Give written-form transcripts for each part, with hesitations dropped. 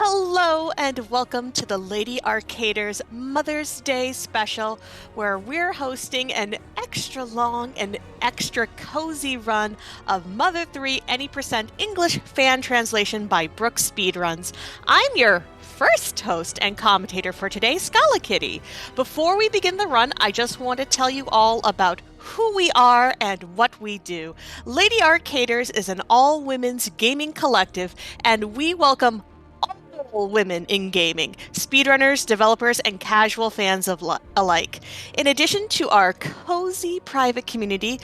Hello and welcome to the Lady Arcaders Mother's Day special, where we're hosting an extra long and extra cozy run of Mother 3 Any% English fan translation by Brooke Speedruns. I'm your first host and commentator for today, SchalaKitty. Before we begin the run, I just want to tell you all about who we are and what we do. Lady Arcaders is an all-women's gaming collective, and we welcome all women in gaming, speedrunners, developers, and casual fans alike. In addition to our cozy private community,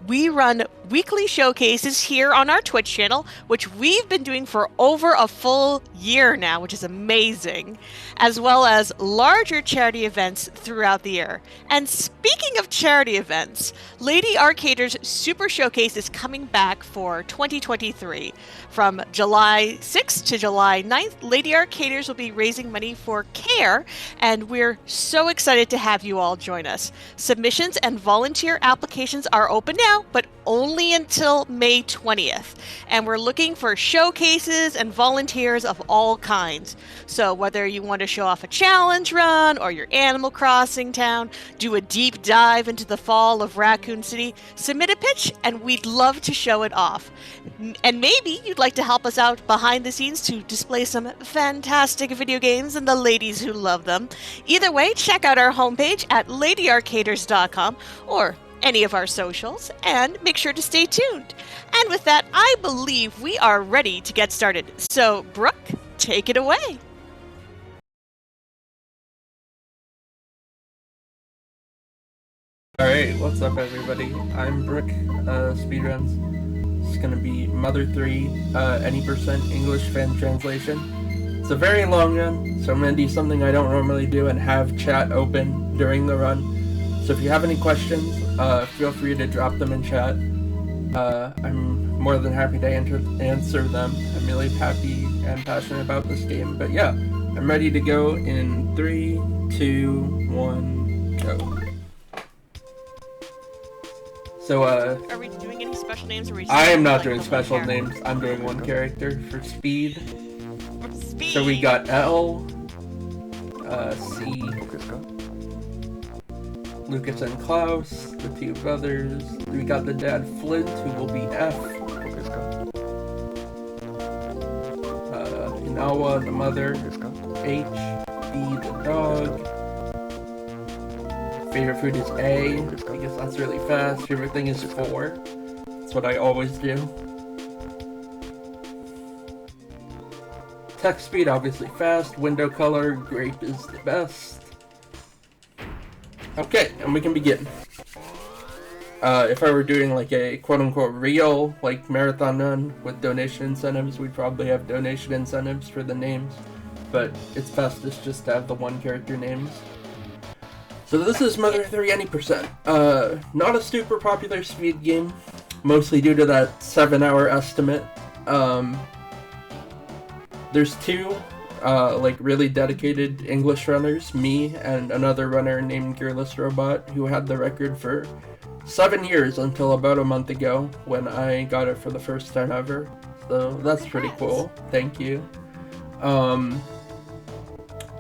we run weekly showcases here on our Twitch channel, which we've been doing for over a full year now, which is amazing, as well as larger charity events throughout the year. And speaking of charity events, Lady Arcaders Super Showcase is coming back for 2023. From July 6th to July 9th, Lady Arcaders will be raising money for CARE, and we're so excited to have you all join us. Submissions and volunteer applications are open now, but only until May 20th. And we're looking for showcases and volunteers of all kinds. So whether you want to show off a challenge run or your Animal Crossing town, do a deep dive into the fall of Raccoon City, submit a pitch and we'd love to show it off. And maybe you'd like to help us out behind the scenes to display some fantastic video games and the ladies who love them. Either way, check out our homepage at ladyarcaders.com or any of our socials, and make sure to stay tuned. And with that, I believe we are ready to get started. So, Brooke, take it away. Alright, what's up everybody? I'm Brooke, Speedruns. It's gonna be Mother 3, Any% English fan translation. It's a very long run, so I'm gonna do something I don't normally do and have chat open during the run. So if you have any questions, feel free to drop them in chat. I'm more than happy to answer them. I'm really happy and passionate about this game. But yeah, I'm ready to go in 3, 2, 1, go. So, are we doing any special names? Or are we just I am not like doing special character? names. I'm doing one character for speed. For speed. So we got L, C, Lucas and Klaus, the two brothers. We got the dad Flint, who will be F. Inawa, the mother. H. B, the dog. Favorite food is A, because that's really fast. Favorite thing is 4. That's what I always do. Text speed, obviously fast. Window color, grape is the best. Okay, and we can begin. If I were doing like a quote-unquote real, like, marathon run with donation incentives, we'd probably have donation incentives for the names. But it's fastest just to have the one character names. So this is Mother 3 Any%. Not a super popular speed game, mostly due to that 7-hour estimate. There's two like really dedicated English runners, me and another runner named Gearless Robot, who had the record for 7 years until about a month ago when I got it for the first time ever. So that's pretty cool. Thank you.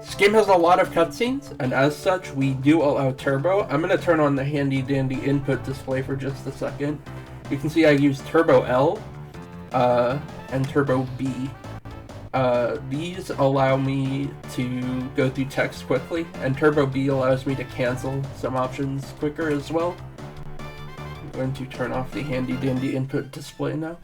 This game has a lot of cutscenes, and as such, we do allow turbo. I'm going to turn on the handy dandy input display for just a second. You can see I use Turbo L and Turbo B. These allow me to go through text quickly, and Turbo B allows me to cancel some options quicker as well. I'm going to turn off the handy dandy input display now.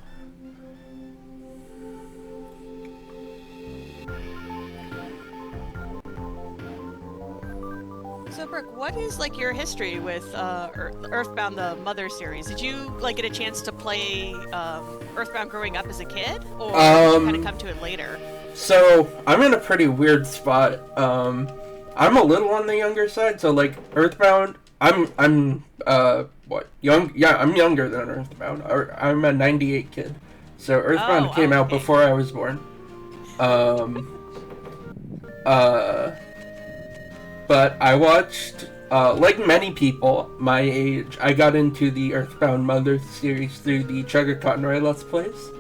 So, Brooke, what is like your history with Earthbound: The Mother series? Did you like get a chance to play Earthbound growing up as a kid, or did you kind of come to it later? So I'm in a pretty weird spot. I'm a little on the younger side. So like Earthbound, I'm what young? Yeah, I'm younger than Earthbound. I'm a '98 kid. So Earthbound came out before I was born. But I watched, like many people my age, I got into the Earthbound Mother series through the Chugga Conroy Let's Plays.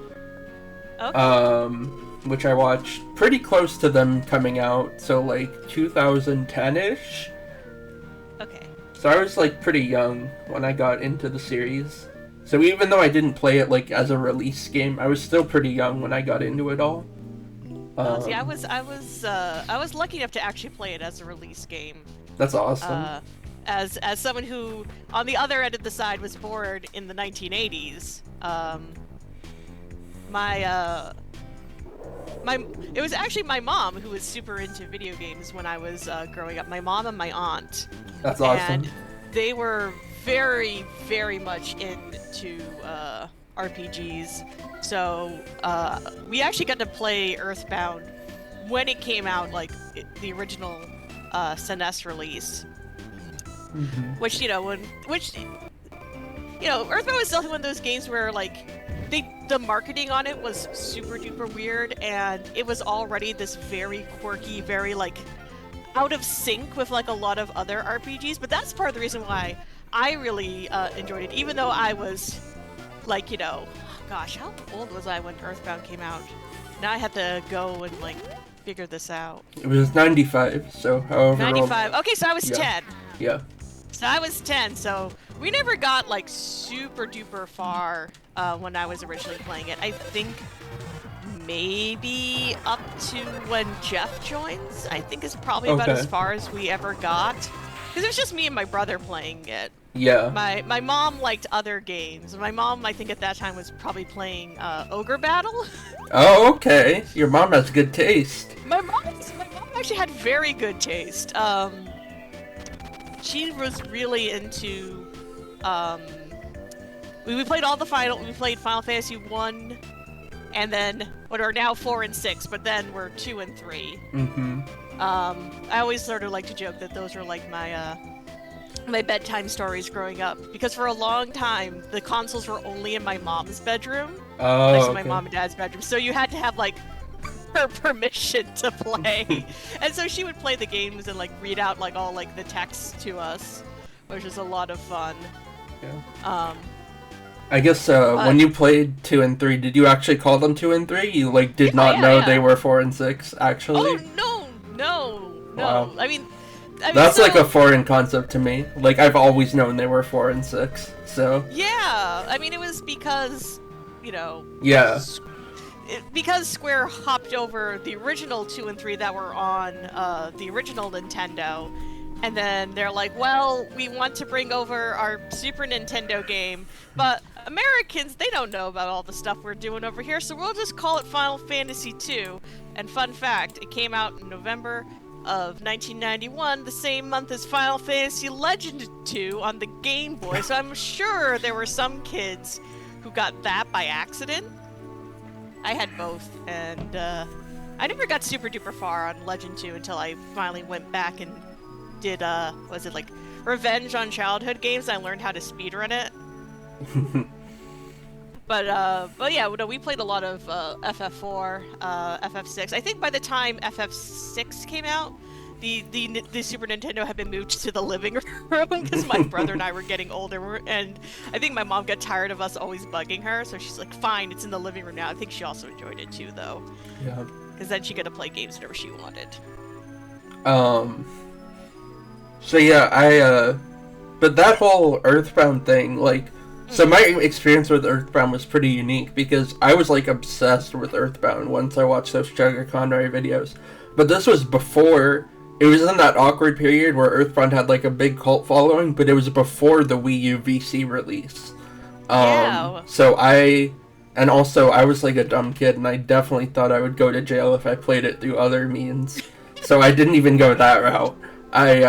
Okay. which I watched pretty close to them coming out, so like 2010-ish. Okay. So I was like pretty young when I got into the series. So even though I didn't play it like as a release game, I was still pretty young when I got into it all. See, I was lucky enough to actually play it as a release game. That's awesome. As someone who, on the other end of the side, was born in the 1980s, it was actually my mom who was super into video games when I was growing up. My mom and my aunt. That's awesome. And they were very, very much into RPGs. So we actually got to play Earthbound when it came out, like the original SNES release. Mm-hmm. Which Earthbound was still one of those games where like the marketing on it was super duper weird, and it was already this very quirky, very like out of sync with like a lot of other RPGs. But that's part of the reason why I really enjoyed it, even though I was like, gosh, how old was I when Earthbound came out? Now I have to go and like figure this out. It was 95, so however 95. Okay, so I was 10. Yeah. So I was 10, so we never got like super duper far when I was originally playing it. I think maybe up to when Jeff joins, I think is probably about as far as we ever got. Because it was just me and my brother playing it. Yeah. My mom liked other games. My mom, I think at that time, was probably playing Ogre Battle. Oh, okay. Your mom has good taste. My mom actually had very good taste. She was really into. We played all the we played Final Fantasy 1, and then what are now 4 and 6, but then we're 2 and 3. Mm-hmm. I always sort of like to joke that those were like my bedtime stories growing up, because for a long time the consoles were only in my mom's bedroom. Oh, my mom and dad's bedroom, so you had to have like her permission to play. And so she would play the games and like read out like all like the text to us, which was a lot of fun. Yeah. I guess when you played 2 and 3, did you actually call them 2 and 3? You like did not know they were 4 and 6 actually? Oh no. Wow. I mean that's like a foreign concept to me. Like I've always known they were 4 and 6. So yeah, I mean it was because yeah. Because Square hopped over the original 2 and 3 that were on the original Nintendo, and then they're like, well, we want to bring over our Super Nintendo game, but Americans, they don't know about all the stuff we're doing over here, so we'll just call it Final Fantasy 2. And fun fact, it came out in November of 1991, the same month as Final Fantasy Legend 2 on the Game Boy, so I'm sure there were some kids who got that by accident. I had both, and I never got super duper far on Legend 2 until I finally went back and did, was it like Revenge on Childhood Games? I learned how to speedrun it. But yeah, we played a lot of FF4, FF6. I think by the time FF6 came out, the Super Nintendo had been moved to the living room because my brother and I were getting older, and I think my mom got tired of us always bugging her, so she's like, fine, it's in the living room now. I think she also enjoyed it too, though. Yeah. Because then she got to play games whenever she wanted. So yeah, but that whole Earthbound thing, like, so my experience with Earthbound was pretty unique because I was like obsessed with Earthbound once I watched those Chugga Conroy videos. But this was before. It was in that awkward period where Earthbound had like a big cult following, but it was before the Wii U VC release. So I was like a dumb kid, and I definitely thought I would go to jail if I played it through other means. So I didn't even go that route. I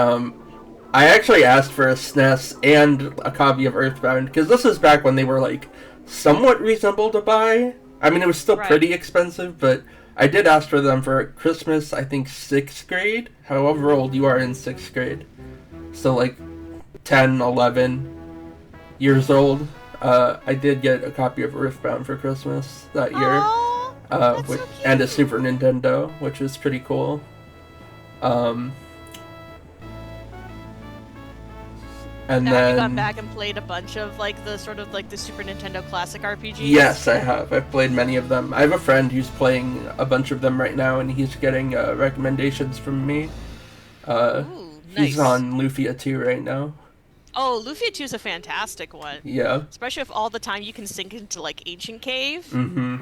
actually asked for a SNES and a copy of Earthbound, because this is back when they were like somewhat reasonable to buy. I mean, it was still pretty expensive, but I did ask for them for Christmas, I think 6th grade, however old you are in 6th grade. So like 10, 11 years old. I did get a copy of Earthbound for Christmas that year. Aww, and a Super Nintendo, which was pretty cool. And Now, then have you gone back and played a bunch of like the sort of like the Super Nintendo classic RPGs? Yes, I have. I've played many of them. I have a friend who's playing a bunch of them right now, and he's getting recommendations from me. Ooh, He's nice. on Lufia 2 right now. Oh, Lufia 2 is a fantastic one. Yeah. Especially if all the time you can sink into like Ancient Cave. Mm-hmm.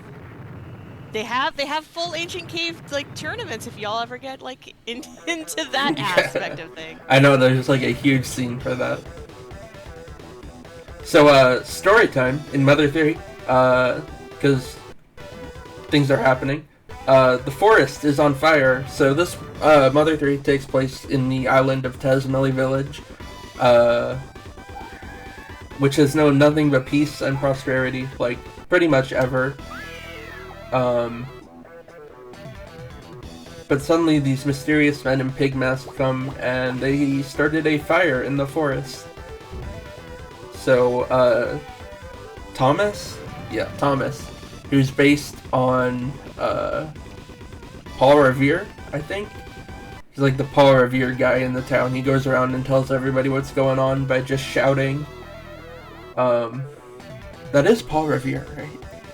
They have full Ancient Cave like tournaments if y'all ever get like into that Yeah. aspect of things. I know there's like a huge scene for that. So, story time in Mother 3, because things are happening. The forest is on fire, so this Mother 3 takes place in the island of Tasmeli Village, which has known nothing but peace and prosperity, like, pretty much ever. But suddenly these mysterious men in pig masks come, and they started a fire in the forest. So, Thomas, who's based on Paul Revere, I think. He's like the Paul Revere guy in the town. He goes around and tells everybody what's going on by just shouting. That is Paul Revere, right?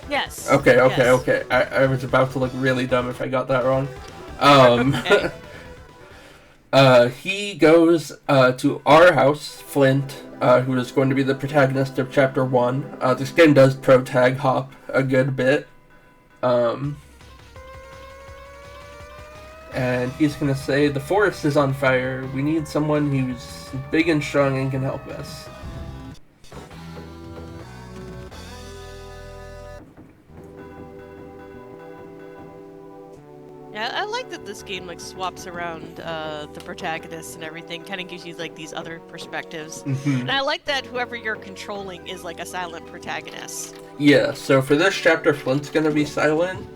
Yes. Okay. Yes. I was about to look really dumb if I got that wrong. Okay. He goes to our house, Flint, who is going to be the protagonist of Chapter 1. This game does pro-tag hop a good bit. And he's going to say, the forest is on fire. We need someone who's big and strong and can help us. Yeah, I like that this game like swaps around the protagonists and everything. Kind of gives you like these other perspectives. Mm-hmm. And I like that whoever you're controlling is like a silent protagonist. Yeah, so for this chapter, Flint's going to be silent,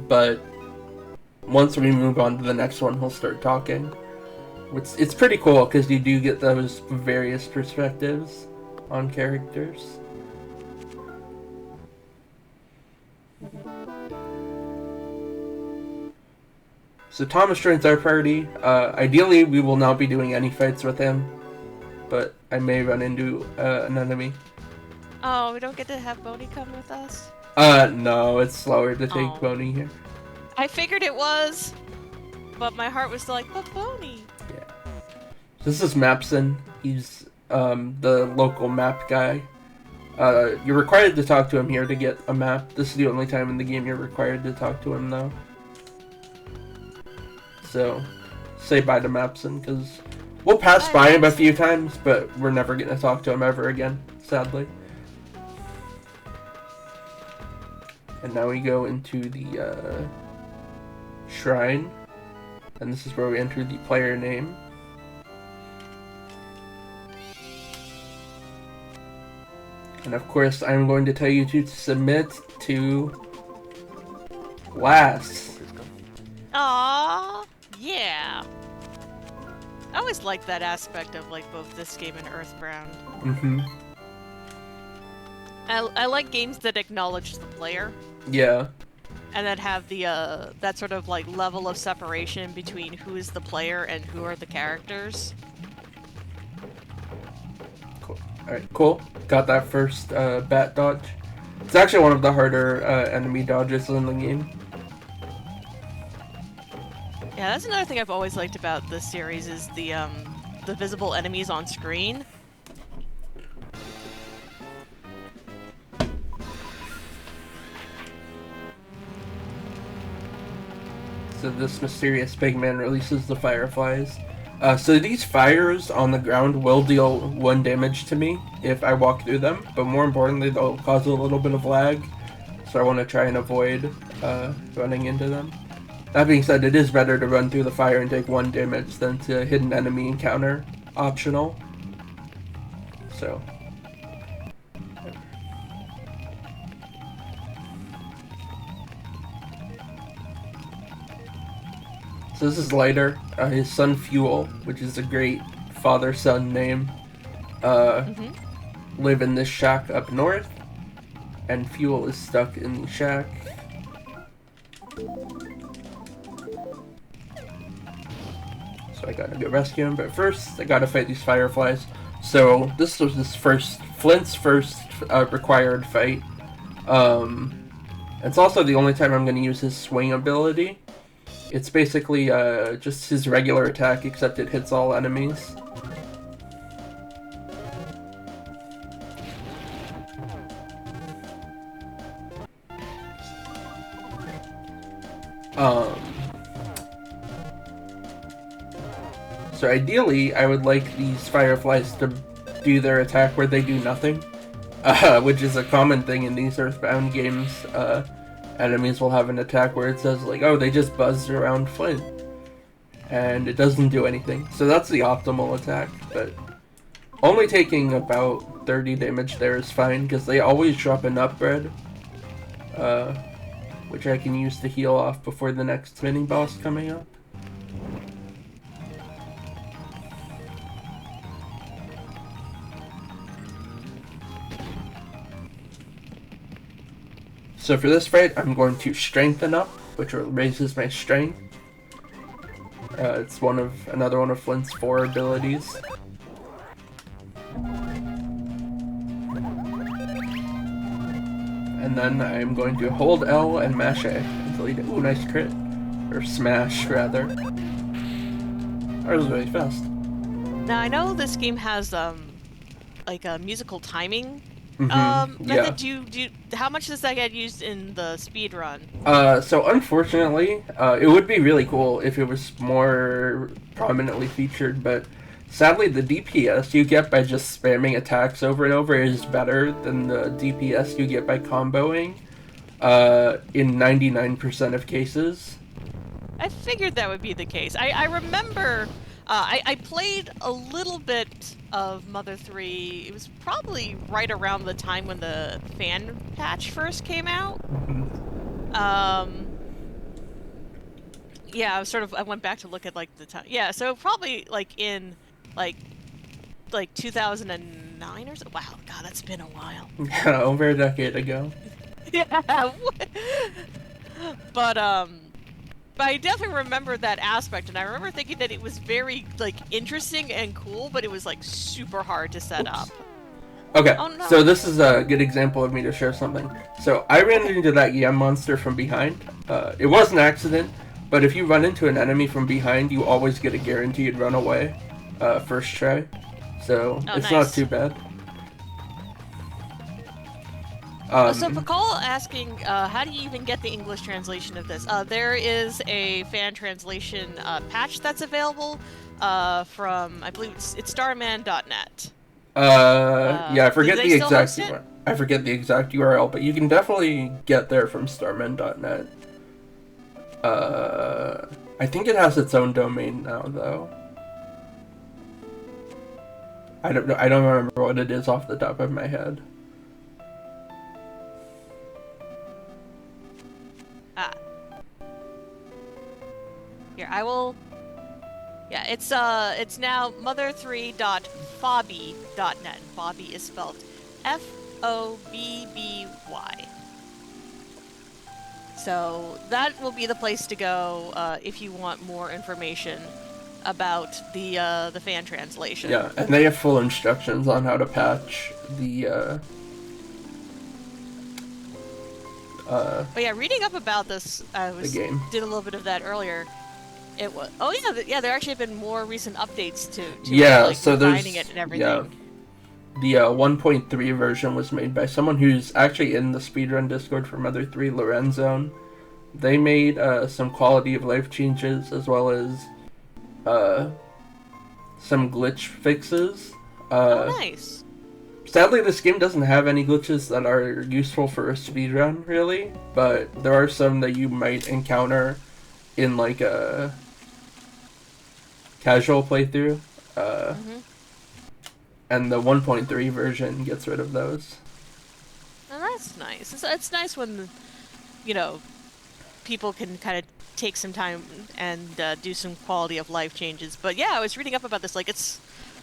but once we move on to the next one, he'll start talking. It's pretty cool, because you do get those various perspectives on characters. So Thomas joins our party. Ideally, we will not be doing any fights with him, but I may run into an enemy. Oh, we don't get to have Boney come with us? No, it's slower to take Oh. Boney here. I figured it was, but my heart was still like, but Boney. Yeah. This is Mapson. He's the local map guy. You're required to talk to him here to get a map. This is the only time in the game you're required to talk to him, though. So, say bye to Mapson, because we'll pass by him a few times, but we're never going to talk to him ever again, sadly. And now we go into the shrine, and this is where we enter the player name. And of course, I'm going to tell you to submit to last. Aww, yeah. I always liked that aspect of like both this game and Earthbound. Mm-hmm. I like games that acknowledge the player. Yeah. And that have the that sort of like level of separation between who is the player and who are the characters. Cool. Alright, cool. Got that first bat dodge. It's actually one of the harder enemy dodges in the game. Yeah, that's another thing I've always liked about this series is the visible enemies on screen. So this mysterious big man releases the fireflies. So these fires on the ground will deal 1 damage to me if I walk through them, but more importantly they'll cause a little bit of lag, so I want to try and avoid running into them. That being said, it is better to run through the fire and take 1 damage than to hit an enemy encounter optional. So this is Lighter, his son Fuel, which is a great father-son name, live in this shack up north, and Fuel is stuck in the shack. So I gotta go rescue him, but first I gotta fight these fireflies. So this was Flint's first required fight. It's also the only time I'm going to use his swing ability. It's basically just his regular attack, except it hits all enemies. So ideally, I would like these fireflies to do their attack where they do nothing, which is a common thing in these Earthbound games. Enemies will have an attack where it says like, oh, they just buzzed around Flint, and it doesn't do anything. So that's the optimal attack, but only taking about 30 damage there is fine, because they always drop a nut bread, which I can use to heal off before the next mini-boss coming up. So for this fight, I'm going to strengthen up, which raises my strength. It's another one of Flint's 4 abilities. And then I'm going to hold L and mash A until he ooh, nice crit. Or smash, rather. That was really fast. Now, I know this game has, like a musical timing Yeah. method. How much does that get used in the speed run? So unfortunately, it would be really cool if it was more prominently featured, but sadly the DPS you get by just spamming attacks over and over is better than the DPS you get by comboing, in 99% of cases. I figured that would be the case. I remember, I played a little bit of Mother 3. It was probably right around the time when the fan patch first came out. Yeah, I went back to look at like the time. Yeah, so probably like in like 2009 or so. Wow, God, that's been a while. Yeah, over a decade ago. Yeah. But I definitely remember that aspect, and I remember thinking that it was very like interesting and cool, but it was like super hard to set up. Okay, Oh, no. So this is a good example of me to share something. So I ran into that Yam monster from behind. It was an accident, but if you run into an enemy from behind, you always get a guaranteed runaway first try. So it's nice. not too bad. So Pakal asking, how do you even get the English translation of this? There is a fan translation patch that's available from, I believe it's starman.net. Yeah, I forget do the they still exact host it? I forget the exact URL, but you can definitely get there from starman.net. I think it has its own domain now, though. I don't know. I don't remember what it is off the top of my head. Here, I will. Yeah, it's now mother3.fobby.net. Fobby is spelled Fobby. So that will be the place to go if you want more information about the fan translation. Yeah, and they have full instructions on how to patch the. But yeah, reading up about this, I did a little bit of that earlier. It was there actually have been more recent updates to yeah, it, like so there's refining it and everything. Yeah, the 1.3 version was made by someone who's actually in the speedrun Discord for Mother 3, Lorenzone. They made some quality of life changes as well as some glitch fixes. Nice. Sadly, this game doesn't have any glitches that are useful for a speedrun, really, but there are some that you might encounter in like a casual playthrough. And the 1.3 version gets rid of those. Oh, that's nice. It's nice when, people can kind of take some time and do some quality of life changes. But yeah, I was reading up about this. Like, it's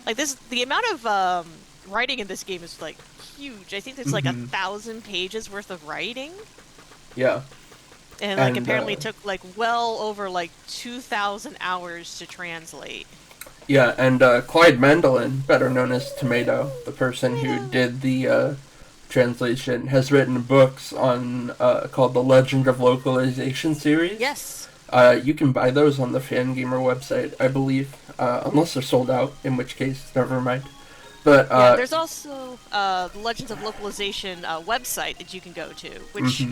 like this. The amount of writing in this game is like huge. I think there's like 1,000 pages worth of writing. Yeah. And apparently took like well over like 2,000 hours to translate. Yeah, and Clyde Mandelin, better known as Tomato, the person who did the translation, has written books on called the Legend of Localization series. Yes. You can buy those on the Fangamer website, I believe, unless they're sold out, in which case, never mind. But yeah, there's also the Legends of Localization website that you can go to, which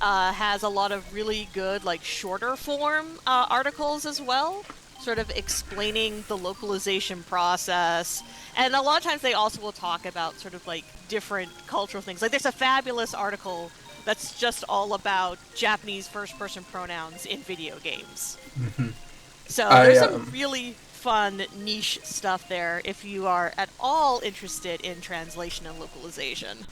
has a lot of really good, like, shorter form articles as well, sort of explaining the localization process. And a lot of times they also will talk about sort of like different cultural things. Like, there's a fabulous article that's just all about Japanese first-person pronouns in video games. So there's some really fun niche stuff there if you are at all interested in translation and localization.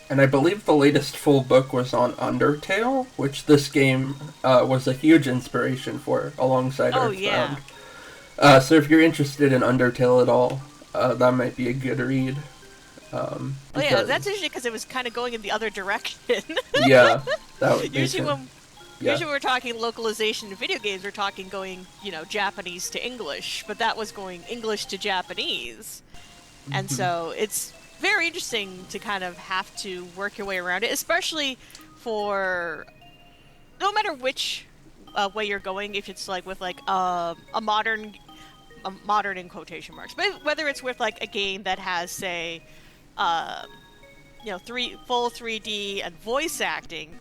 And I believe the latest full book was on Undertale, which this game was a huge inspiration for, alongside Earthbound. Yeah. So if you're interested in Undertale at all, that might be a good read. Yeah, that's usually because it was kind of going in the other direction. Yeah, that would usually when we're talking localization in video games, we're talking going, Japanese to English, but that was going English to Japanese. And so it's very interesting to kind of have to work your way around it, especially for no matter which way you're going, if it's like with like a modern in quotation marks, but whether it's with like a game that has, say, full 3D and voice acting,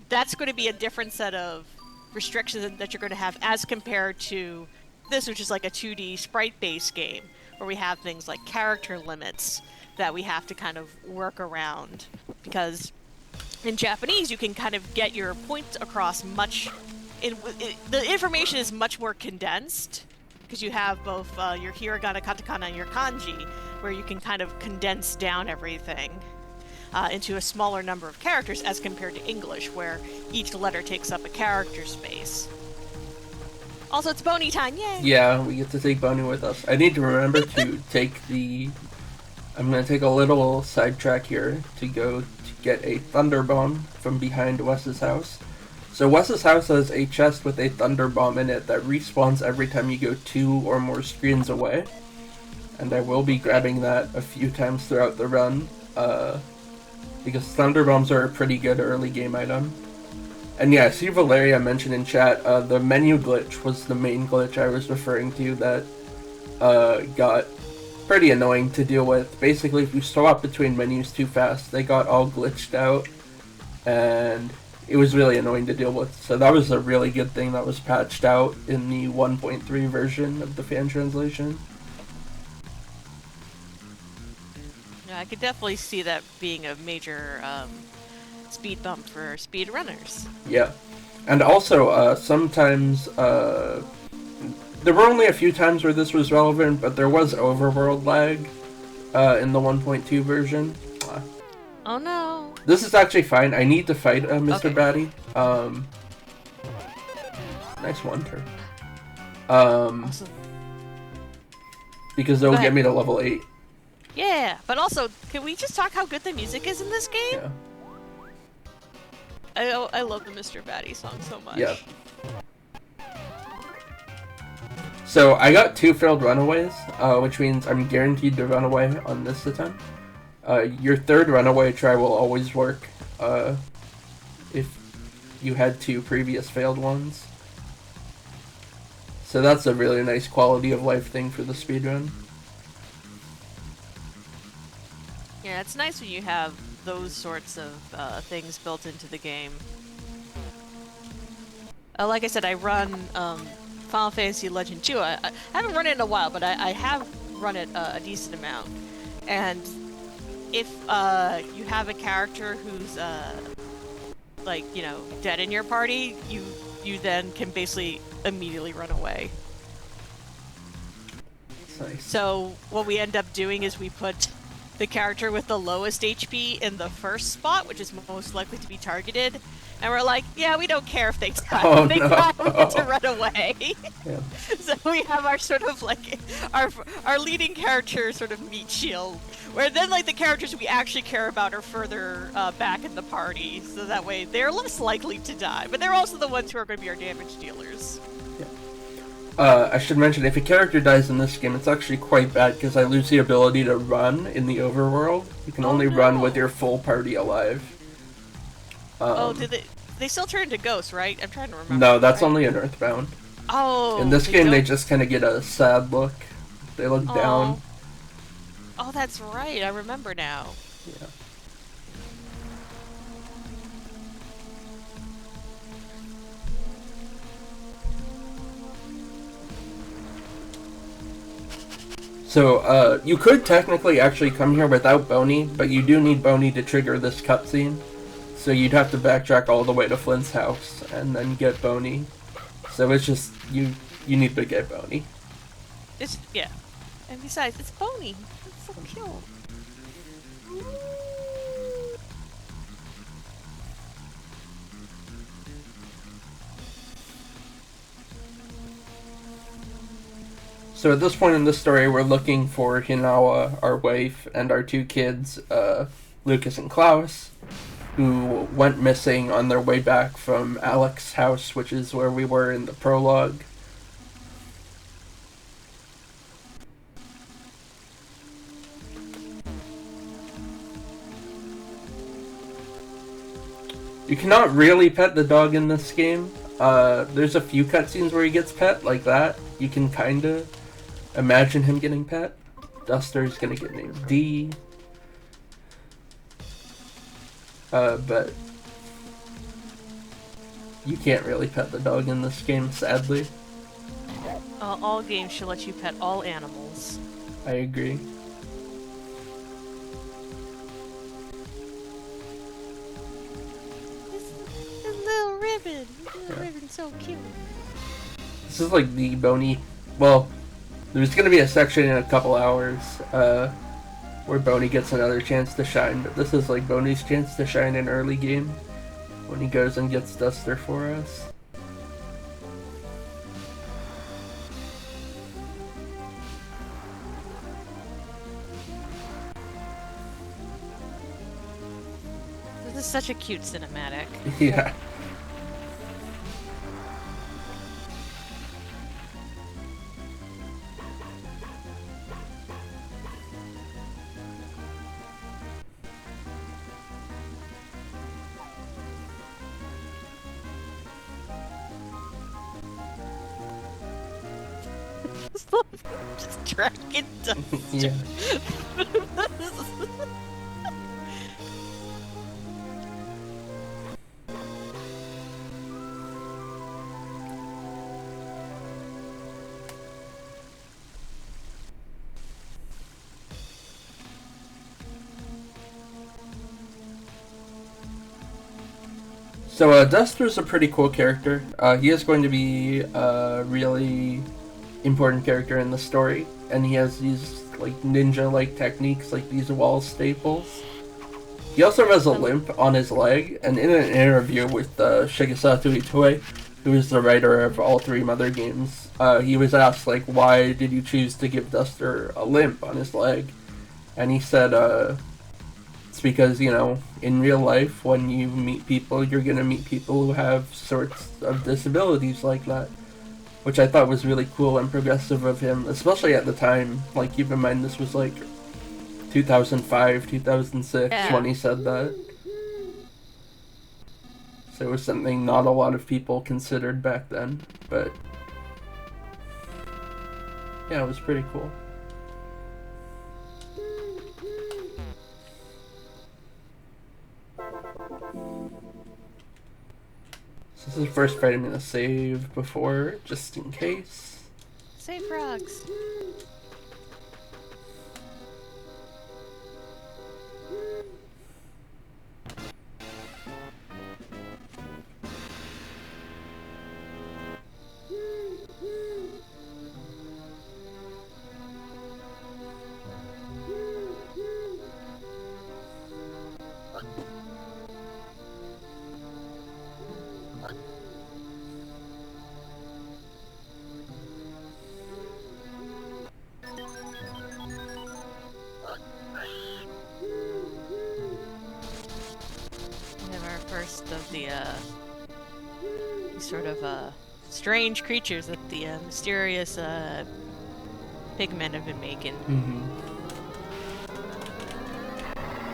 that's going to be a different set of restrictions that you're going to have as compared to this, which is like a 2D sprite-based game, where we have things like character limits that we have to kind of work around. Because in Japanese, you can kind of get your point across the information is much more condensed, because you have both your hiragana, katakana, and your kanji, where you can kind of condense down everything into a smaller number of characters as compared to English, where each letter takes up a character space. Also, it's Boney time, yay! Yeah, we get to take Boney with us. I need to remember to I'm going to take a little sidetrack here to go to get a Thunder Bomb from behind Wes's house. So Wes's house has a chest with a Thunder Bomb in it that respawns every time you go 2 or more screens away. And I will be grabbing that a few times throughout the run, because Thunder Bombs are a pretty good early game item. And yeah, I see Valeria mentioned in chat, the menu glitch was the main glitch I was referring to that got pretty annoying to deal with. Basically, if you swap between menus too fast, they got all glitched out, and it was really annoying to deal with. So that was a really good thing that was patched out in the 1.3 version of the fan translation. Yeah, I could definitely see that being a major speed bump for speedrunners. Yeah. And also, sometimes, there were only a few times where this was relevant, but there was overworld lag in the 1.2 version. Oh no. This is actually fine. I need to fight Mr. Batty. Nice wonder. Awesome. Because it'll get me to level 8. Yeah, but also, can we just talk how good the music is in this game? Yeah. I love the Mr. Batty song so much. Yeah. So I got 2 failed runaways, which means I'm guaranteed to run away on this attempt. Your third runaway try will always work if you had 2 previous failed ones. So that's a really nice quality of life thing for the speedrun. Yeah, it's nice when you have those sorts of things built into the game. Like I said, I run Final Fantasy Legend 2. I haven't run it in a while, but I have run it a decent amount. And if you have a character who's dead in your party, you then can basically immediately run away. Nice. So what we end up doing is we put the character with the lowest HP in the first spot, which is most likely to be targeted, and we're like, yeah, we don't care if they die. Oh, they die, we get to run away. Yeah. So we have our sort of like our leading character sort of meat shield, where then like the characters we actually care about are further back in the party, so that way they're less likely to die, but they're also the ones who are going to be our damage dealers. Yeah. I should mention, if a character dies in this game, it's actually quite bad because I lose the ability to run in the overworld. You can only run with your full party alive. Did they still turn into ghosts, right? I'm trying to remember. No, that's only in Earthbound. Oh. In this game, they just kind of get a sad look. They look down. Oh, that's right. I remember now. Yeah. So, you could technically actually come here without Boney, but you do need Boney to trigger this cutscene. So you'd have to backtrack all the way to Flint's house and then get Boney. So it's just, you need to get Boney. Yeah. And besides, it's Boney. It's so cute. So at this point in the story, we're looking for Hinawa, our wife, and our two kids, Lucas and Klaus, who went missing on their way back from Alex's house, which is where we were in the prologue. You cannot really pet the dog in this game. There's a few cutscenes where he gets pet, like that. You can kinda imagine him getting pet. Duster's gonna get named D. But you can't really pet the dog in this game, sadly. All games should let you pet all animals. I agree. His little ribbon. Little ribbon's so cute. This is like the Boney. Well, there's gonna be a section in a couple hours where Boney gets another chance to shine, but this is like Boney's chance to shine in early game when he goes and gets Duster for us. This is such a cute cinematic. Yeah. Just dragging Duster. Yeah. So, Duster's a pretty cool character. He is going to be a really important character in the story, and he has these, like, ninja-like techniques, like these wall staples. He also has a limp on his leg, and in an interview with Shigesato Itoi, who is the writer of all three Mother games, he was asked, like, why did you choose to give Duster a limp on his leg? And he said, it's because, you know, in real life, when you meet people, you're gonna meet people who have sorts of disabilities like that. Which I thought was really cool and progressive of him, especially at the time. Like, keep in mind, this was like 2005, 2006 when he said that. So it was something not a lot of people considered back then, but yeah, it was pretty cool. This is the first fight I'm gonna save before, just in case. Save frogs. Of the sort of strange creatures that the mysterious pigmen have been making.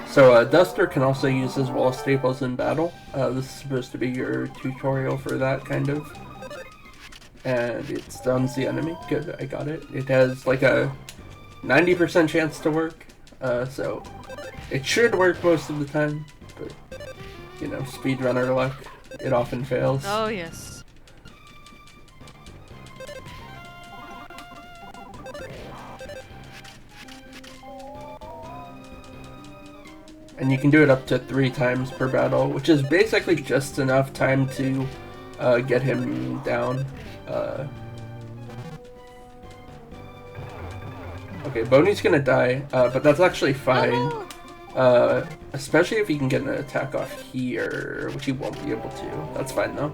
So Duster can also use his wall staples in battle. This is supposed to be your tutorial for that, kind of. And it stuns the enemy. Good, I got it. It has like a 90% chance to work, so it should work most of the time, but, you know, speedrunner luck, it often fails. Oh, yes. And you can do it up to 3 times per battle, which is basically just enough time to get him down. Okay, Boney's gonna die, but that's actually fine. Especially if he can get an attack off here, which he won't be able to. That's fine though.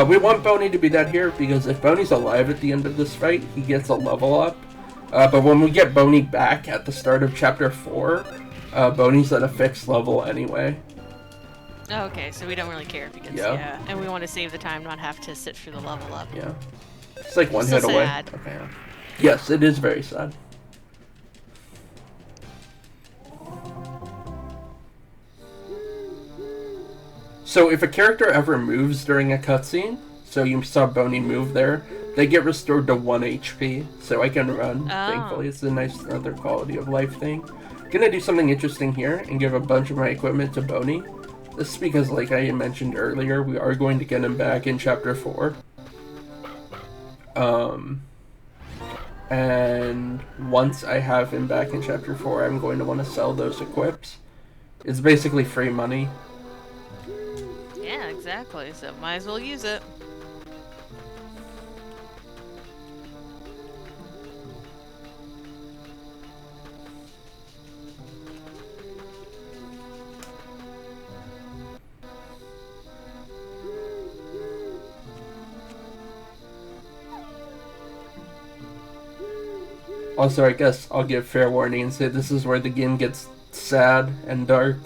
We want Boney to be dead here, because if Boney's alive at the end of this fight, he gets a level up. But when we get Boney back at the start of Chapter 4, Boney's at a fixed level anyway. Okay, so we don't really care because, yeah, and we want to save the time, not have to sit through the level up. Yeah. It's like one So hit away. sad. Okay. Yes, it is very sad. So if a character ever moves during a cutscene, so you saw Boney move there, they get restored to 1 HP, so I can run, thankfully. It's a nice another quality of life thing. Gonna do something interesting here and give a bunch of my equipment to Boney. This is because, like I mentioned earlier, we are going to get him back in Chapter 4. And once I have him back in Chapter 4, I'm going to want to sell those equips. It's basically free money. Yeah, exactly. So might as well use it. Also, I guess I'll give fair warning and say this is where the game gets sad and dark.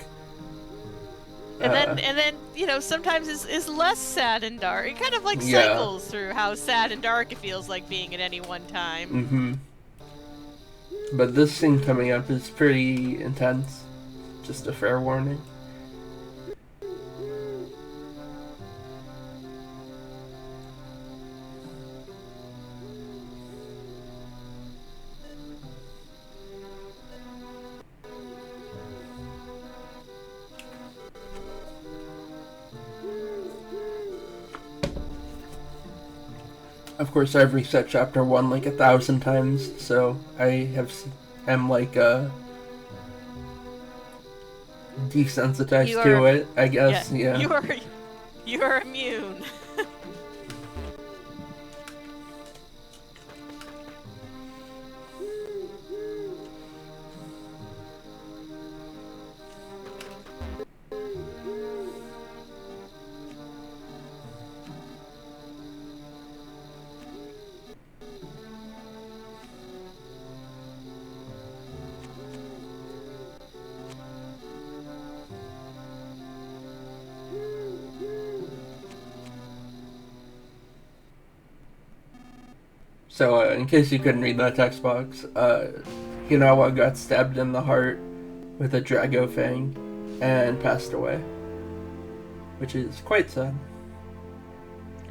And then, you know, sometimes is less sad and dark. It kind of like cycles through how sad and dark it feels like being at any one time. But this scene coming up is pretty intense. Just a fair warning. Of course, I've reset Chapter 1 like 1,000 times, so I am like desensitized to it, I guess. Yeah. You are immune. So, in case you couldn't read that text box, Hinawa got stabbed in the heart with a Drago fang and passed away. Which is quite sad.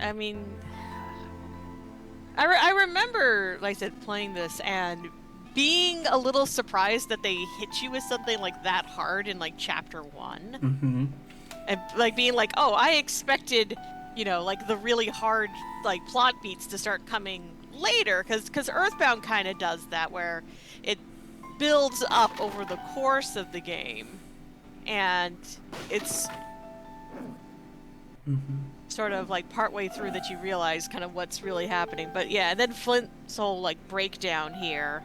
I mean, I remember, like I said, playing this and being a little surprised that they hit you with something like that hard in, like, Chapter 1. And, like, being like, oh, I expected, you know, like, the really hard, like, plot beats to start coming later, because Earthbound kind of does that, where it builds up over the course of the game, and it's sort of like partway through that you realize kind of what's really happening. But yeah, and then Flint's whole like breakdown here.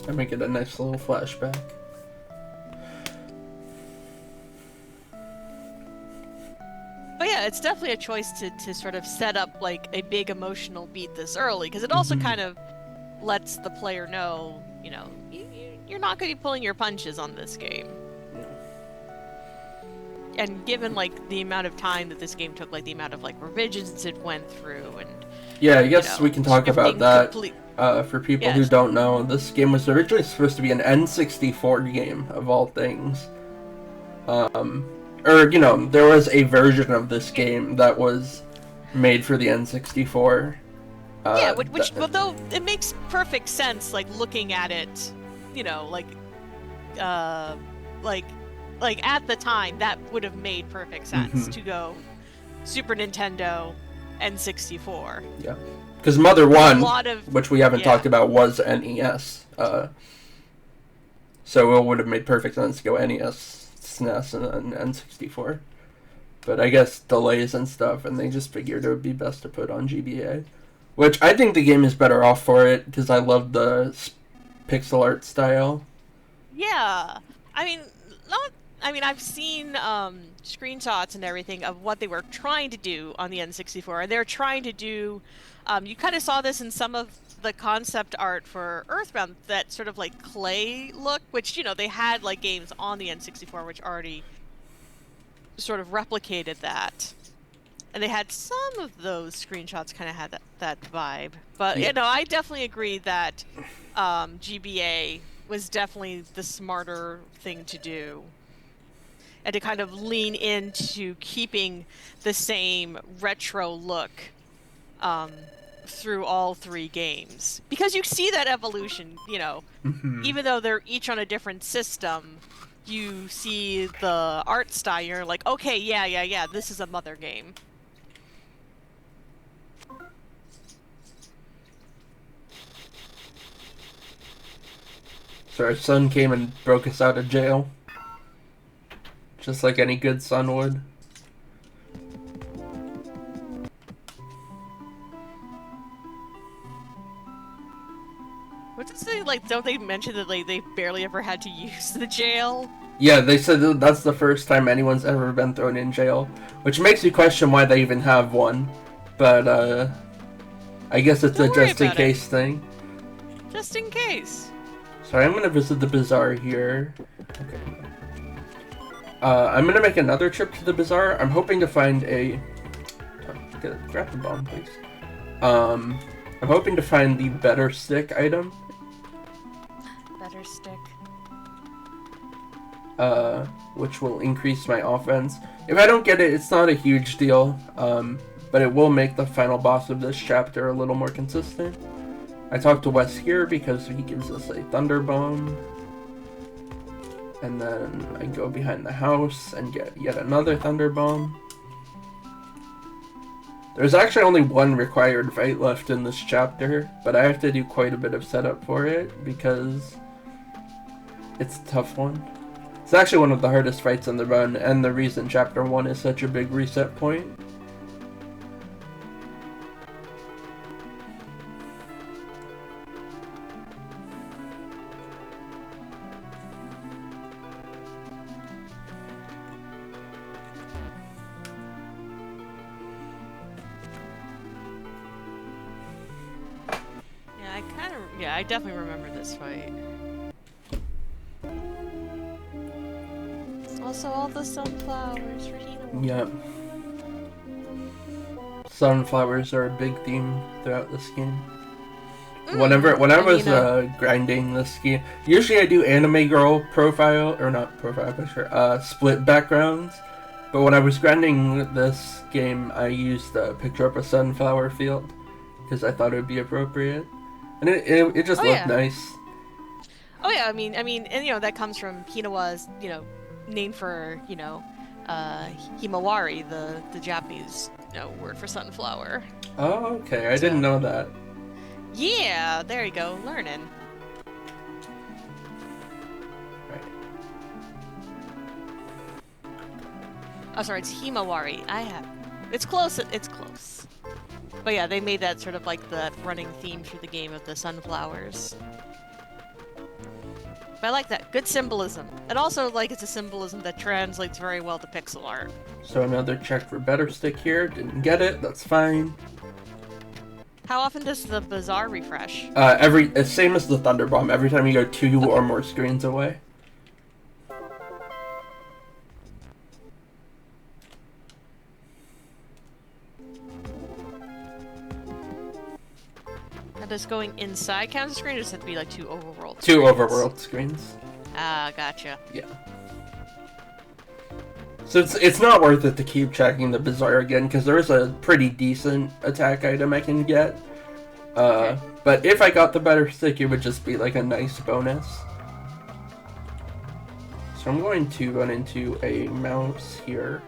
I make it a nice little flashback. But yeah, it's definitely a choice to sort of set up like a big emotional beat this early, because it also kind of lets the player know, you know, you're not going to be pulling your punches on this game. And given like the amount of time that this game took, like the amount of like revisions it went through, and yeah, I guess we can talk about that. For people who Yes. don't know, this game was originally supposed to be an N64 game of all things. Or, you know, there was a version of this game that was made for the N64. Yeah, which although it makes perfect sense, like looking at it, you know, like at the time that would have made perfect sense to go Super Nintendo N64. Yeah, because Mother 1, which we haven't talked about, was NES. So it would have made perfect sense to go NES, SNES, and N64. But I guess delays and stuff, and they just figured it would be best to put on GBA. Which I think the game is better off for it, because I love the pixel art style. Yeah, I mean, I've seen screenshots and everything of what they were trying to do on the N64, and they're trying to do. You kind of saw this in some of the concept art for Earthbound, that sort of like clay look, which, you know, they had like games on the N64 which already sort of replicated that. And they had some of those screenshots kind of had that vibe. But, you know, I definitely agree that GBA was definitely the smarter thing to do. And to kind of lean into keeping the same retro look through all three games. Because you see that evolution, you know, even though they're each on a different system, you see the art style, you're like, okay, yeah, this is a Mother game. So our son came and broke us out of jail. Just like any good son would. What does they, like, don't they mention that they barely ever had to use the jail? Yeah, they said that's the first time anyone's ever been thrown in jail. Which makes you question why they even have one. But, I guess it's a just-in-case thing. Just in case. So I'm gonna visit the bazaar here. Okay. I'm gonna make another trip to the bazaar. I'm hoping to find a... grab the bomb, please. I'm hoping to find the better stick item. Better stick. Which will increase my offense. If I don't get it, it's not a huge deal. But it will make the final boss of this chapter a little more consistent. I talked to Wes here because he gives us a thunder bomb. And then I go behind the house and get yet another thunder bomb. There's actually only one required fight left in this chapter, but I have to do quite a bit of setup for it because it's a tough one. It's actually one of the hardest fights in the run, and the reason chapter 1 is such a big reset point. Yeah, I definitely remember this fight. Also, all the sunflowers for Hina. Yep. Sunflowers are a big theme throughout this game. When I was grinding this game, usually I do anime girl profile, or not profile picture, split backgrounds. But when I was grinding this game, I used a picture of a sunflower field because I thought it would be appropriate. And it just looked nice. Oh yeah, I mean, and you know that comes from Hinawa's, you know, name for, you know, himawari, the Japanese, you know, word for sunflower. Oh, okay, I didn't know that. Yeah, there you go, learning. Right. Oh, sorry, it's himawari. It's close. It's close. But yeah, they made that sort of like the running theme through the game of the sunflowers. But I like that. Good symbolism. And also, like, it's a symbolism that translates very well to pixel art. So another check for better stick here. Didn't get it. That's fine. How often does the bazaar refresh? It's same as the Thunder Bomb. Every time you go 2 or more screens away. Now, does going inside count as a screen, or does it have to be like 2 overworld screens? 2 overworld screens. Ah, gotcha. Yeah. So it's not worth it to keep checking the bazaar again, because there is a pretty decent attack item I can get. Okay. But if I got the better stick, it would just be like a nice bonus. So I'm going to run into a mouse here.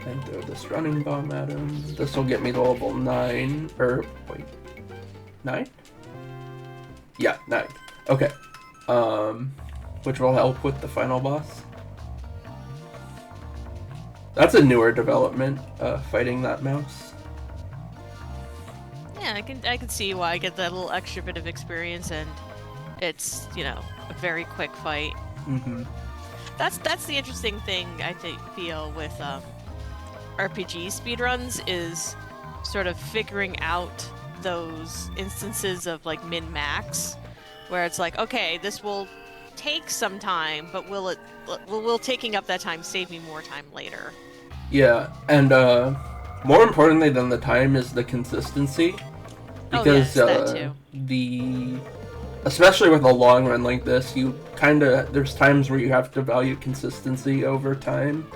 And throw this running bomb at him. This will get me to level 9. Or, wait. 9? Yeah, 9. Okay. Which will help with the final boss. That's a newer development, fighting that mouse. Yeah, I can see why I get that little extra bit of experience, and it's, you know, a very quick fight. Mm-hmm. That's the interesting thing I feel with RPG speedruns is sort of figuring out those instances of like min-max, where it's like, okay, this will take some time, but will taking up that time save me more time later? Yeah, and more importantly than the time is the consistency. Because that too. Especially with a long run like this, there's times where you have to value consistency over time.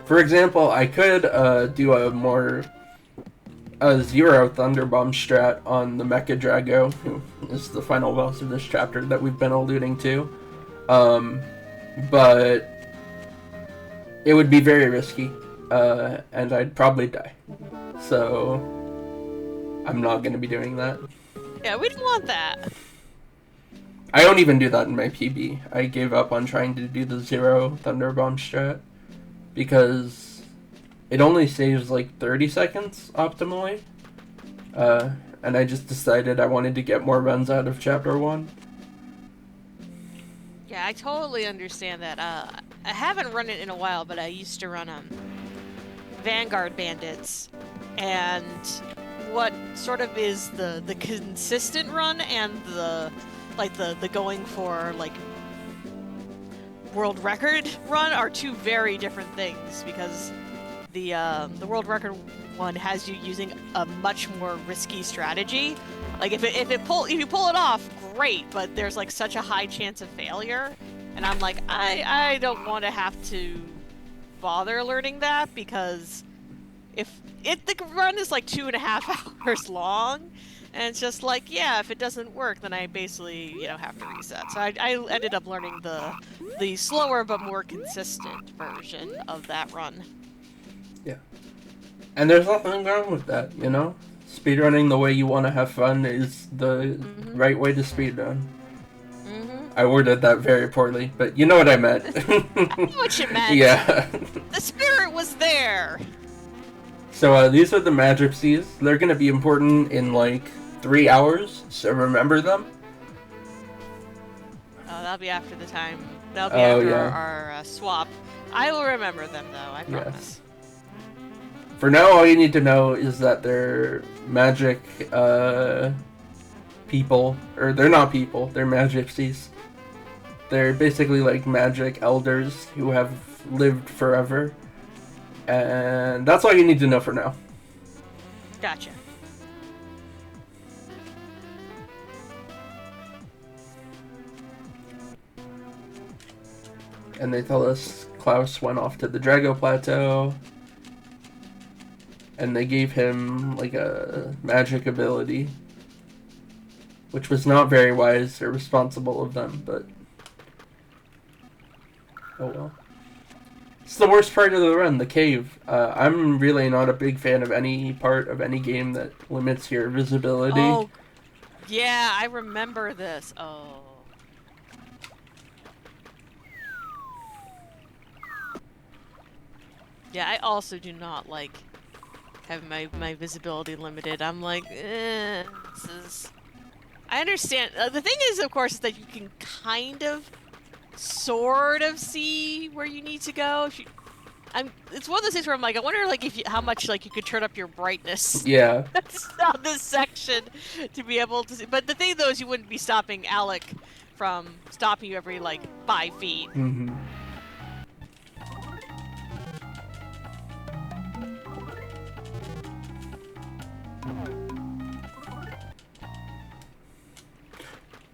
For example, I could do a zero Thunder Bomb strat on the Mecha-Drago, who is the final boss of this chapter that we've been alluding to. But it would be very risky, and I'd probably die. So I'm not going to be doing that. Yeah, we don't want that. I don't even do that in my PB. I gave up on trying to do the zero Thunder Bomb strat because it only saves like 30 seconds optimally. And I just decided I wanted to get more runs out of Chapter 1. Yeah, I totally understand that. I haven't run it in a while, but I used to run Vanguard Bandits, and what sort of is the consistent run and the going for like world record run are two very different things, because the world record one has you using a much more risky strategy. Like if you pull it off, great, but there's like such a high chance of failure, and I'm like, I don't want to have to bother learning that, because if the run is like 2.5 hours long, and it's just like, yeah, if it doesn't work, then I basically, you know, have to reset. So I ended up learning the slower but more consistent version of that run. Yeah. And there's nothing wrong with that, you know? Speedrunning the way you want to have fun is the right way to speedrun. I worded that very poorly, but you know what I meant. I knew what you meant. Yeah. The spirit was there. So these are the Magic-Seas. They're going to be important in like 3 hours, so remember them. Oh, that'll be after the time. That'll be after our swap. I will remember them, though, I promise. Yes. For now, all you need to know is that they're magic people. Or they're not people, they're Magic-Seas. They're basically like magic elders who have lived forever. And that's all you need to know for now. Gotcha. And they tell us Klaus went off to the Drago Plateau. And they gave him like a magic ability. Which was not very wise or responsible of them, but oh well. It's the worst part of the run, the cave. I'm really not a big fan of any part of any game that limits your visibility. Oh, yeah, I remember this. Oh. Yeah, I also do not like having my visibility limited. I'm like, this is I understand. The thing is, of course, is that you can sort of see where you need to go. It's one of those things where I'm like, I wonder, like, how much, like, you could turn up your brightness Yeah. on this section to be able to see. But the thing, though, is you wouldn't be stopping Alec from stopping you every, like, 5 feet. Mm-hmm.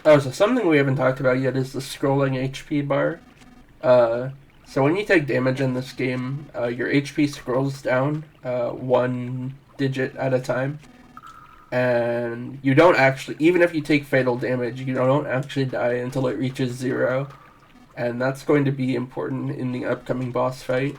Oh, so something we haven't talked about yet is the scrolling HP bar. So when you take damage in this game, your HP scrolls down 1 digit at a time. And you don't actually, even if you take fatal damage, you don't actually die until it reaches 0. And that's going to be important in the upcoming boss fight.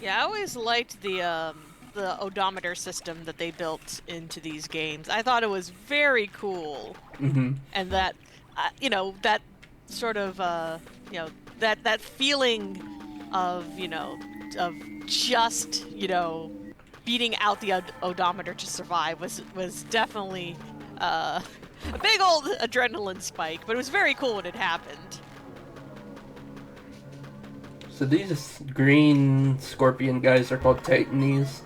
Yeah, I always liked the odometer system that they built into these games. I thought it was very cool. Mm-hmm. And that, that sort of, that feeling of, of just, beating out the odometer to survive was definitely a big old adrenaline spike, but it was very cool when it happened. So these green scorpion guys are called Titanies.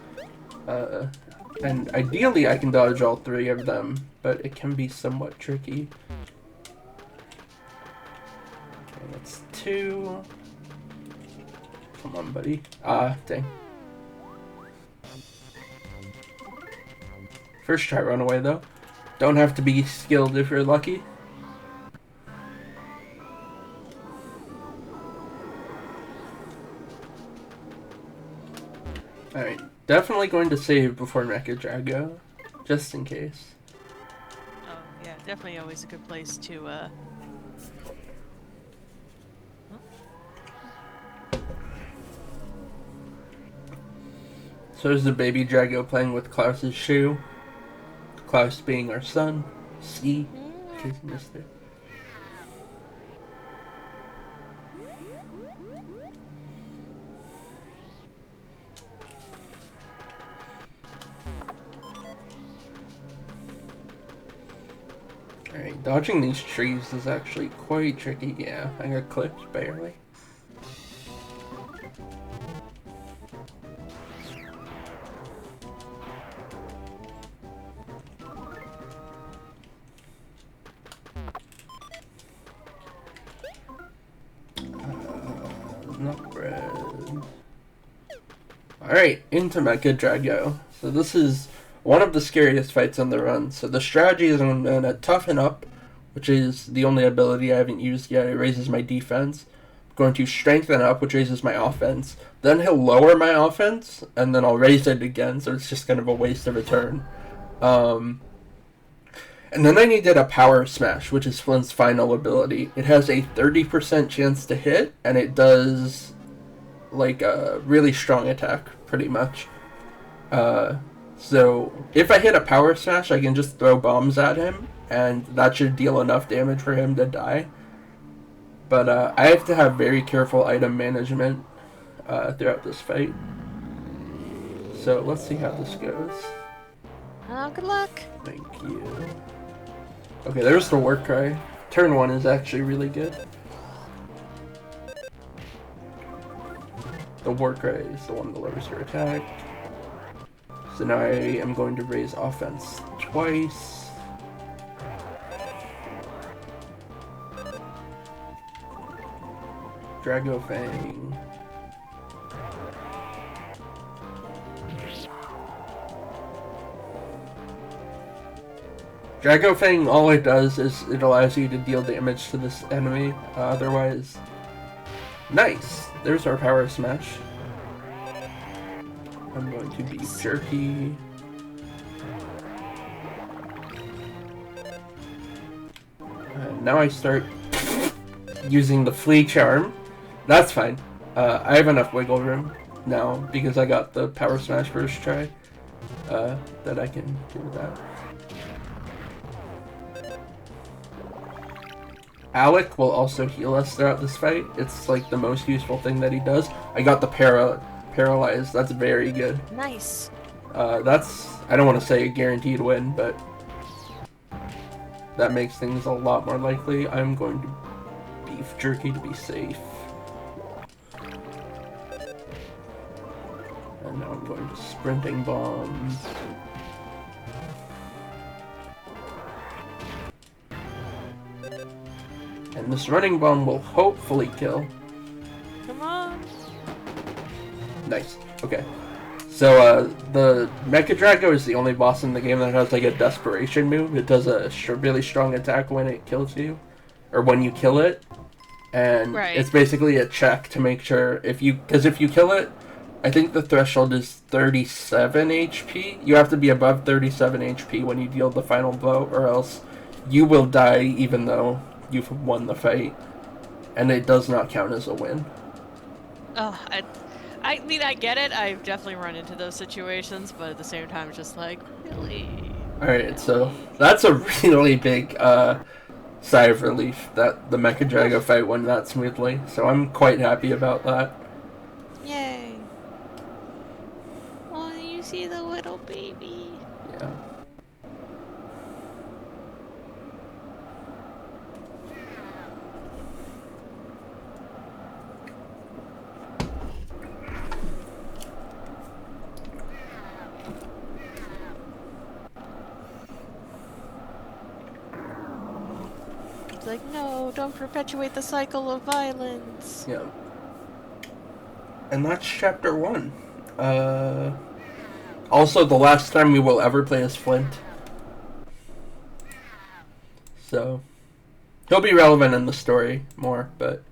And ideally I can dodge all 3 of them, but it can be somewhat tricky. Okay, that's 2. Come on, buddy. Ah, dang. First try run away, though. Don't have to be skilled if you're lucky. Alright, definitely going to save before Mecha-Drago, just in case. Oh, yeah, definitely always a good place to, So there's the baby Drago playing with Klaus's shoe. Klaus being our son. C. In case you missed it. Alright, dodging these trees is actually quite tricky. Yeah, I got clipped barely. Not bread. Alright, into Mecha-Drago. So this is one of the scariest fights on the run. So the strategy is I'm going to toughen up, which is the only ability I haven't used yet. It raises my defense. I'm going to strengthen up, which raises my offense. Then he'll lower my offense, and then I'll raise it again, so it's just kind of a waste of a turn. And then I needed a Power Smash, which is Flint's final ability. It has a 30% chance to hit, and it does, like, a really strong attack, pretty much. So, if I hit a Power Smash, I can just throw bombs at him, and that should deal enough damage for him to die. But, I have to have very careful item management, throughout this fight. So, let's see how this goes. Good luck. Thank you. Okay, there's the war cry. Turn 1 is actually really good. The war cry is the one that lowers your attack. So now I am going to raise offense twice. Drago Fang. Drago Fang, all it does is it allows you to deal damage to this enemy. Otherwise, nice. There's our Power Smash. I'm going to be jerky. And now I start using the Flea Charm. That's fine. I have enough wiggle room now because I got the Power Smash first try that I can do that. Alec will also heal us throughout this fight. It's like the most useful thing that he does. I got the paralyzed. That's very good. Nice. That's, I don't want to say a guaranteed win, but that makes things a lot more likely. I'm going to beef jerky to be safe. And now I'm going to sprinting bombs. And this running bomb will hopefully kill. Come on. Nice. Okay. So, the Mecha-Drago is the only boss in the game that has, like, a desperation move. It does a really strong attack when it kills you. Or when you kill it. And it's basically a check to make sure because if you kill it, I think the threshold is 37 HP. You have to be above 37 HP when you deal the final blow, or else you will die even though you've won the fight. And it does not count as a win. Oh, I mean, I get it. I've definitely run into those situations, but at the same time, it's just like, really? Alright, so that's a really big sigh of relief that the Mecha-Drago fight went that smoothly. So I'm quite happy about that. Yay. Oh, you see the little baby. Yeah. Like, no, don't perpetuate the cycle of violence. Yeah. And that's chapter 1. Also, the last time we will ever play as Flint. So, he'll be relevant in the story more, but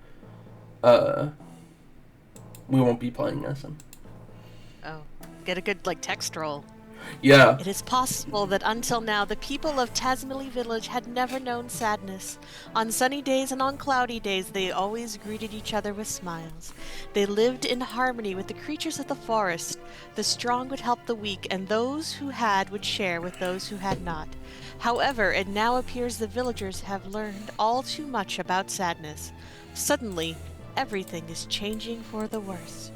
we won't be playing as him. Oh, get a good, like, text roll. Yeah. It is possible that until now the people of Tazmily Village had never known sadness. On sunny days and on cloudy days they always greeted each other with smiles. They lived in harmony with the creatures of the forest. The strong would help the weak, and those who had would share with those who had not. However, it now appears the villagers have learned all too much about sadness. Suddenly, everything is changing for the worse.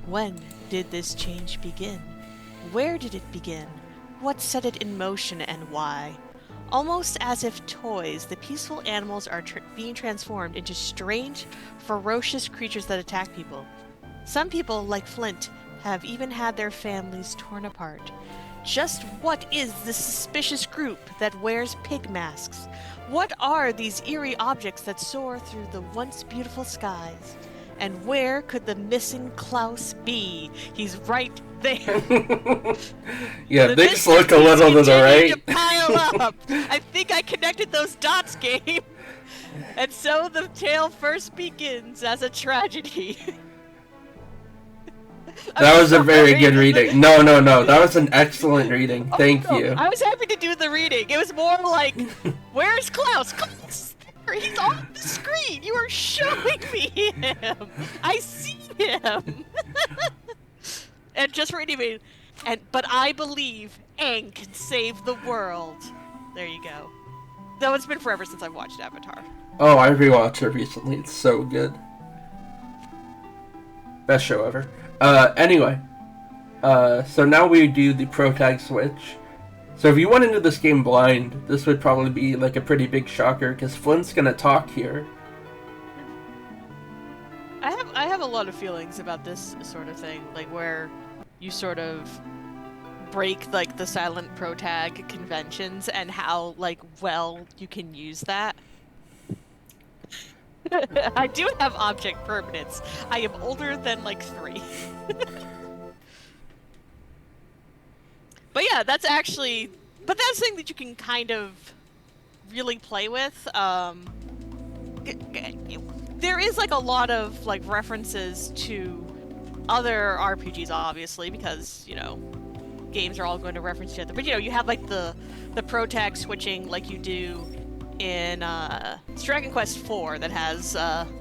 When did this change begin? Where did it begin? What set it in motion and why? Almost as if toys, the peaceful animals are being transformed into strange, ferocious creatures that attack people. Some people, like Flint, have even had their families torn apart. Just what is this suspicious group that wears pig masks? What are these eerie objects that soar through the once beautiful skies? And where could the missing Klaus be? He's right there. Yeah, they just look a little to the right. To pile up. I think I connected those dots, game. And so the tale first begins as a tragedy. That was a very good reading. No, that was an excellent reading. Thank you. I was happy to do the reading. It was more like, where's Klaus? Klaus! He's on the screen! You are showing me him! I see him! And just for anybody, but I believe Aang can save the world. There you go. Though it's been forever since I've watched Avatar. Oh, I rewatched it recently. It's so good. Best show ever. Anyway. So now we do the pro tag switch. So if you went into this game blind, this would probably be like a pretty big shocker, because Flint's gonna talk here. I have a lot of feelings about this sort of thing, like where you sort of break like the silent pro tag conventions and how like well you can use that. I do have object permanence. I am older than like 3. But yeah, that's actually... But that's something that you can kind of really play with. There is like a lot of like references to other RPGs, obviously, because, you know, games are all going to reference each other. But, you know, you have like the pro tag switching like you do in it's Dragon Quest IV that has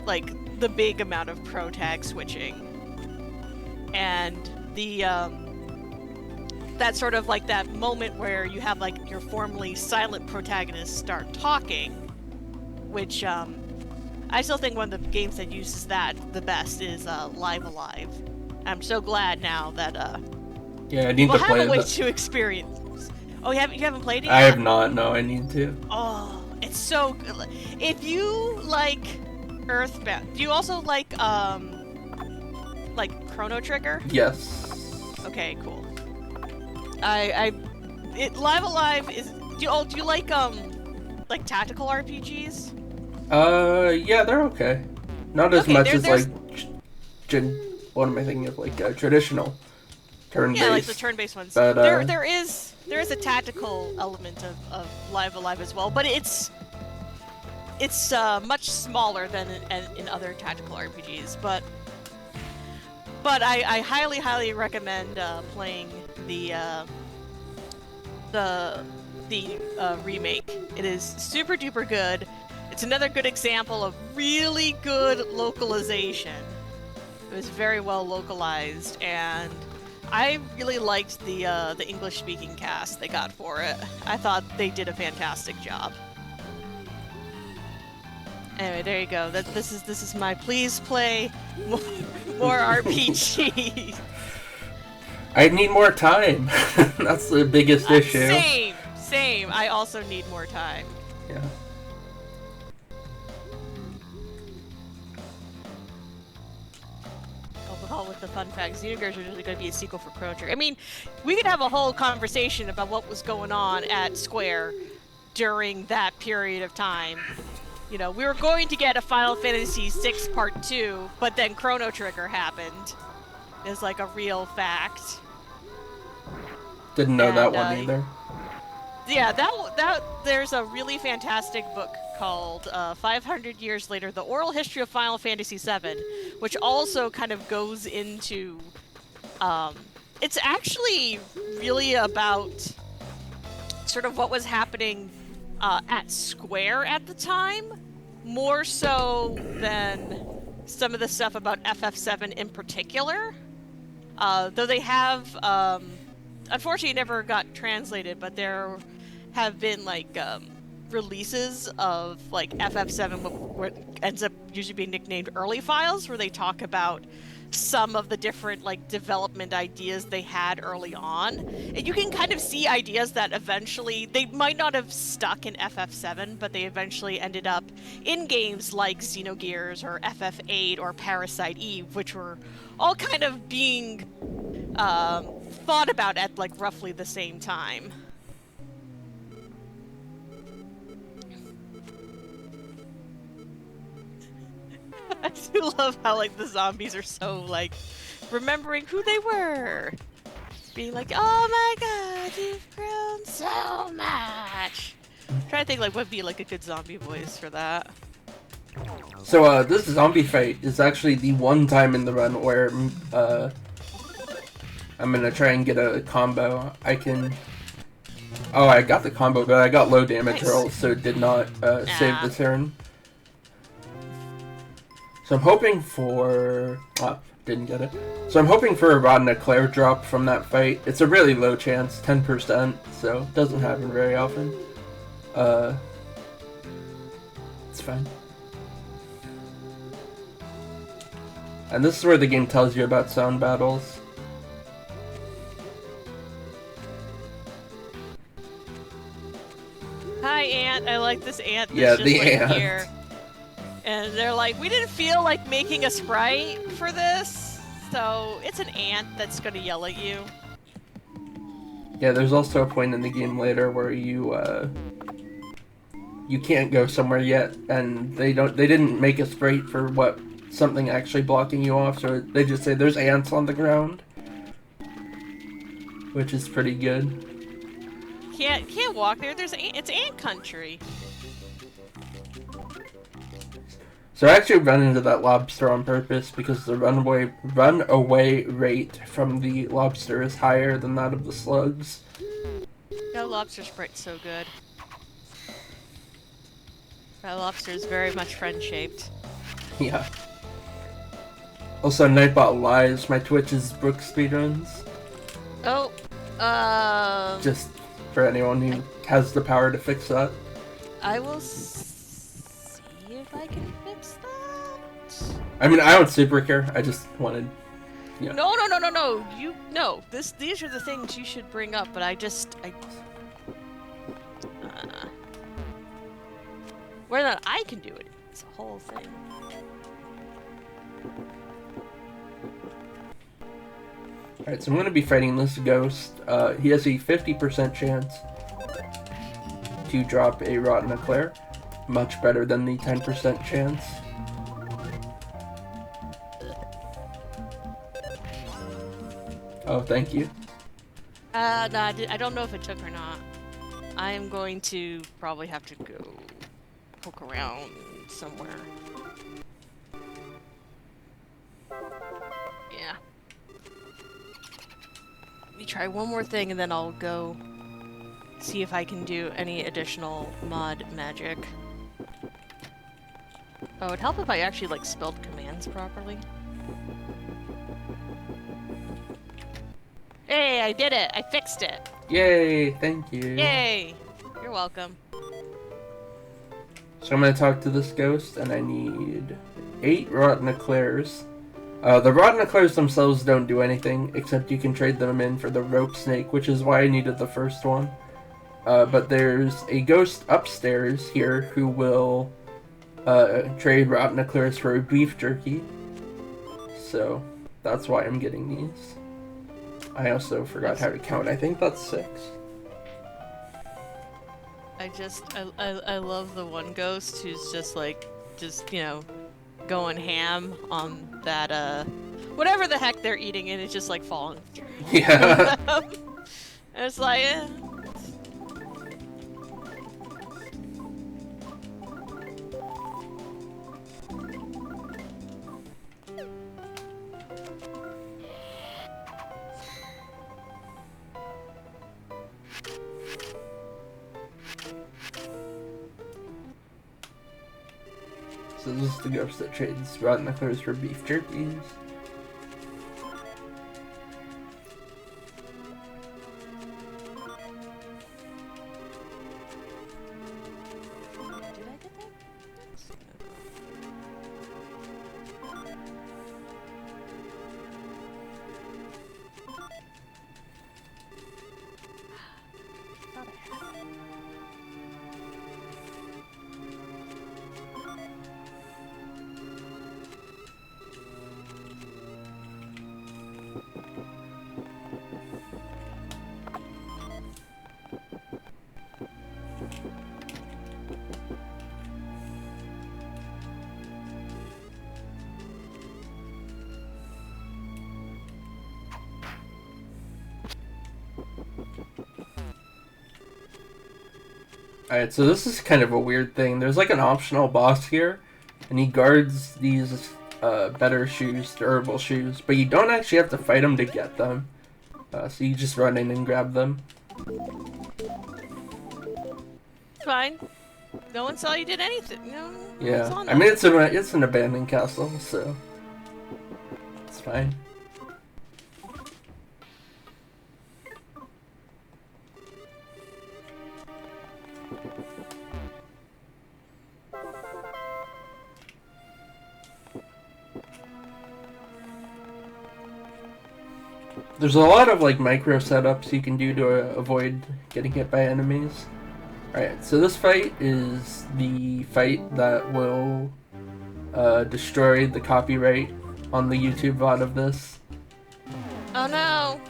like the big amount of pro tag switching. And the... that's sort of like that moment where you have like your formerly silent protagonists start talking, which I still think one of the games that uses that the best is Live Alive. I'm so glad now that yeah, I need to play have a way that. to experience. Oh, you haven't played it yet? I have not. No, I need to. Oh, It's so good. If you like Earthbound, do you also like Chrono Trigger? Yes. Okay, cool. Live Alive is. Do you like tactical RPGs? Yeah, they're okay. Not as Okay, much as there's what am I thinking of? Traditional turn-based. yeah, like the turn-based ones. But there is a tactical element of Live Alive as well, but it's much smaller than in other tactical RPGs. But I highly recommend playing the remake. It is super duper good. It's another good example of really good localization. It was very well localized, and I really liked the English speaking cast they got for it. I thought they did a fantastic job. Anyway, there you go. This is my please play more RPG. I need more time. That's the biggest issue. Same. I also need more time. Yeah. With the fun facts, Xenogears are really going to be a sequel for Chrono Trigger. I mean, we could have a whole conversation about what was going on at Square during that period of time. You know, we were going to get a Final Fantasy VI Part 2, but then Chrono Trigger happened. It's like a real fact. Didn't know that one either. Yeah, there's a really fantastic book called 500 Years Later, The Oral History of Final Fantasy VII, which also kind of goes into... it's actually really about sort of what was happening at Square at the time, more so than some of the stuff about FF7 in particular. Though they have... unfortunately, it never got translated, but there have been, releases of FF7, where it ends up usually being nicknamed early files, where they talk about some of the different development ideas they had early on, and you can kind of see ideas that eventually they might not have stuck in FF7, but they eventually ended up in games like Xenogears or FF8 or Parasite Eve, which were all kind of being thought about at roughly the same time. I do love how the zombies are so remembering who they were, being like, "Oh my God, you've grown so much." I'm trying to think what would be a good zombie voice for that. So this zombie fight is actually the one time in the run where I'm gonna try and get a combo. I got the combo, but I got low damage rolls, so it did not save the turn. So I'm hoping for... didn't get it. So I'm hoping for a Rod and Eclair drop from that fight. It's a really low chance, 10%, so it doesn't happen very often. It's fine. And this is where the game tells you about sound battles. Hi, Ant. I like this ant that's Yeah, just the ant. here. And they're like, we didn't feel like making a sprite for this, so it's an ant that's gonna yell at you. Yeah, there's also a point in the game later where you can't go somewhere yet, and they didn't make a sprite for something actually blocking you off, so they just say there's ants on the ground, which is pretty good. Can't walk there. It's ant country. So I actually ran into that lobster on purpose because the runaway rate from the lobster is higher than that of the slugs. That lobster sprite's so good. That lobster is very much friend-shaped. Yeah. Also, Nightbot lies. My Twitch is Brooke speedruns. Oh, Just for anyone who has the power to fix that. I will see if I can fix that. I mean, I don't super care. I just wanted... Yeah. No. These are the things you should bring up, but Whether or not I can do it, it's a whole thing. Alright, so I'm going to be fighting this ghost. He has a 50% chance to drop a Rotten Eclair. Much better than the 10% chance. Oh, thank you. No, I don't know if it took or not. I am going to probably have to go poke around somewhere. Yeah. Let me try one more thing and then I'll go see if I can do any additional mod magic. Oh, it'd help if I actually, like, spelled commands properly. Hey, I did it! I fixed it! Yay, thank you. Yay! You're welcome. So I'm going to talk to this ghost, and I need 8 Rotten Eclairs. The Rotten Eclairs themselves don't do anything, except you can trade them in for the Rope Snake, which is why I needed the first one. But there's a ghost upstairs here who will trade Rotten Eclairs for a Beef Jerky. So that's why I'm getting these. I also forgot how to count. I think that's 6. I love the one ghost who's just like, you know, going ham on that, whatever the heck they're eating, and it's just like falling. Yeah. And it's like, So this is the ghost that trades Rotten Eclairs for Beef Jerkies. did I get that? Thought I had it. Alright, so this is kind of a weird thing. There's like an optional boss here, and he guards these better shoes, durable shoes, but you don't actually have to fight him to get them. So you just run in and grab them. Fine. No one saw you did anything. No. Yeah, Saw I mean it's an abandoned castle, so it's fine. There's a lot of like micro setups you can do to avoid getting hit by enemies. Alright, so this fight is the fight that will destroy the copyright on the YouTube VOD of this. Oh no!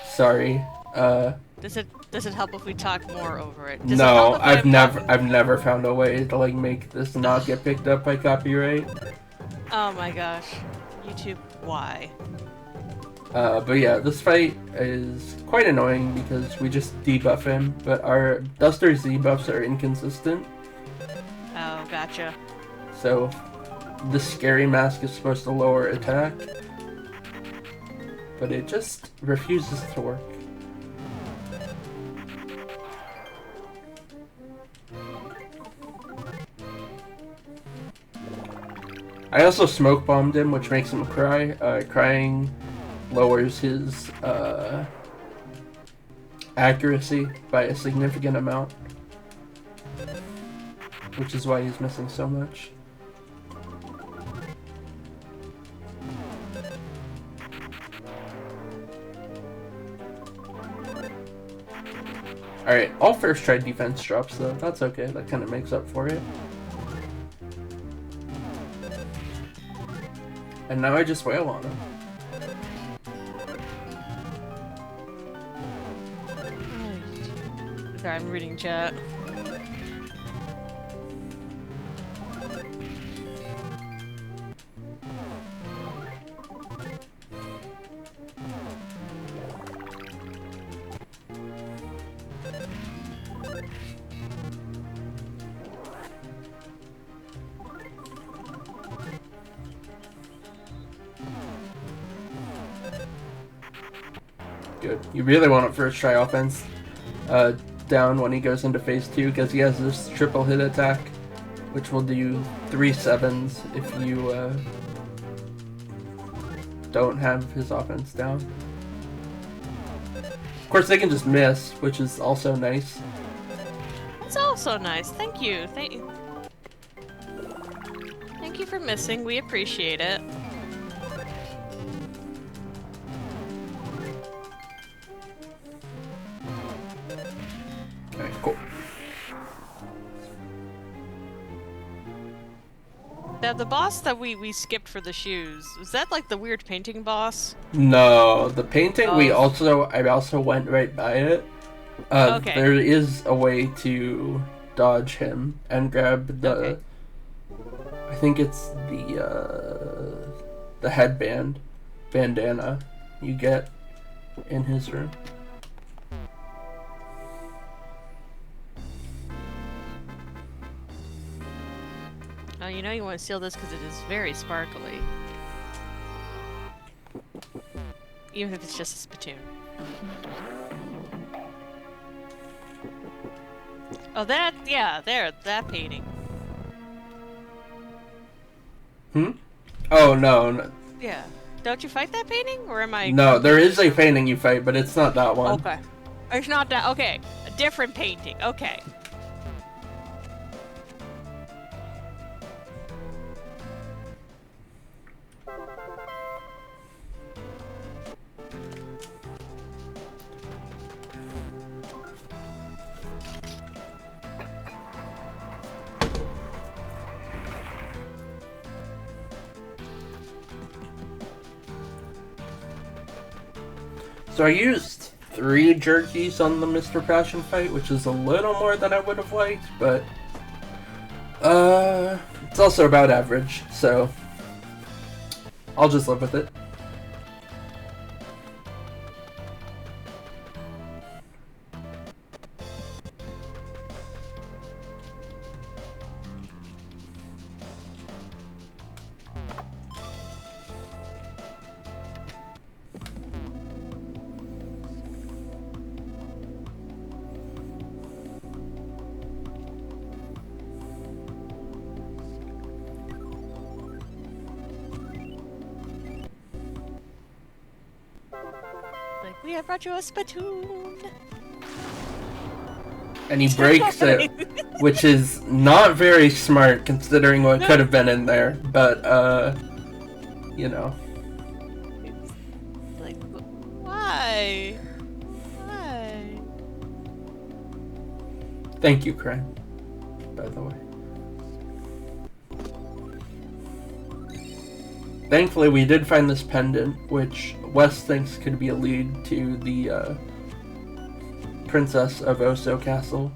Sorry. Does it help if we talk more over it? No, I've never found a way to like make this not get picked up by copyright. Oh my gosh. YouTube, why? But yeah, this fight is quite annoying because we just debuff him, but our Duster's debuffs are inconsistent. Oh, gotcha. So, the scary mask is supposed to lower attack, but it just refuses to work. I also smoke bombed him, which makes him cry. Crying lowers his accuracy by a significant amount, which is why he's missing so much. Alright, all first try defense drops though. That's okay. That kind of makes up for it. And now I just wail on him. Okay, I'm reading chat. Good. You really want to first try offense down when he goes into phase 2 because he has this triple hit attack, which will do 3 7s if you don't have his offense down. Of course, they can just miss, which is also nice. It's also nice. Thank you. Thank you for missing. We appreciate it. Okay, cool. Now, the boss that we skipped for the shoes, was that like the weird painting boss? No, the painting Oh. I also went right by it. Okay. There is a way to dodge him and grab the. Okay. I think it's the headband, bandana you get in his room. Oh, you know you want to seal this because it is very sparkly. Even if it's just a spittoon. Oh, that, yeah, there, that painting. Oh, no. Yeah. Don't you fight that painting? Or am I... No, there is a painting you fight, but it's not that one. Okay. It's not that, okay. A different painting, okay. So I used 3 jerkies on the Mr. Passion fight, which is a little more than I would have liked, but it's also about average, so I'll just live with it. Like, we have brought you a spittoon. And he breaks it, which is not very smart considering what could have been in there, but, you know. Like, why? Why? Thank you, Crane, by the way. Thankfully, we did find this pendant, which Wes thinks could be a lead to the Princess of Oso Castle.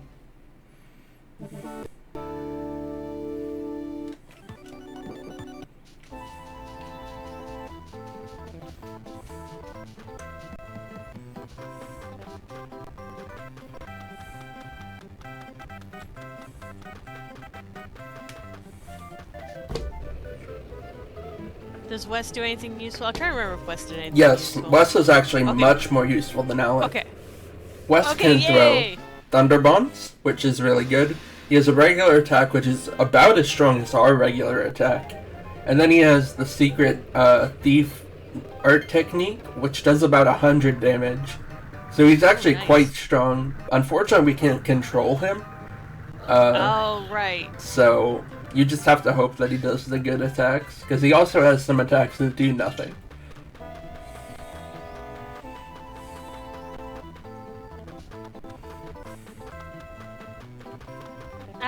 Does Wes do anything useful? I'm trying to remember if Wes did anything Yes, useful. Wes is actually Okay. much more useful than Alec. Okay. Wes Okay, can yay! throw Thunder Bombs, which is really good. He has a regular attack, which is about as strong as our regular attack. And then he has the secret Thief Art Technique, which does about 100 damage. So he's actually nice. quite strong. Unfortunately, we can't control him. Oh, right. So you just have to hope that he does the good attacks, because he also has some attacks that do nothing.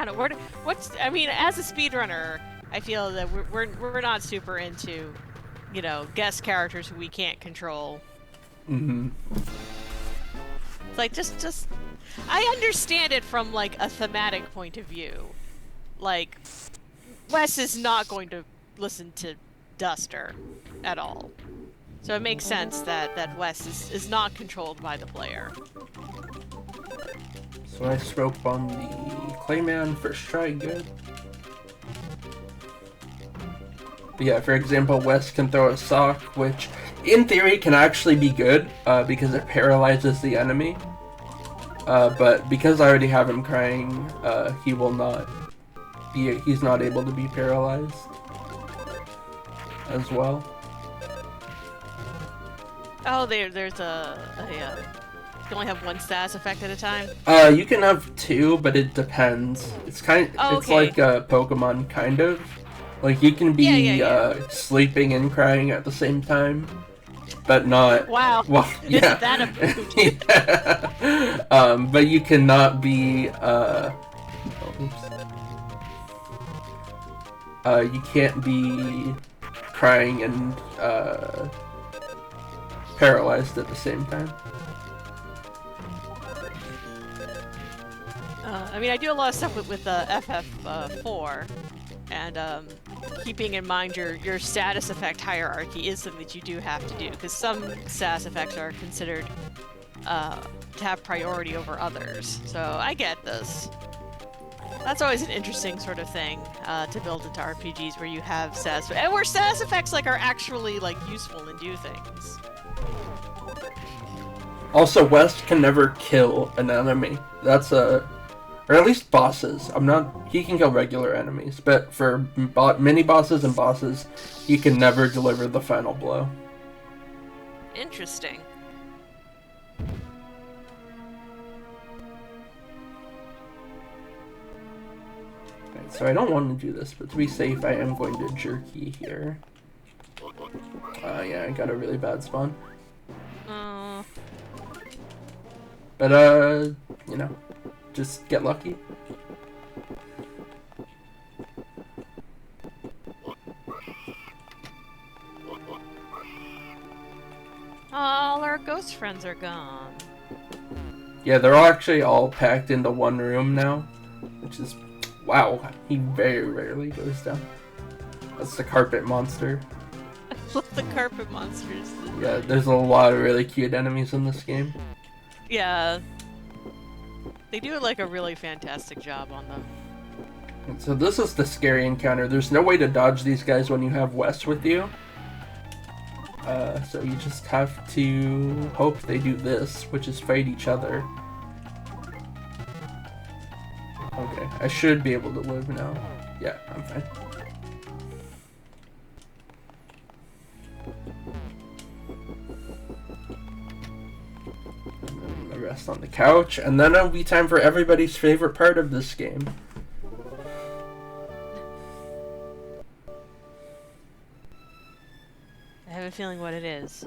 I don't know. I mean, as a speedrunner, I feel that we're not super into, guest characters who we can't control. Mm-hmm. It's like just I understand it from like a thematic point of view. Like, Wes is not going to listen to Duster at all. So it makes sense that Wes is not controlled by the player. So I spoke on the Clayman first try, good. But yeah, for example, Wes can throw a sock, which in theory can actually be good because it paralyzes the enemy. But because I already have him crying, he will not. He's not able to be paralyzed as well. Oh, there's you only have one status effect at a time? You can have two, but it depends. It's it's like a Pokemon, kind of. Like, you can be sleeping and crying at the same time, but not... Wow. Well, yeah. Isn't that a boot? Yeah. But you cannot be, you can't be crying and, paralyzed at the same time. I mean, I do a lot of stuff with FF4, and keeping in mind your status effect hierarchy is something that you do have to do, because some status effects are considered to have priority over others. So I get this. That's always an interesting sort of thing to build into RPGs, where you have status, and where status effects are actually useful and do things. Also, West can never kill an enemy. That's or at least bosses. He can kill regular enemies, but for mini bosses and bosses, he can never deliver the final blow. Interesting. Right, so I don't want to do this, but to be safe, I am going to jerky here. Yeah, I got a really bad spawn. But, just get lucky. All our ghost friends are gone. Yeah, they're actually all packed into one room now, which is... Wow, he very rarely goes down. That's the carpet monster. I love the carpet monsters. Yeah, there's a lot of really cute enemies in this game. Yeah. They do a really fantastic job on them. And so this is the scary encounter. There's no way to dodge these guys when you have Wes with you. So you just have to hope they do this, which is fight each other. Okay, I should be able to live now. Yeah, I'm fine. And then rest on the couch, and then it'll be time for everybody's favorite part of this game. I have a feeling what it is.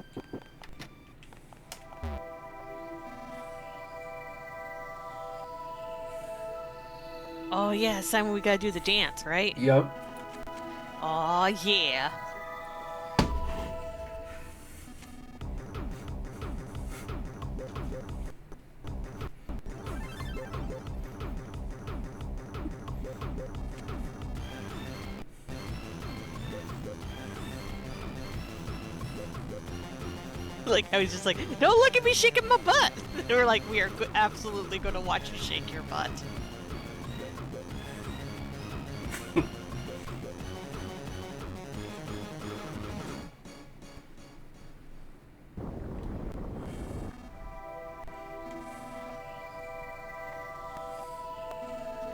Oh yeah, Simon, we gotta do the dance, right? Yep. Oh yeah. Like, I was just like, don't look at me shaking my butt! They were like, we are absolutely gonna watch you shake your butt.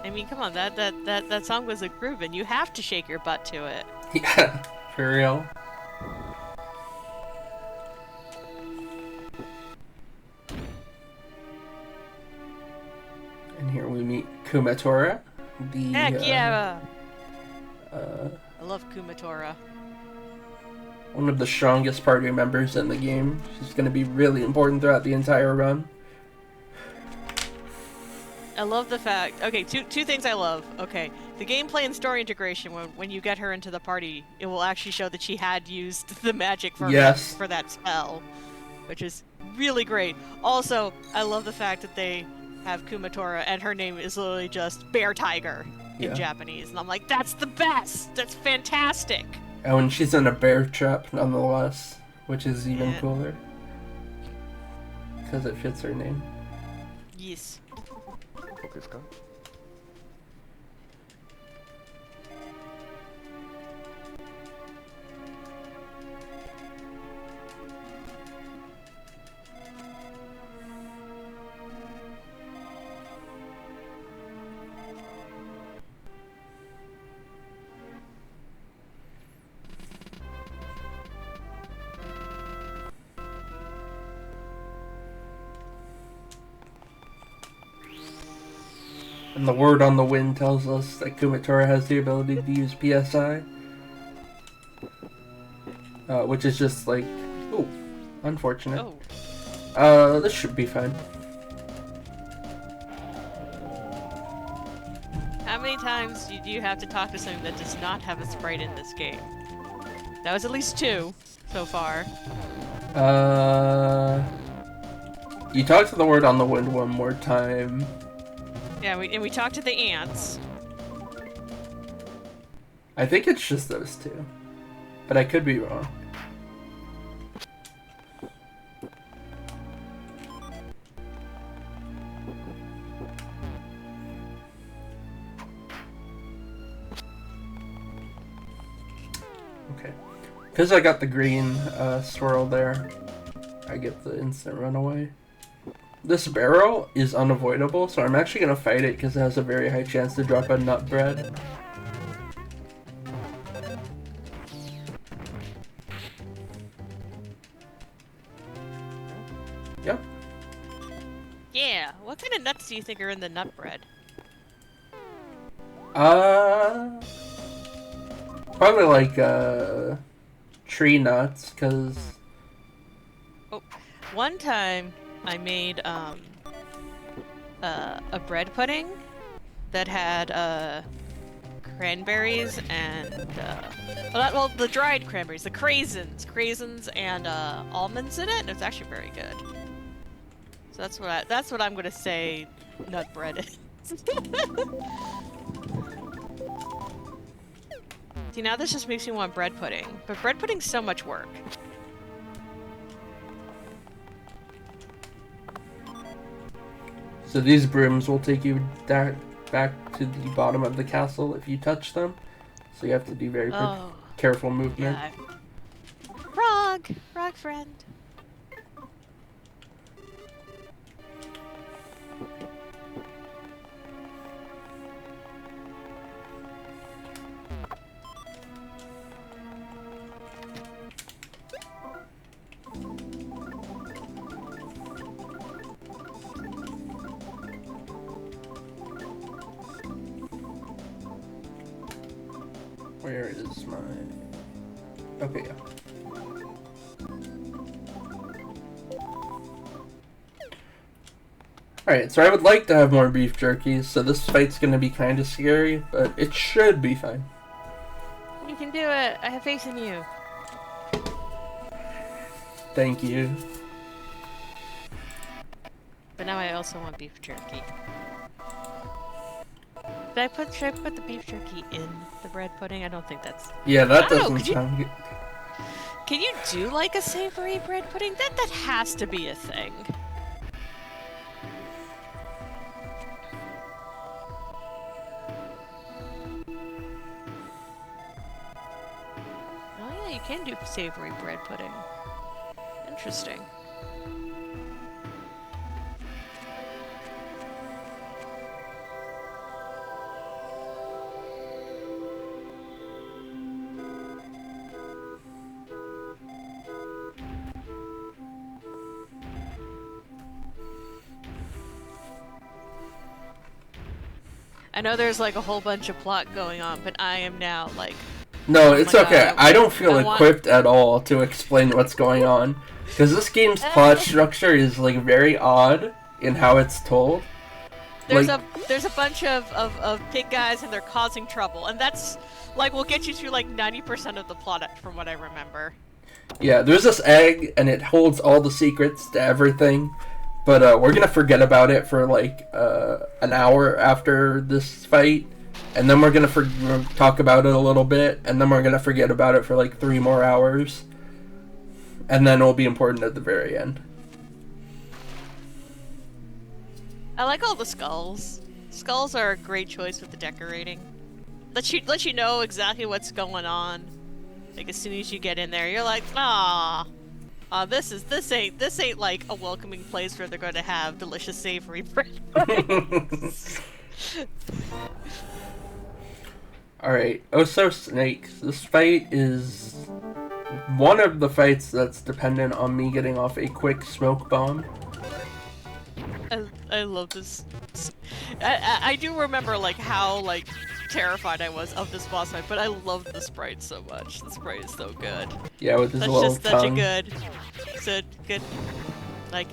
I mean, come on, that song was a groove, and you have to shake your butt to it. Yeah, for real. And here we meet Kumatora, the... Heck yeah! I love Kumatora. One of the strongest party members in the game. She's going to be really important throughout the entire run. I love the fact. Okay, two things I love. Okay, the gameplay and story integration. When you get her into the party, it will actually show that she had used the magic for that spell, which is really great. Also, I love the fact that they have Kumatora and her name is literally just Bear Tiger in Japanese, and I'm like, that's the best. That's fantastic. And when she's in a bear trap, nonetheless, which is even cooler because it fits her name. Yes. And the word on the wind tells us that Kumatora has the ability to use PSI. Which is just like, oh, unfortunate. Oh. This should be fine. How many times do you have to talk to someone that does not have a sprite in this game? That was at least 2 so far. You talk to the word on the wind one more time. Yeah, we talked to the ants. I think it's just those 2. But I could be wrong. Okay. Because I got the green swirl there, I get the instant runaway. This barrel is unavoidable, so I'm actually going to fight it because it has a very high chance to drop a nut bread. Yep. Yeah, what kind of nuts do you think are in the nut bread? Probably like tree nuts, because... Oh, one time I made a bread pudding that had cranberries and well, the dried cranberries, the craisins and almonds in it, and it's actually very good. So that's what I'm gonna say nut bread is. See, now this just makes me want bread pudding, but bread pudding's so much work. So these brooms will take you back to the bottom of the castle if you touch them. So you have to do very careful movement. Yeah. Frog friend. Where is my... Okay, yeah. Alright, so I would like to have more beef jerky, so this fight's gonna be kind of scary, but it should be fine. You can do it. I have faith in you. Thank you. But now I also want beef jerky. Should I put the beef jerky in the bread pudding? I don't think that's... Yeah, that doesn't sound good. Can you do like a savory bread pudding? That has to be a thing. Oh yeah, you can do savory bread pudding. Interesting. I know there's like a whole bunch of plot going on, but I am now like... No, it's okay. God, I don't feel equipped at all to explain what's going on. Because this game's plot structure is like very odd in how it's told. there's a bunch of pig guys and they're causing trouble, and that's like will get you through like 90% of the plot from what I remember. Yeah, there's this egg and it holds all the secrets to everything, but we're gonna forget about it for like an hour after this fight, and then we're gonna talk about it a little bit, and then we're gonna forget about it for like 3 more hours, and then it'll be important at the very end. I like all the skulls. Skulls are a great choice with the decorating. Let you know exactly what's going on. Like as soon as you get in there, you're like, this ain't like a welcoming place where they're going to have delicious savory bread. All right, Oso Snakes. This fight is one of the fights that's dependent on me getting off a quick smoke bomb. I love this. I do remember like how like terrified I was of this boss fight, but I love the sprite so much. The sprite is so good. Yeah, with his That's little just tongue. such a good, like,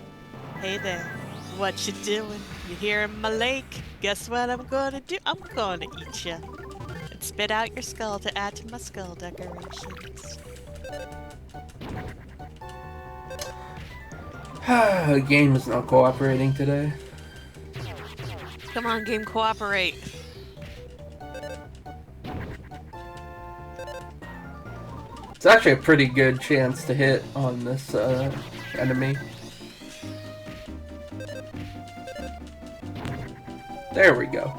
hey there, what you doing? You here in my lake? Guess what I'm gonna do? I'm gonna eat you and spit out your skull to add to my skull decorations. The game is not cooperating today. Come on, game, cooperate. It's actually a pretty good chance to hit on this enemy. There we go.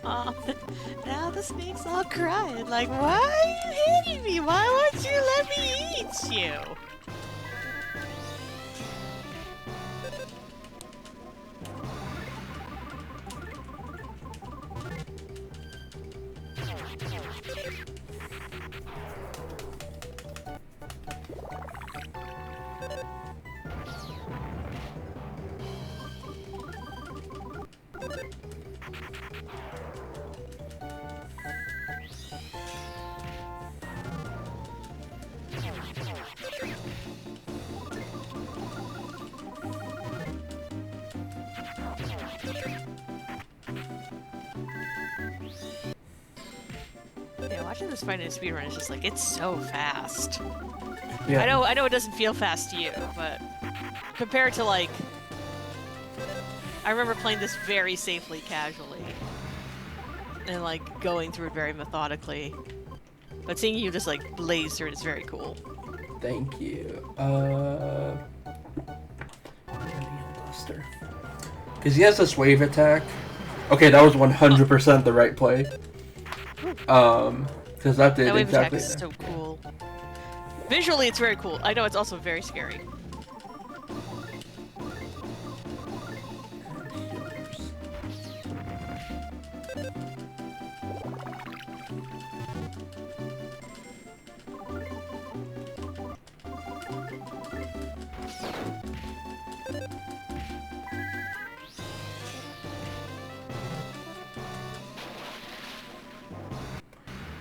Oh, now the snake's all crying. Like, why are you hitting me? Why won't you let me eat you? Yeah, watching this fight in a speedrun is just like, it's so fast. Yeah. I know it doesn't feel fast to you, but compared to like, I remember playing this very safely, casually, and like going through it very methodically. But seeing you just like blaze through it is very cool. Thank you. Because he has this wave attack. Okay, that was 100% the right play. Because that did That wave attack exactly. is so cool. Visually, it's very cool. I know it's also very scary.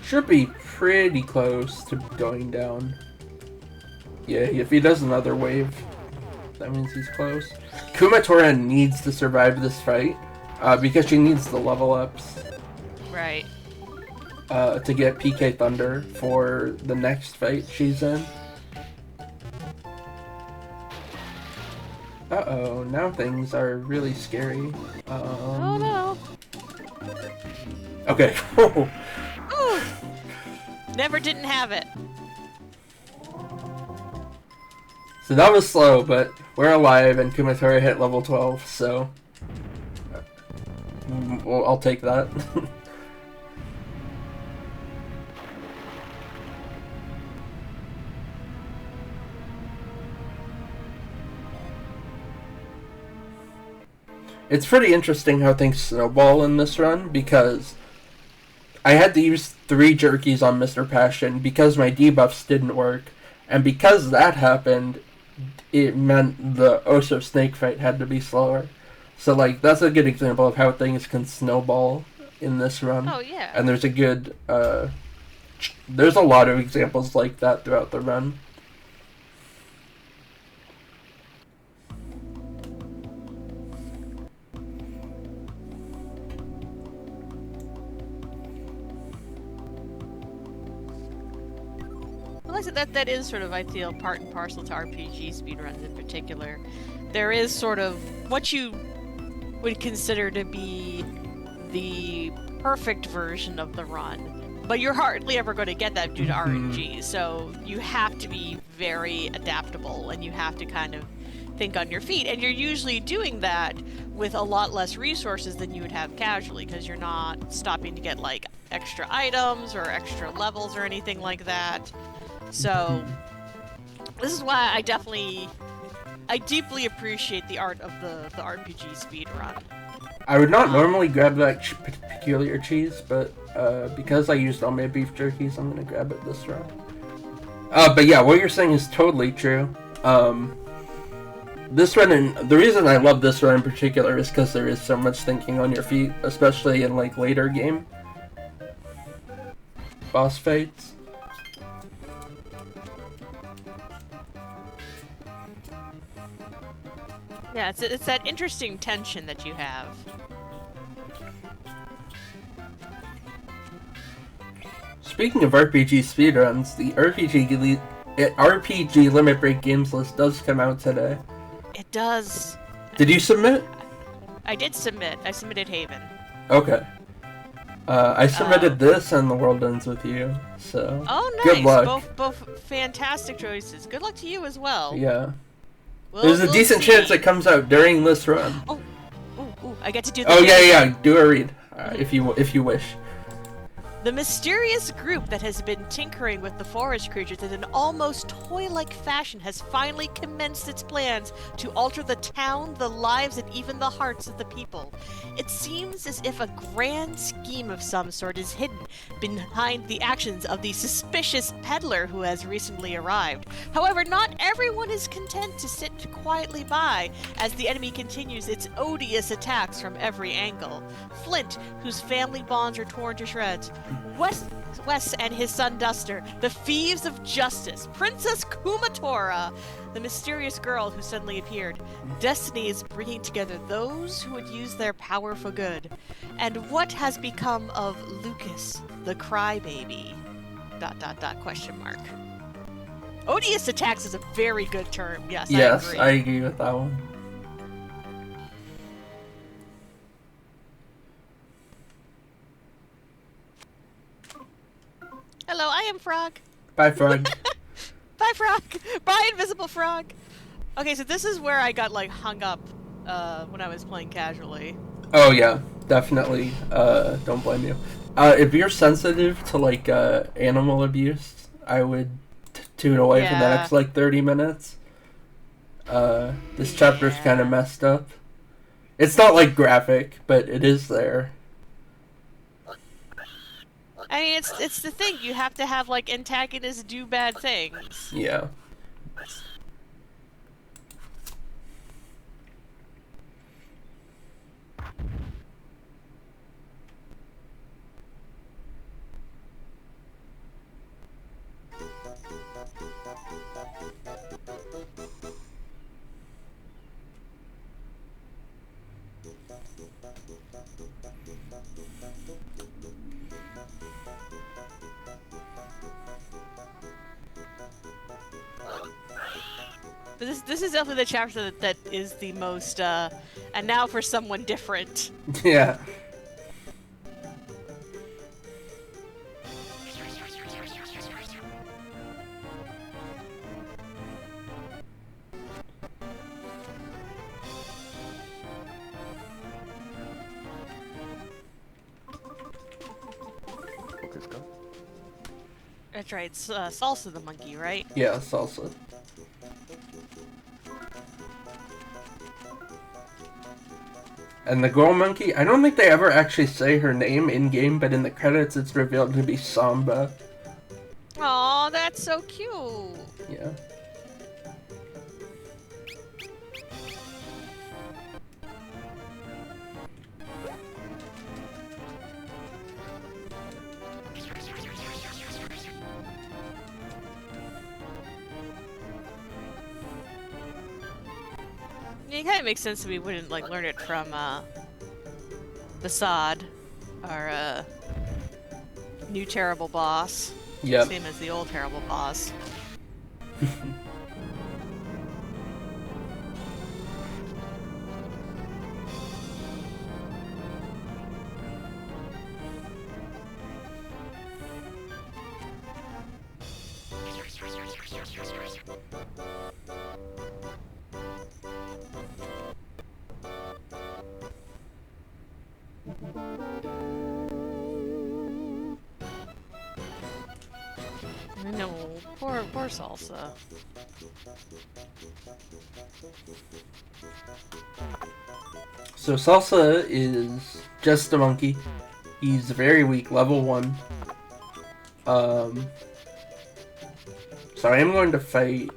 Should be pretty close to going down. Yeah, if he does another wave, that means he's close. Kumatora needs to survive this fight because she needs the level ups. Right. To get PK Thunder for the next fight she's in. Uh-oh, now things are really scary. Oh no. Okay. Ooh. Never didn't have it. So that was slow, but we're alive and Kumatora hit level 12, so well, I'll take that. It's pretty interesting how things snowball in this run, because I had to use 3 jerkies on Mr. Passion because my debuffs didn't work, and because that happened, it meant the Oso Snake fight had to be slower. So, like, that's a good example of how things can snowball in this run. Oh yeah. And there's a good, there's a lot of examples like that throughout the run. well, so that is sort of, I feel, part and parcel to RPG speedruns in particular. There is sort of what you would consider to be the perfect version of the run, but you're hardly ever going to get that due to RNG. So you have to be very adaptable, and you have to kind of think on your feet, and you're usually doing that with a lot less resources than you would have casually, because you're not stopping to get like extra items or extra levels or anything like that. So this is why I deeply appreciate the art of the RPG speedrun. I would not normally grab that peculiar cheese, but because I used all my beef jerkies, I'm gonna grab it this round. But yeah, what you're saying is totally true. This run, and the reason I love this run in particular is because there is so much thinking on your feet, especially in like later game boss fights. Yeah, it's that interesting tension that you have. Speaking of RPG speedruns, the RPG Limit Break games list does come out today. It does. Did you submit? I did submit. I submitted Haven. Okay. I submitted this and The World Ends With You, so... Oh, nice. Good luck. Both fantastic choices. Good luck to you as well. Yeah. There's a decent chance it comes out during this run. Ooh, I get to do the yeah, do a read, if you wish. The mysterious group that has been tinkering with the forest creatures in an almost toy-like fashion has finally commenced its plans to alter the town, the lives, and even the hearts of the people. It seems as if a grand scheme of some sort is hidden behind the actions of the suspicious peddler who has recently arrived. However, not everyone is content to sit quietly by as the enemy continues its odious attacks from every angle. Flint, whose family bonds are torn to shreds, Wes and his son Duster, the Thieves of Justice, Princess Kumatora, the mysterious girl who suddenly appeared. Destiny is bringing together those who would use their power for good. And what has become of Lucas, the crybaby? ... question mark. Odious attacks is a very good term. Yes, I agree with that one. Hello, I am Frog. Bye, Frog. Bye, Frog. Bye, Invisible Frog. Okay, so this is where I got, like, hung up when I was playing casually. Oh, yeah. Definitely. Don't blame you. If you're sensitive to, like, animal abuse, I would tune away for the next, like, 30 minutes. This chapter's kind of messed up. It's not, like, graphic, but it is there. I mean, it's the thing. You have to have, like, antagonists do bad things. Yeah. This is definitely the chapter that is the most, and now for someone different. Yeah. That's right, it's Salsa the monkey, right? Yeah, Salsa. And the girl monkey, I don't think they ever actually say her name in-game, but in the credits it's revealed to be Samba. Aw, that's so cute! Yeah. It kind of makes sense that we wouldn't, like, learn it from, Basad, our, new terrible boss. Yep. Same as the old terrible boss. No, poor Salsa. So Salsa is just a monkey. He's very weak, level 1. So I am going to fight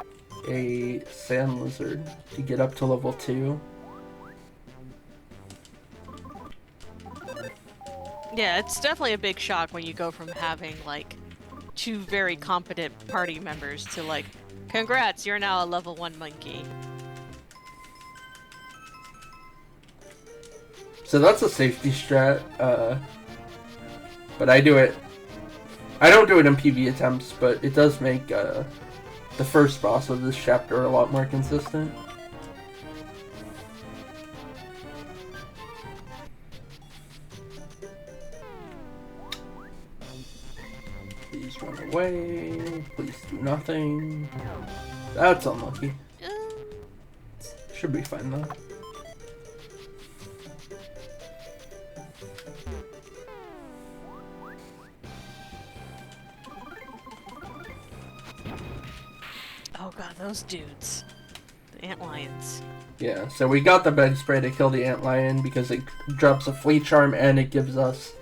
a sand lizard to get up to level 2. Yeah, it's definitely a big shock when you go from having, like, 2 very competent party members to, like, congrats, you're now a level 1 monkey. So that's a safety strat, but I do it. I don't do it in PV attempts, but it does make the first boss of this chapter a lot more consistent. Please run away. Please do nothing. That's unlucky. Should be fine though. Oh god, those dudes. The antlions. Yeah, so we got the bug spray to kill the antlion because it drops a flea charm and it gets us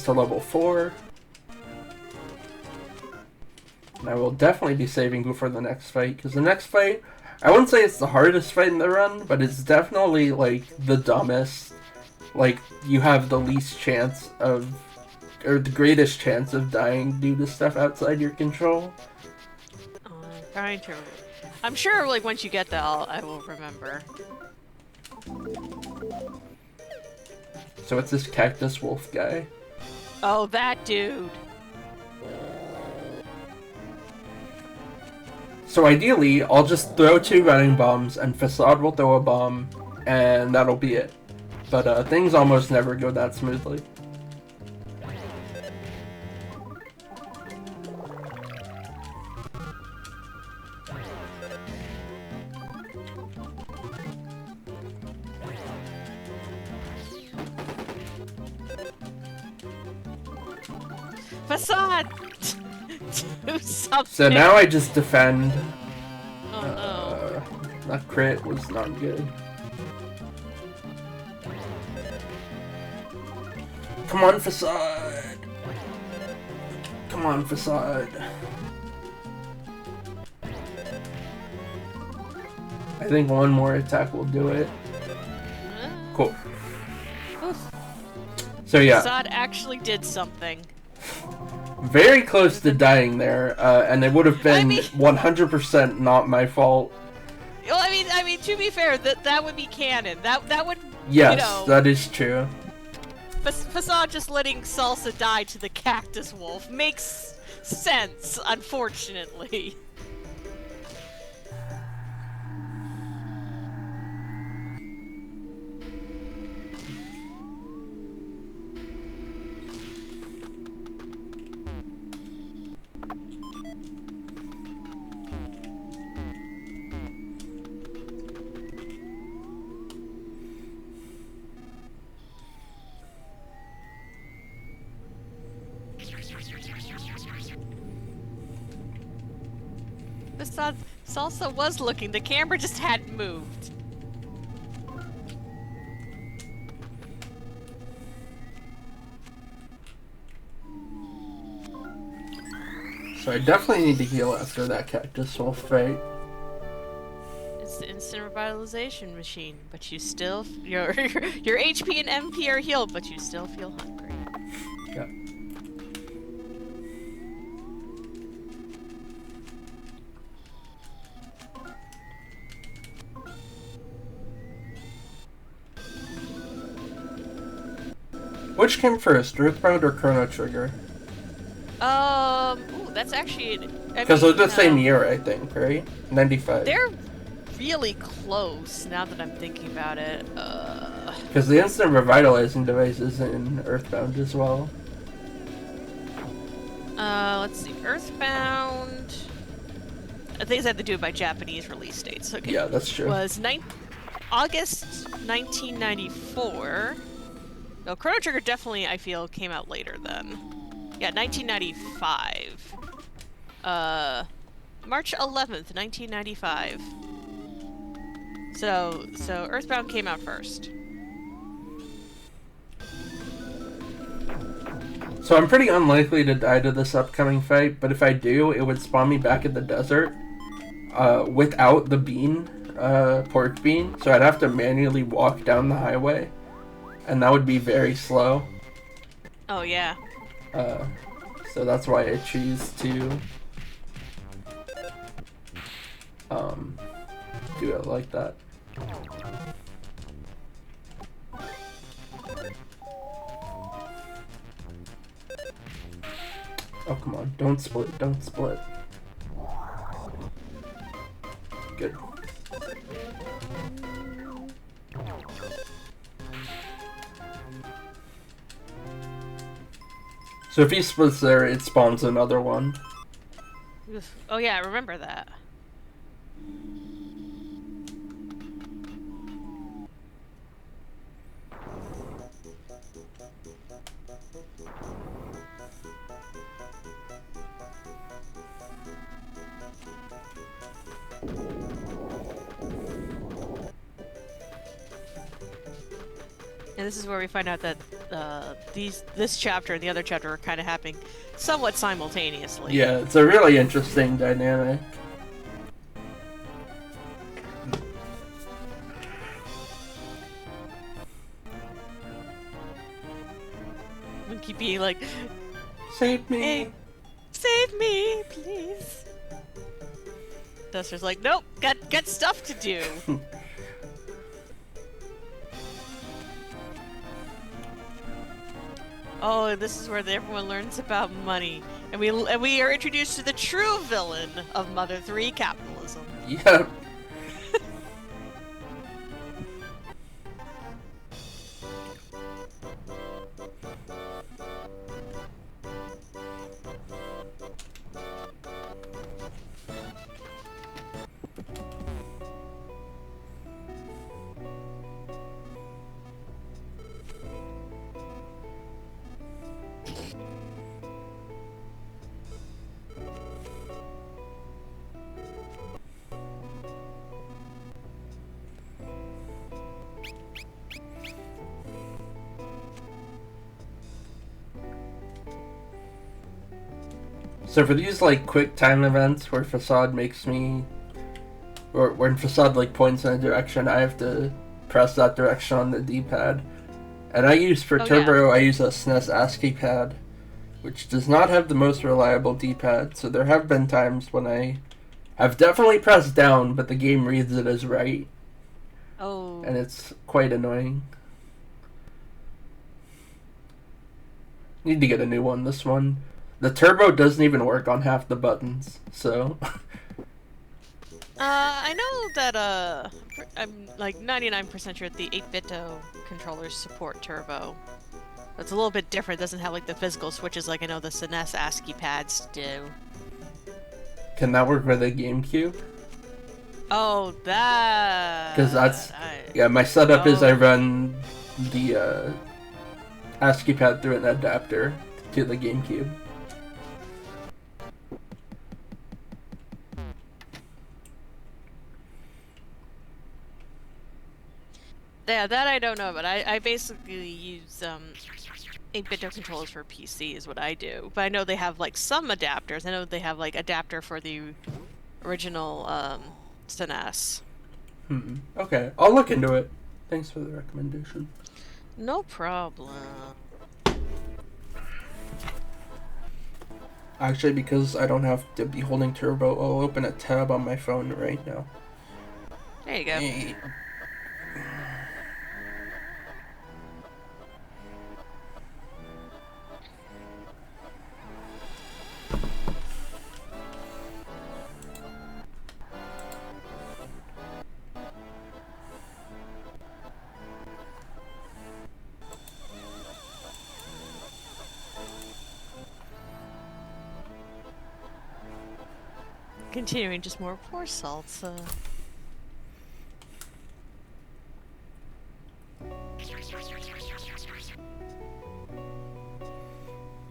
to level 4. And I will definitely be saving before the next fight, because the next fight, I wouldn't say it's the hardest fight in the run, but it's definitely, like, the dumbest. Like, you have the least chance of, or the greatest chance of dying due to stuff outside your control. Trying to. I'm sure, like, once you get that, I will remember. So it's this cactus wolf guy. Oh, that dude. So ideally, I'll just throw 2 running bombs, and Facade will throw a bomb, and that'll be it. But things almost never go that smoothly. Facade! Do something! So now I just defend. Oh no. That crit was not good. Come on, Facade! Come on, Facade. I think one more attack will do it. Cool. Oof. So yeah. Facade actually did something. Very close to dying there, and it would have been 100% not my fault. Well, I mean, to be fair, that would be canon. That would, yes, you know, that is true. Facade just letting Salsa die to the cactus wolf makes sense, unfortunately. Salsa was looking, the camera just hadn't moved. So I definitely need to heal after that cactus wolf fight. It's the instant revitalization machine, but you still, your HP and MP are healed, but you still feel hungry. Yeah. Which came first, Earthbound or Chrono Trigger? Ooh, that's actually. Because they're the same year, I think, right? 95. They're really close now that I'm thinking about it. Because the instant revitalizing device is in Earthbound as well. Let's see. Earthbound. I think I had to do it by Japanese release dates. Okay. Yeah, that's true. Was August 1994. No, Chrono Trigger definitely, I feel, came out later then. Yeah, 1995. March 11th, 1995. So Earthbound came out first. So I'm pretty unlikely to die to this upcoming fight, but if I do, it would spawn me back in the desert without the bean, pork bean, so I'd have to manually walk down the highway, and that would be very slow. Oh, yeah. So that's why I choose to do it like that. Oh, come on. Don't split. Don't split. Good. So if he splits there, it spawns another one. Oh, yeah, I remember that. And this is where we find out that this chapter and the other chapter are kind of happening somewhat simultaneously. Yeah, it's a really interesting dynamic. We keep being like, Save me! "Hey, save me, please." Duster's like, "Nope, got stuff to do." Oh, this is where everyone learns about money, and we are introduced to the true villain of Mother 3, capitalism. Yep. So for these like quick time events where Facade makes me, or when Facade like points in a direction, I have to press that direction on the D-pad. And I use for Turbo, yeah. I use a SNES ASCII pad, which does not have the most reliable D-pad. So there have been times when I've definitely pressed down, but the game reads it as right. Oh. And it's quite annoying. Need to get a new one. This one. The turbo doesn't even work on half the buttons, so... I know that, I'm like 99% sure the 8-bit controllers support turbo. It's a little bit different, it doesn't have like the physical switches like I know the SNES ASCII pads do. Can that work with a GameCube? Oh, that... Because that's... Yeah, my setup is I run the ASCII pad through an adapter to the GameCube. Yeah, that I don't know, but I basically use 8-bit controllers for PC is what I do. But I know they have like some adapters. I know they have like adapter for the original SNES. Okay, I'll look into it. Thanks for the recommendation. No problem. Actually, because I don't have to be holding turbo, I'll open a tab on my phone right now. There you go. Hey. Continuing just more poor salts.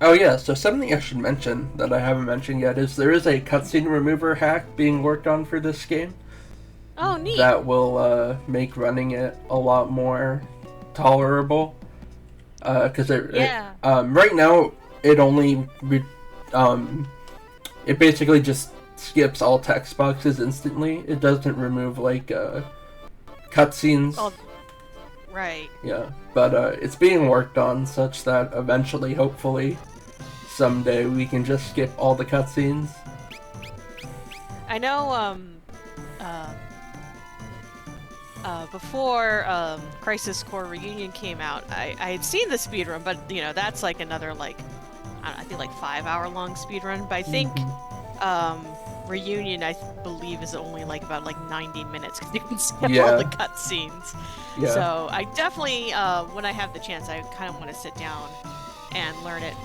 Oh yeah, so something I should mention that I haven't mentioned yet is there is a cutscene remover hack being worked on for this game. Oh, neat. That will make running it a lot more tolerable. Because right now it only it basically just skips all text boxes instantly. It doesn't remove like cutscenes. Oh, right. Yeah, but it's being worked on such that eventually, hopefully, someday we can just skip all the cutscenes. I know, before Crisis Core Reunion came out, I had seen the speedrun, but, you know, that's like another, like, I don't know, I think like 5-hour-long speedrun, but I think, Reunion, I believe, is only like about like 90 minutes, because you can skip all the cutscenes. Yeah. So I definitely, when I have the chance, I kind of want to sit down and learn it.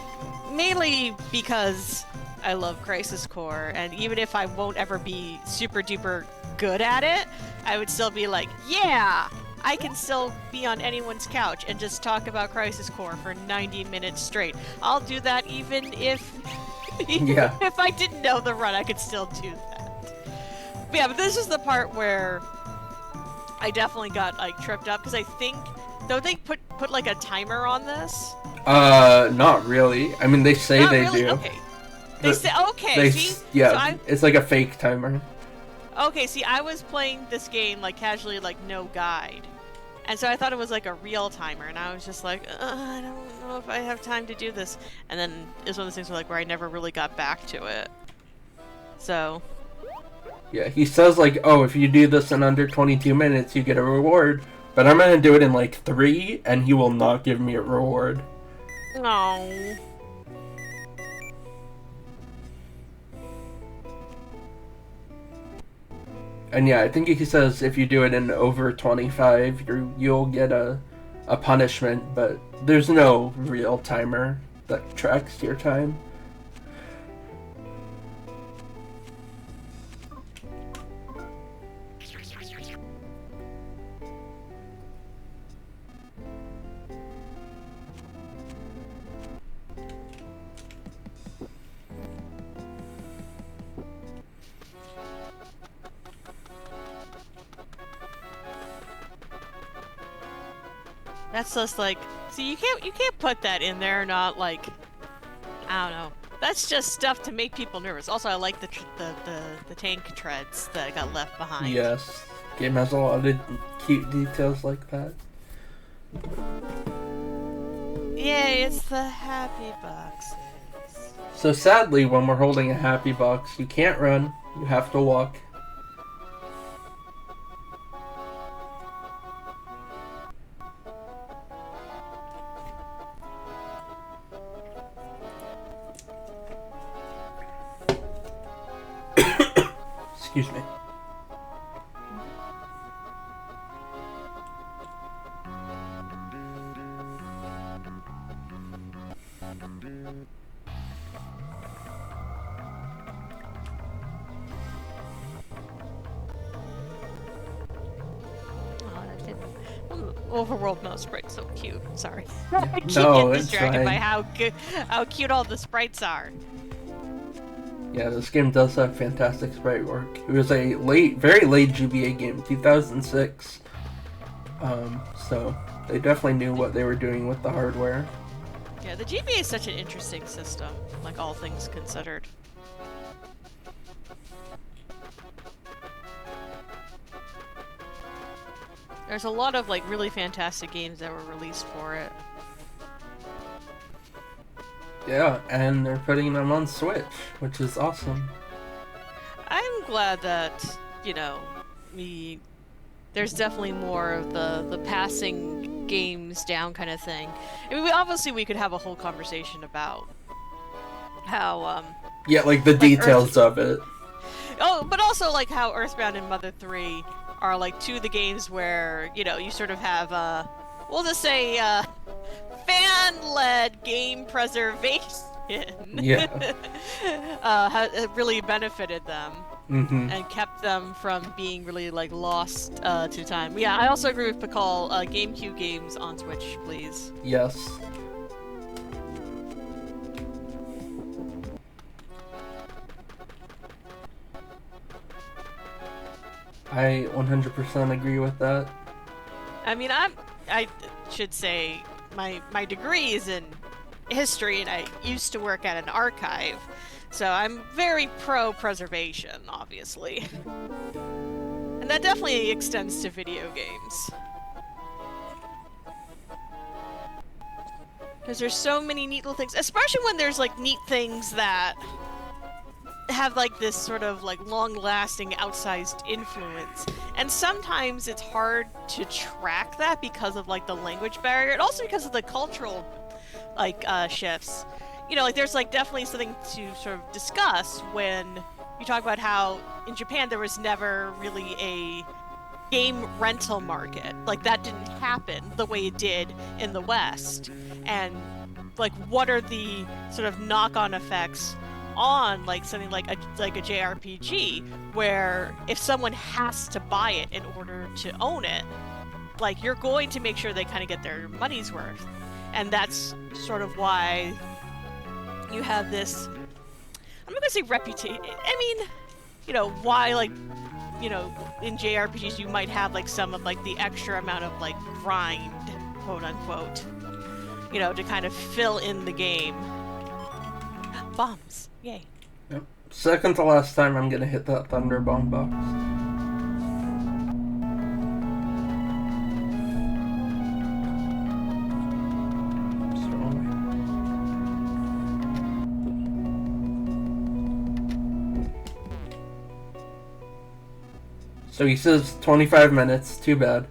Mainly because I love Crisis Core, and even if I won't ever be super duper good at it, I would still be like, yeah, I can still be on anyone's couch and just talk about Crisis Core for 90 minutes straight. I'll do that even if if I didn't know the run, I could still do that. But yeah, but this is the part where I definitely got like tripped up, because I think, don't they put like a timer on this? Not really. I mean, they say Not they really? do. Okay. They say, okay, see? Yeah, So it's like a fake timer. Okay, see, I was playing this game like casually, like no guide. And so I thought it was like a real timer, and I was just like, I don't know if I have time to do this. And then it's one of those things where I never really got back to it. So. Yeah, he says like, oh, if you do this in under 22 minutes, you get a reward. But I'm gonna do it in like 3, and he will not give me a reward. No. And yeah, I think he says if you do it in over 25, you'll get a punishment, but there's no real timer that tracks your time. That's just like, see, you can't put that in there, not like, I don't know. That's just stuff to make people nervous. Also, I like the tank treads that got left behind. Yes, game has a lot of cute details like that. Yay, it's the happy boxes. So sadly, when we're holding a happy box, you can't run, you have to walk. Excuse me. Overworld mouse sprite's so cute. Sorry. Yeah. I keep getting distracted by how cute all the sprites are. Yeah, this game does have fantastic sprite work. It was a very late GBA game, 2006. So they definitely knew what they were doing with the hardware. Yeah, the GBA is such an interesting system, like all things considered. There's a lot of like really fantastic games that were released for it. Yeah, and they're putting them on Switch, which is awesome. I'm glad that, you know, there's definitely more of the passing games down kind of thing. I mean, obviously we could have a whole conversation about how, yeah, like the details of it. Oh, but also like how Earthbound and Mother 3 are like two of the games where, you know, you sort of have, we'll just say, fan-led game preservation. Yeah. Really benefited them. and kept them from being really like lost to time. Yeah, I also agree with Pakal. GameCube games on Switch, please. Yes. I 100% agree with that. I mean, I should say my degree is in history, and I used to work at an archive, so I'm very pro preservation, obviously. And that definitely extends to video games. Because there's so many neat little things, especially when there's like neat things that have like this sort of like long-lasting outsized influence, and sometimes it's hard to track that because of like the language barrier, and also because of the cultural like shifts. You know, like there's like definitely something to sort of discuss when you talk about how in Japan there was never really a game rental market. Like that didn't happen the way it did in the West, and like what are the sort of knock-on effects on like something like a JRPG, where if someone has to buy it in order to own it, like you're going to make sure they kind of get their money's worth. And that's sort of why you have this, I'm not gonna say reputation, I mean, you know, why like, you know, in JRPGs you might have like some of like the extra amount of like grind, quote unquote, you know, to kind of fill in the game. Bombs. Yay. Yep. Second to last time I'm gonna hit that thunder bomb box. So he says 25 minutes, too bad.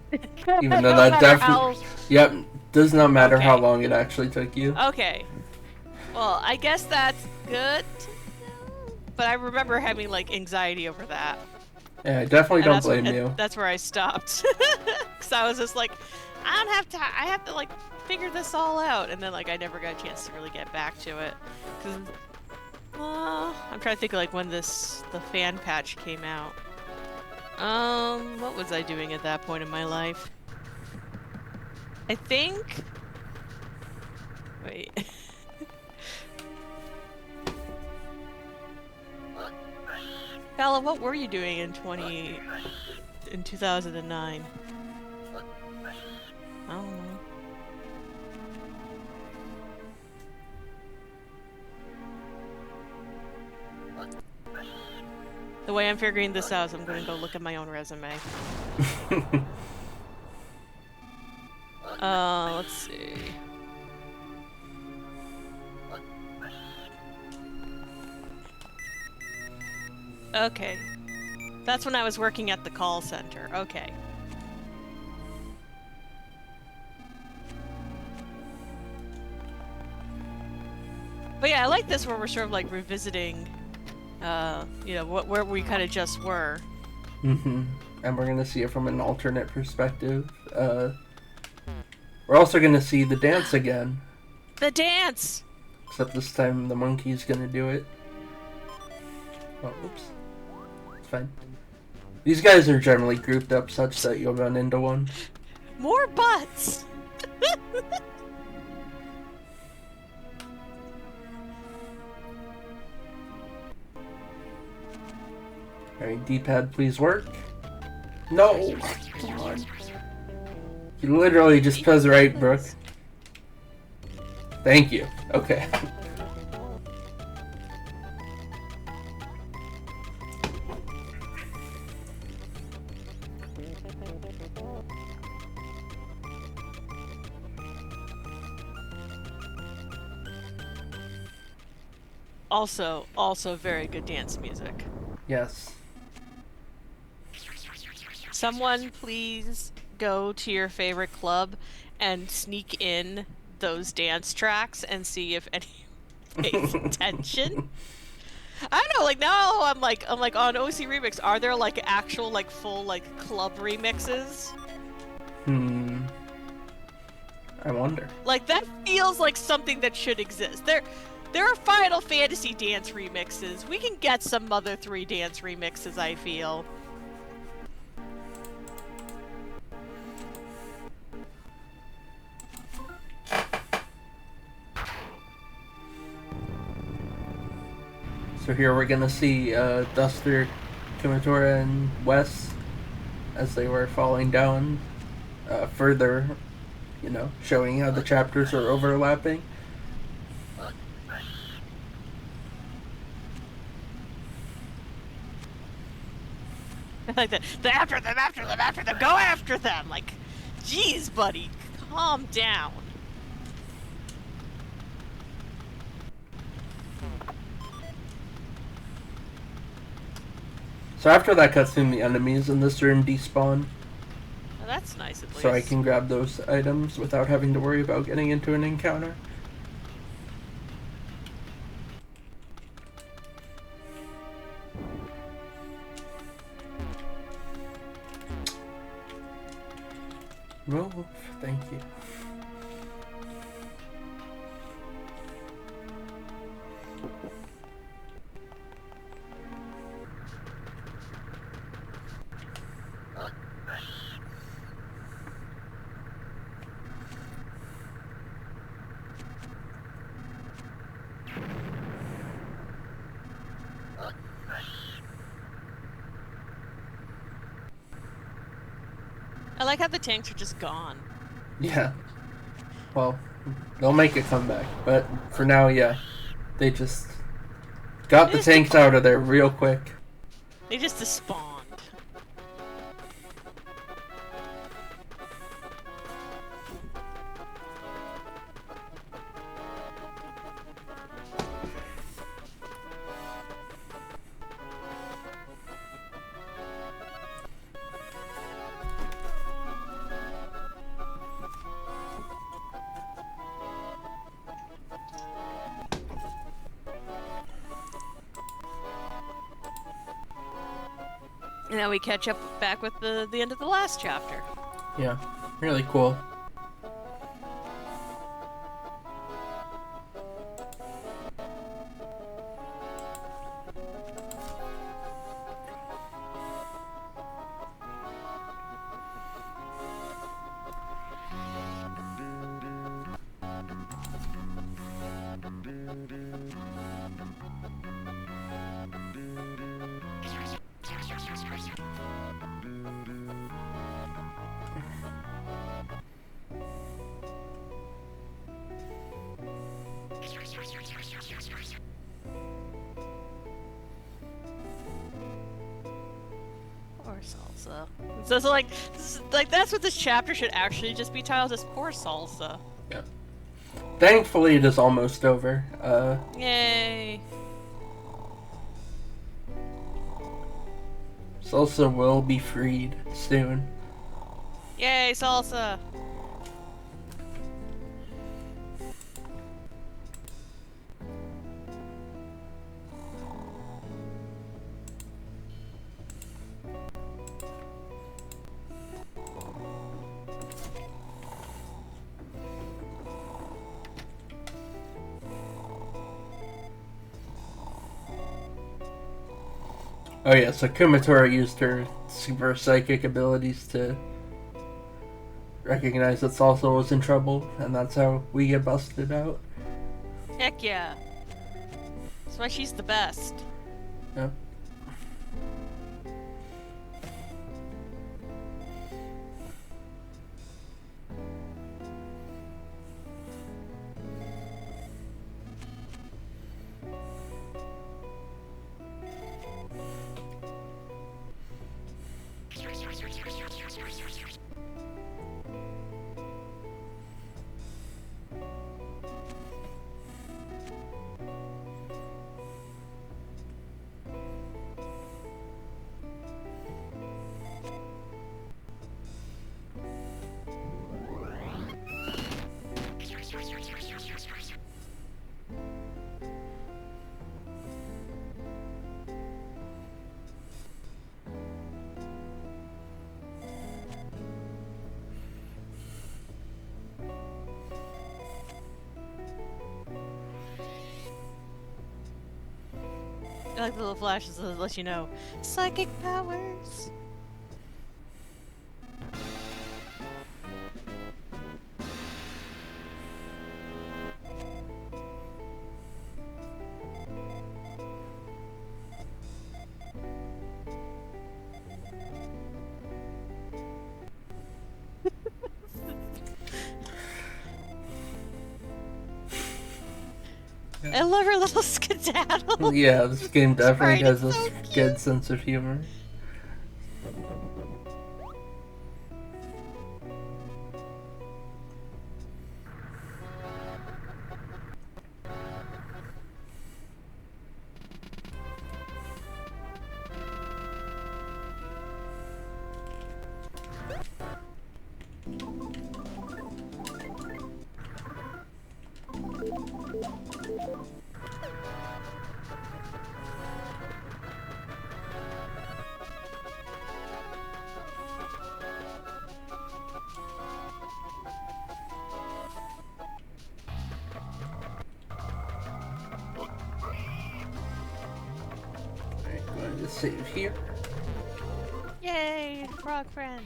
Even though that definitely... Yep, does not matter how long it actually took you. Okay. Well, I guess that's good. But I remember having, like, anxiety over that. Yeah, I definitely don't blame you. That's where I stopped. Because I was just like, I don't have time. I have to, like, figure this all out. And then, like, I never got a chance to really get back to it. Because, I'm trying to think of, like, when the fan patch came out. What was I doing at that point in my life? I think... Wait. Fala, what were you doing in 2009? I don't know. The way I'm figuring this out is I'm going to go look at my own resume. Let's see. Okay. That's when I was working at the call center. Okay. But yeah, I like this where we're sort of like revisiting you know, where we kind of just were. And we're gonna see it from an alternate perspective. We're also gonna see the dance again. The dance! Except this time the monkey's gonna do it. Oh, oops. It's fine. These guys are generally grouped up such that you'll run into one. More butts! Alright, D-pad, please work. No! Come on. You literally just press right, Brooke. Thank you. Okay. Also very good dance music. Yes. Someone please go to your favorite club and sneak in those dance tracks and see if anyone pays attention. I don't know, like now I'm like on OC Remix, are there like actual like full like club remixes? I wonder. Like that feels like something that should exist. There are Final Fantasy dance remixes. We can get some Mother 3 dance remixes, I feel. So here we're gonna see Duster, Kumatora, and Wes as they were falling down further, you know, showing how the chapters are overlapping. Like the after them, go after them! Like, geez, buddy, calm down. So after that cutscene, the enemies in this room despawn. Well, that's nice at least. So I can grab those items without having to worry about getting into an encounter. Move, thank you. I like how the tanks are just gone. Yeah. Well, they'll make a comeback, but for now, yeah. They just got the tanks out of there real quick. They just despawned. And now we catch up back with the end of the last chapter. Yeah, really cool. Poor Salsa. So like, that's what this chapter should actually just be titled, as Poor Salsa. Yeah. Thankfully, it is almost over. Yay. Salsa will be freed soon. Yay, Salsa. Oh yeah, so Kumatora used her super psychic abilities to recognize that Salsa was in trouble, and that's how we get busted out. Heck yeah. That's why she's the best. Yeah. I like the little flashes that let you know. Psychic powers. I love her little skedaddle. Yeah, this game definitely Right, has it's a so good sense of humor. Alright, going to save here. Yay, frog friend.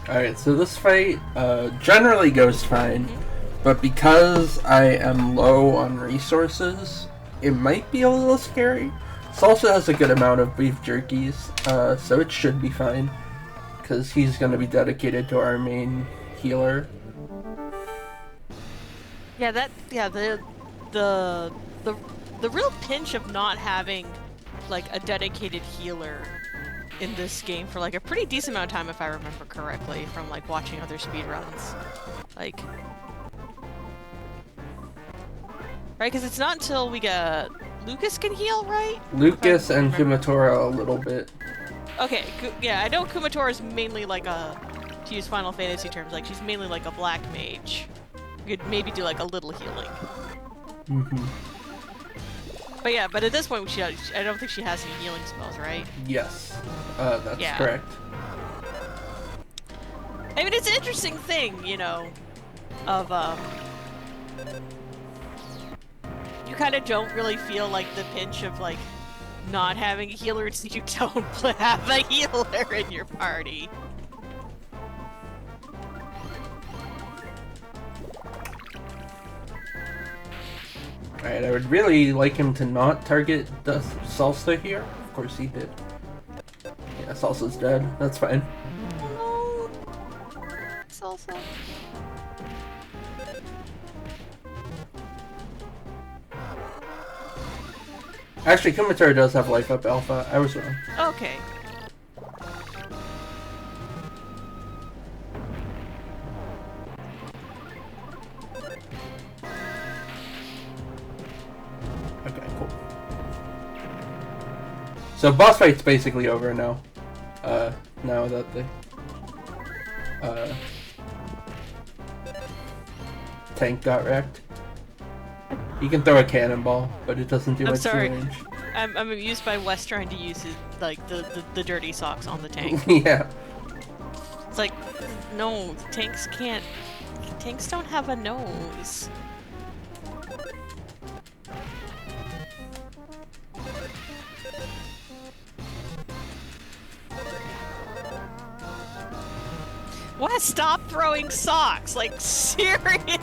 Alright, so this fight generally goes fine, but because I am low on resources, it might be a little scary. This also has a good amount of beef jerkies, so it should be fine, because he's going to be dedicated to our main healer. Yeah, the real pinch of not having like a dedicated healer in this game for like a pretty decent amount of time, if I remember correctly, from like watching other speedruns. Like, right? Because it's not until we get Lucas can heal, right? Lucas and Kumatora a little bit. Okay, yeah, I know Kumatora is mainly like a, to use Final Fantasy terms, like she's mainly like a black mage. You could maybe do like a little healing. Mm-hmm. But yeah, but at this point, I don't think she has any healing spells, right? Yes, that's correct. I mean, it's an interesting thing, you know, of, you kind of don't really feel like the pinch of, like, not having a healer, so you don't have a healer in your party. Alright, I would really like him to not target the Salsa here. Of course he did. Yeah, Salsa's dead. That's fine. Oh, Salsa. Actually, Kumatora does have life up alpha. I was wrong. Okay. Okay, cool. So boss fight's basically over now. Now that the tank got wrecked. You can throw a cannonball, but it doesn't do much damage. I'm amused by Wes trying to use his, like the dirty socks on the tank. Yeah. It's like, no, tanks can't. Tanks don't have a nose. Wes, stop throwing socks! Like, seriously!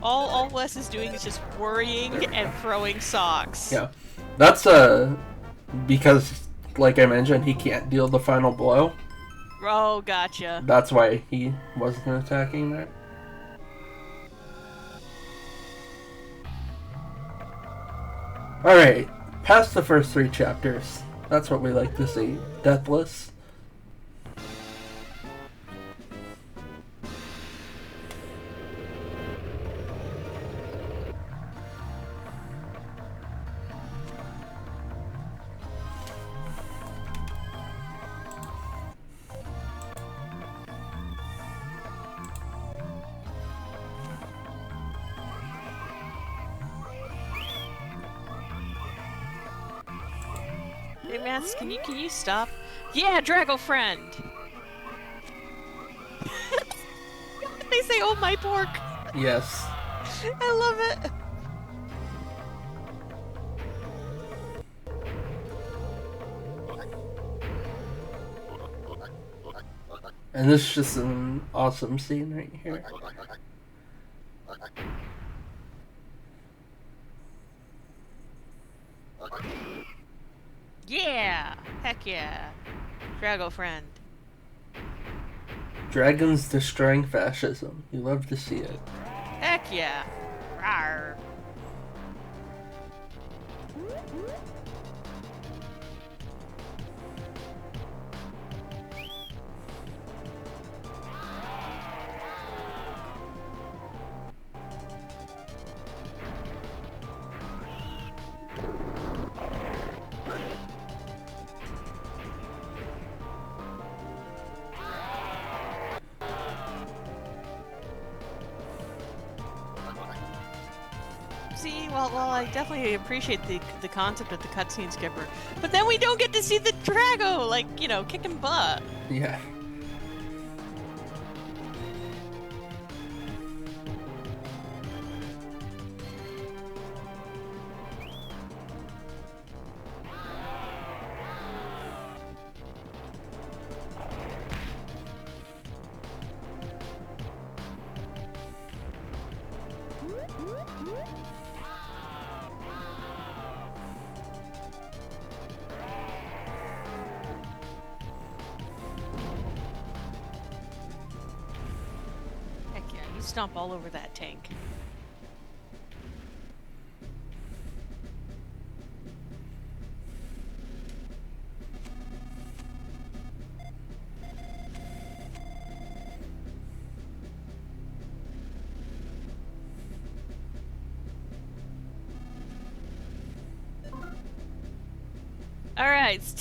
All Wes is doing is just worrying and throwing socks. Yeah. That's because, like I mentioned, he can't deal the final blow. Oh, gotcha. That's why he wasn't attacking that. Alright, past the first 3 chapters. That's what we like to see. Deathless. Hey, Mats, can you stop? Yeah, Drago friend! They say, oh, my pork! Yes. I love it! And this is just an awesome scene right here. Yeah! Heck yeah! Drago friend. Dragons destroying fascism. You love to see it. Heck yeah! Rawr. See, well, I definitely appreciate the concept of the cutscene skipper, but then we don't get to see the Drago, like, you know, kicking butt. Yeah. Heck yeah, you stomp all over that tank. Alright, it's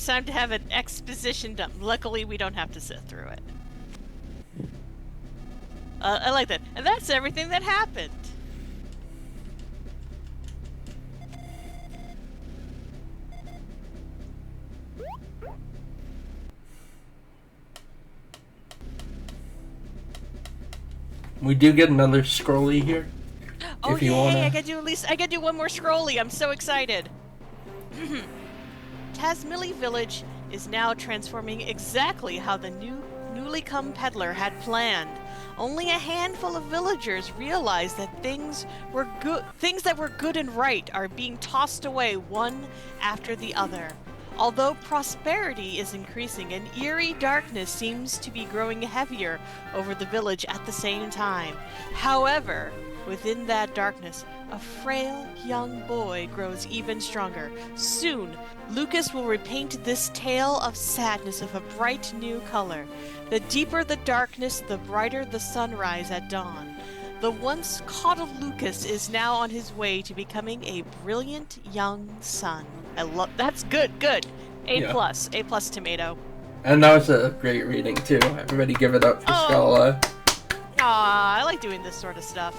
time to have an exposition dump. Luckily, we don't have to sit through it. I like that. And that's everything that happened. We do get another scrolly here. Oh If you yay! wanna... I gotta do one more scrolly. I'm so excited. Tasmilly Village is now transforming exactly how the newly come peddler had planned. Only a handful of villagers realize that things that were good and right are being tossed away one after the other. Although prosperity is increasing, an eerie darkness seems to be growing heavier over the village at the same time. However, within that darkness, a frail young boy grows even stronger. Soon, Lucas will repaint this tale of sadness of a bright new color. The deeper the darkness, the brighter the sunrise at dawn. The once coddled Lucas is now on his way to becoming a brilliant young son. That's good. Yeah. A plus tomato. And that was a great reading too. Everybody give it up for Schala. Aw, I like doing this sort of stuff.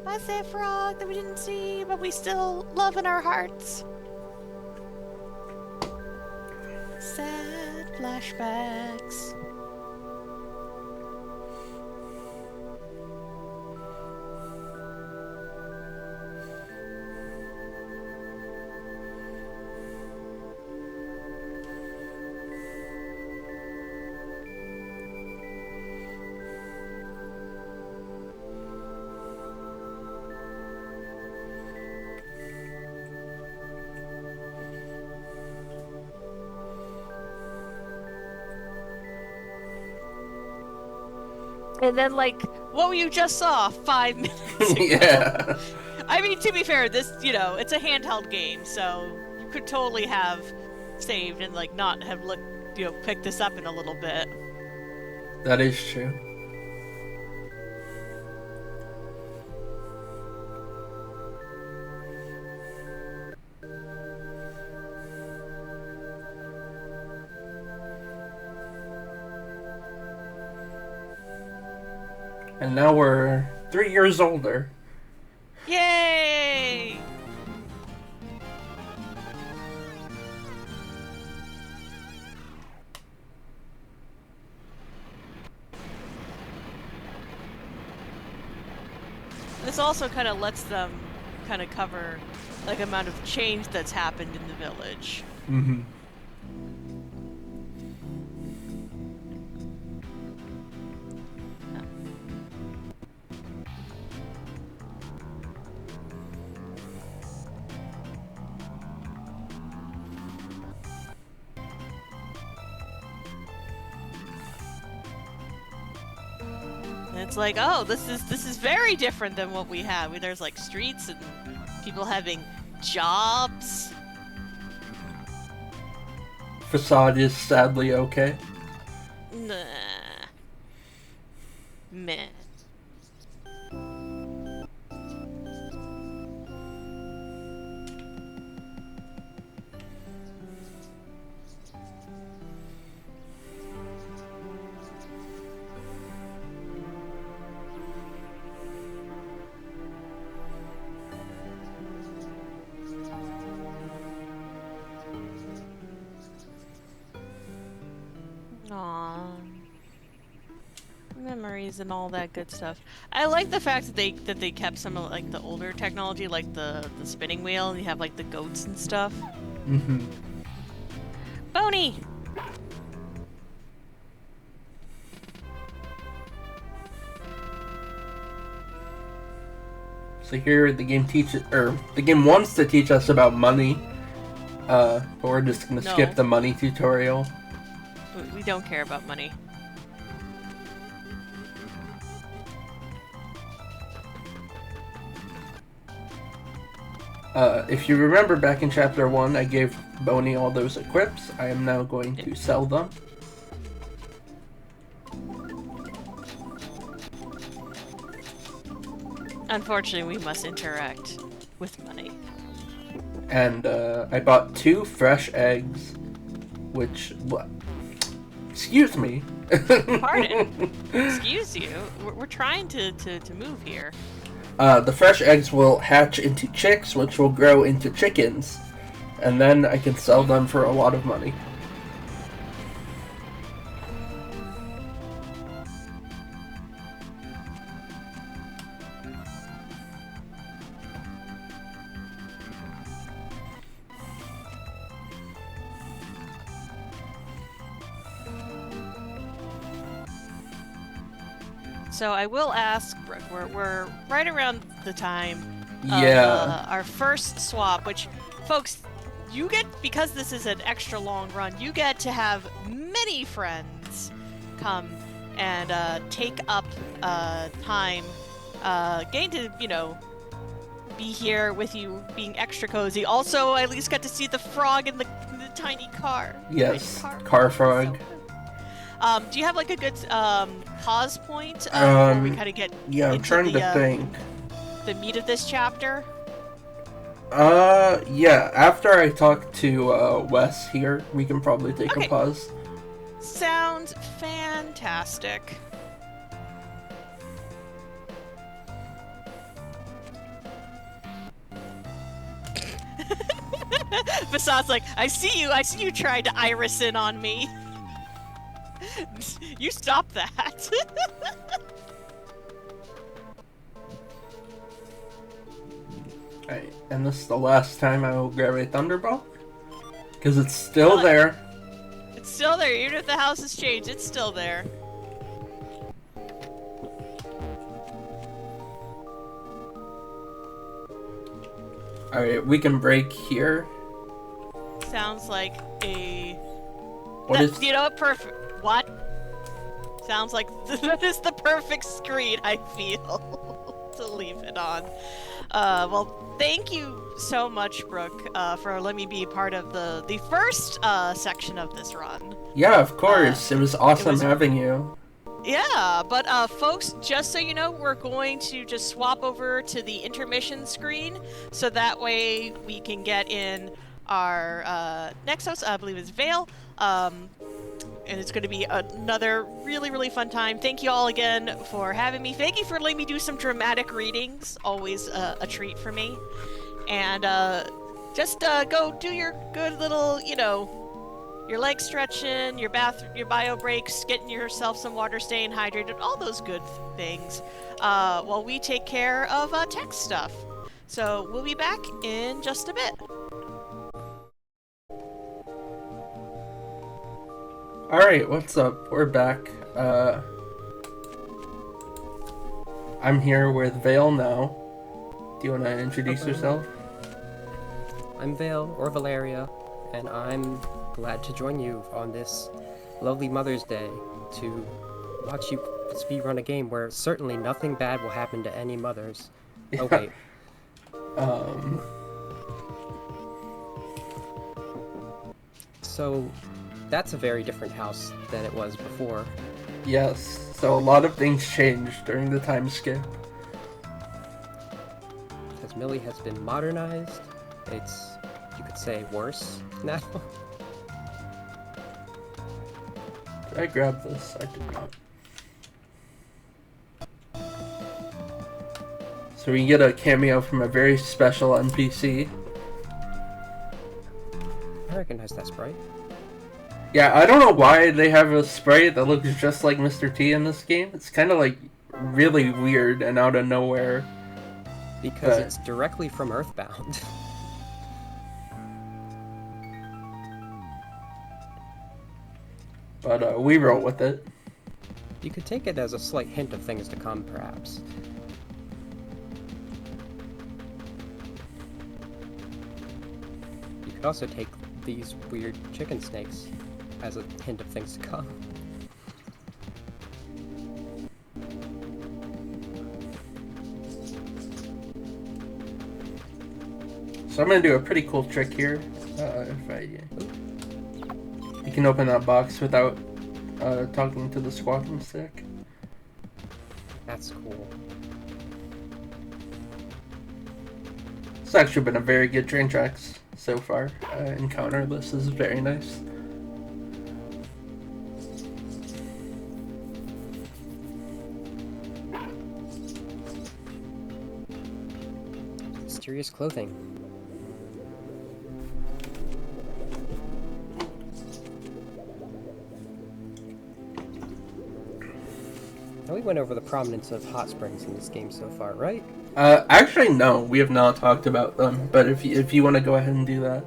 That's that frog that we didn't see, but we still love in our hearts. Sad flashbacks. And then, like, what you just saw 5 minutes ago. Yeah. I mean, to be fair, this, it's a handheld game, so you could totally have saved and, like, not have picked this up in a little bit. That is true. And now we're 3 years older. Yay! This also kind of lets them kind of cover, like, amount of change that's happened in the village. Mm-hmm. It's like, oh, this is very different than what we have. There's like streets and people having jobs. Facade is sadly okay. Nah. Meh. Aww. Memories and all that good stuff. I like the fact that they kept some of like the older technology, like the spinning wheel, and you have like the goats and stuff. Mm-hmm. Boney! So here the game wants to teach us about money. But we're just gonna skip the money tutorial. We don't care about money. If you remember back in Chapter 1, I gave Boney all those equips. I am now going to sell them. Unfortunately, we must interact with money. And I bought 2 fresh eggs, which... Excuse me. Pardon? Excuse you? We're trying to move here. The fresh eggs will hatch into chicks, which will grow into chickens. And then I can sell them for a lot of money. So I will ask Brooke, we're right around the time of our first swap, which, folks, you get, because this is an extra long run, you get to have many friends come and take up time getting to, be here with you, being extra cozy. Also, I at least got to see the frog in the tiny car. Yes, car frog. Do you have like a good pause point before we kind of get I'm trying to think. The meat of this chapter? Yeah, after I talk to Wes here, we can probably take a pause. Sounds fantastic. Fasade's like, I see you tried to iris in on me. You stop that. Alright, and this is the last time I will grab a Thunderbolt. Because it's still there. It's still there, even if the house has changed, it's still there. Alright, we can break here. Sounds like a... What is... You know what? Perfect. What? Sounds like that is the perfect screen, I feel, to leave it on. Well, thank you so much, Brooke, for letting me be part of the first section of this run. Yeah, of course. It was awesome having you. Yeah, but folks, just so you know, we're going to just swap over to the intermission screen, so that way we can get in our next host, I believe is Vale, and it's going to be another really, really fun time. Thank you all again for having me. Thank you for letting me do some dramatic readings, always a treat for me. And just go do your good little, your leg stretching, your bio breaks, getting yourself some water, staying hydrated, all those good things, while we take care of tech stuff. So we'll be back in just a bit. Alright, what's up? We're back. I'm here with Vale now. Do you want to introduce yourself? I'm Vale, or Valeria, and I'm glad to join you on this lovely Mother's Day to watch you speedrun a game where certainly nothing bad will happen to any mothers. Yeah. Oh, wait. So, that's a very different house than it was before. Yes, so a lot of things changed during the time skip. Because Millie has been modernized. It's, you could say, worse now. Did I grab this? I did not. So we get a cameo from a very special NPC. I recognize that sprite. Yeah, I don't know why they have a sprite that looks just like Mr. T in this game. It's kind of like really weird and out of nowhere. Because it's directly from Earthbound. But we roll with it. You could take it as a slight hint of things to come, perhaps. You could also take these weird chicken snakes as a hint of things to come. So I'm gonna do a pretty cool trick here. You can open that box without talking to the squawking stick. That's cool. It's actually been a very good train tracks so far. Encounter list is very nice. Mysterious clothing. Now we went over the prominence of hot springs in this game so far, right? Actually, no, we have not talked about them. But if you want to go ahead and do that,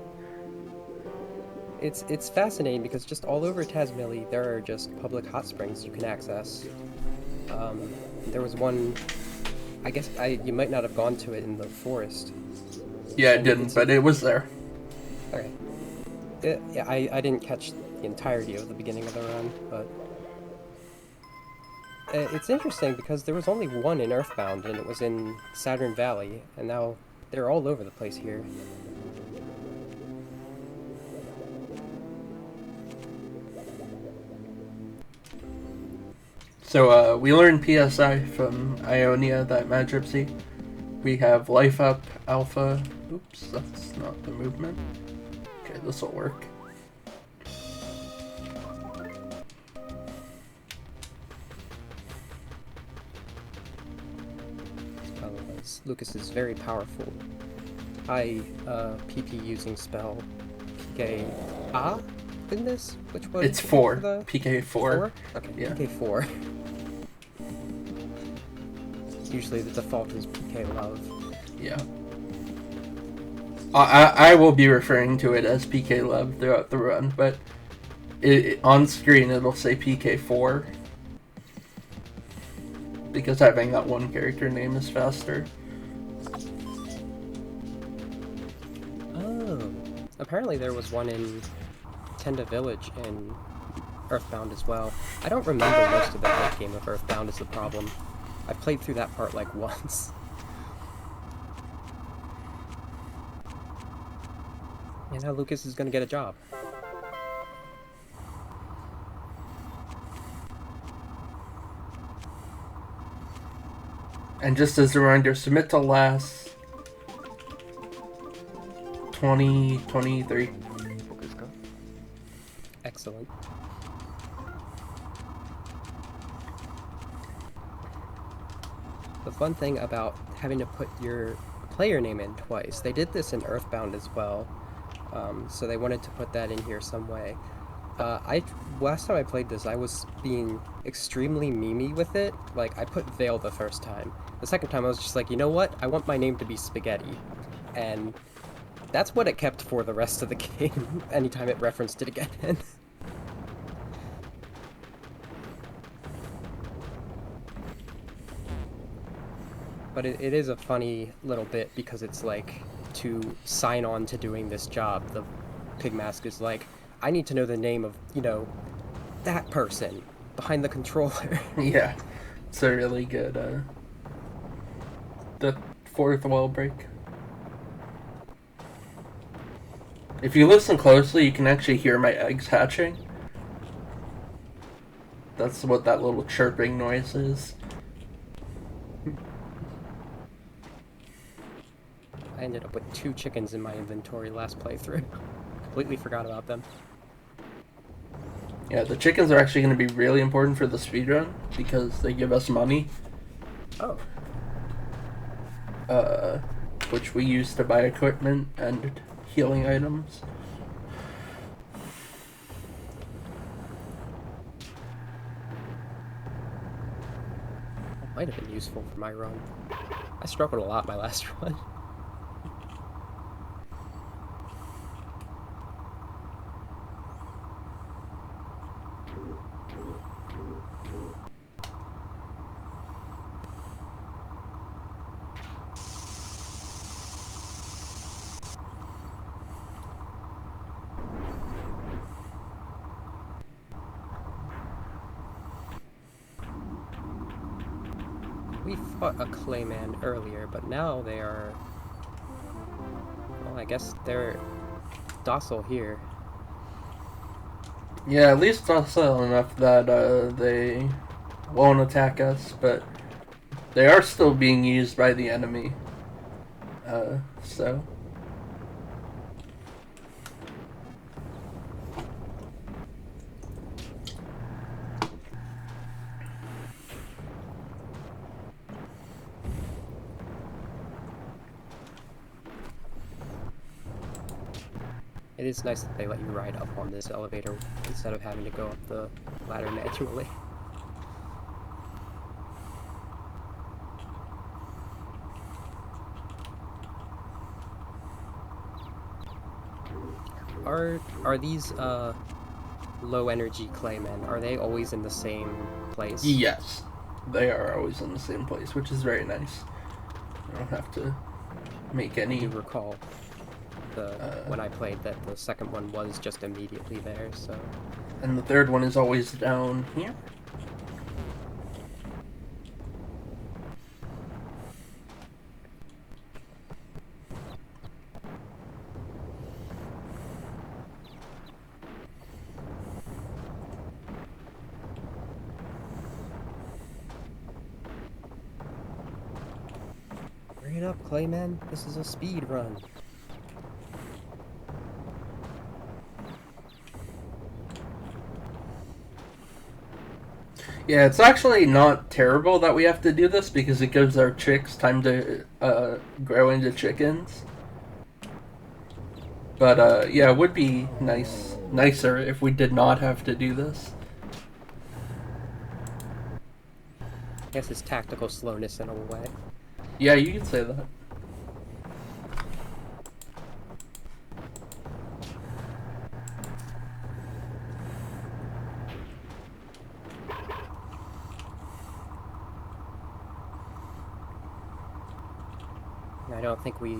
it's fascinating because just all over Tasmilly there are just public hot springs you can access. There was one. I guess you might not have gone to it in the forest. Yeah, it didn't, but it was there. Okay. Yeah, I didn't catch the entirety of the beginning of the run, but it's interesting because there was only one in Earthbound, and it was in Saturn Valley, and now they're all over the place here. So we learned PSI from Ionia, that Mad Gypsy. We have Life Up, Alpha. Oops, that's not the movement. Okay, this will work. Lucas is very powerful. PP using spell PK in this? Which one? It's 4. PK 4. Okay, yeah. PK 4. Usually the default is PK Love. Yeah. I will be referring to it as PK Love throughout the run, but on screen it'll say PK 4. Because having that one character name is faster. Oh. Apparently there was one in Tenda Village in Earthbound as well. I don't remember most of the late game of Earthbound is the problem. I played through that part like once. And now Lucas is gonna get a job. And just as a reminder, submit to last 2023. Excellent. The fun thing about having to put your player name in twice, they did this in Earthbound as well, so they wanted to put that in here some way. Last time I played this, I was being extremely memey with it. Like, I put Vale the first time. The second time I was just like, you know what? I want my name to be Spaghetti. And that's what it kept for the rest of the game, anytime it referenced it again. But it is a funny little bit because it's like, to sign on to doing this job, the pig mask is like, I need to know the name of, you know, that person behind the controller. Yeah, it's a really good, the fourth wall break. If you listen closely, you can actually hear my eggs hatching. That's what that little chirping noise is. I ended up with 2 chickens in my inventory last playthrough. Completely forgot about them. Yeah, the chickens are actually going to be really important for the speedrun because they give us money. Oh. Which we use to buy equipment and healing items. That might have been useful for my run. I struggled a lot my last run. We fought a Clayman earlier, but now they are... Well, I guess they're docile here. Yeah, at least docile enough that they won't attack us, but they are still being used by the enemy. So... It is nice that they let you ride up on this elevator instead of having to go up the ladder manually. Are these low energy Claymen, are they always in the same place? Yes, they are always in the same place, which is very nice. I don't have to make any... I do recall when I played that the second one was just immediately there, so... And the third one is always down here. Bring it up, Clayman. This is a speed run. Yeah, it's actually not terrible that we have to do this because it gives our chicks time to grow into chickens. But yeah, it would be nicer if we did not have to do this. I guess it's tactical slowness in a way. Yeah, you could say that. I don't think we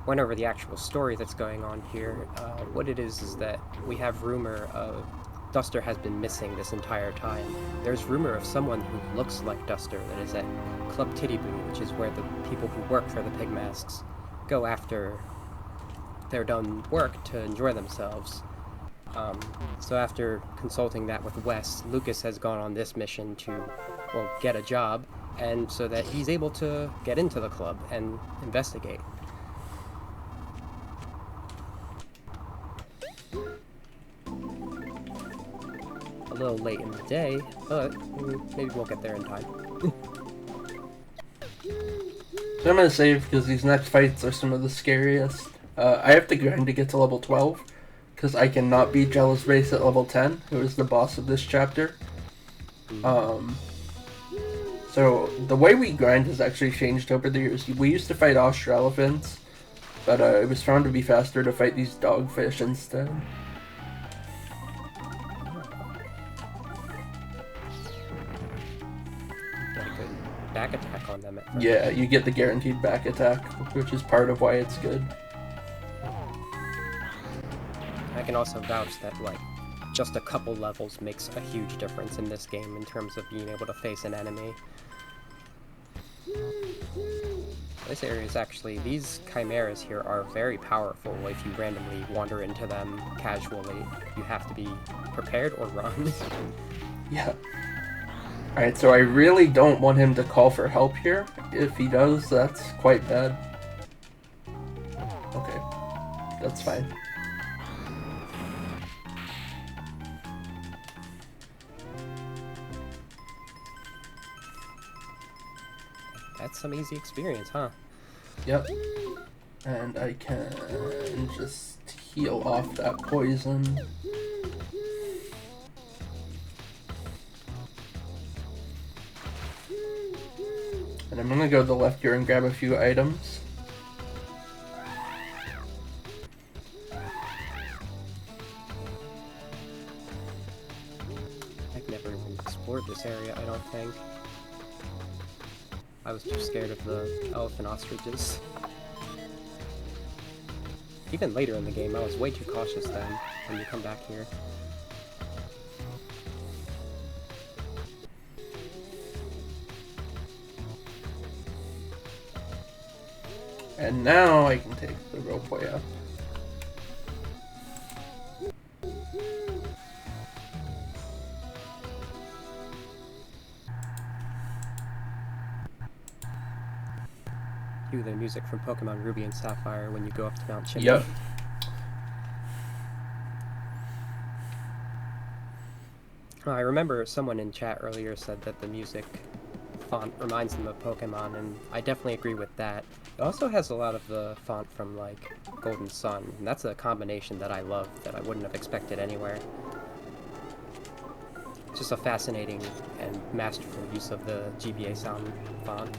went over the actual story that's going on here. What it is that we have rumor of Duster has been missing this entire time. There's rumor of someone who looks like Duster that is at Club Tittyboo, which is where the people who work for the Pig Masks go after they're done work to enjoy themselves. So after consulting that with Wes, Lucas has gone on this mission to, well, get a job, and so that he's able to get into the club and investigate. A little late in the day, but maybe we'll get there in time. So I'm gonna save because these next fights are some of the scariest. I have to grind to get to level 12 because I cannot beat Jealous Base at level 10, who is the boss of this chapter. So the way we grind has actually changed over the years. We used to fight Australophants, but it was found to be faster to fight these dogfish instead. Got a good back attack on them at first. Yeah, you get the guaranteed back attack, which is part of why it's good. I can also vouch that, like, just a couple levels makes a huge difference in this game in terms of being able to face an enemy. This area is actually, these chimeras here are very powerful if you randomly wander into them casually. You have to be prepared or run. Yeah. Alright, so I really don't want him to call for help here. If he does, that's quite bad. Okay. That's fine. That's some easy experience, huh? Yep. And I can just heal off that poison. And I'm gonna go to the left here and grab a few items. I've never even explored this area, I don't think. I was too scared of the elephant ostriches. Even later in the game, I was way too cautious then, when you come back here. And now I can take the rope way up. Cue the music from Pokemon Ruby and Sapphire when you go up to Mount Chimney. Yep. I remember someone in chat earlier said that the music font reminds them of Pokemon, and I definitely agree with that. It also has a lot of the font from, like, Golden Sun, and that's a combination that I love that I wouldn't have expected anywhere. It's just a fascinating and masterful use of the GBA sound font.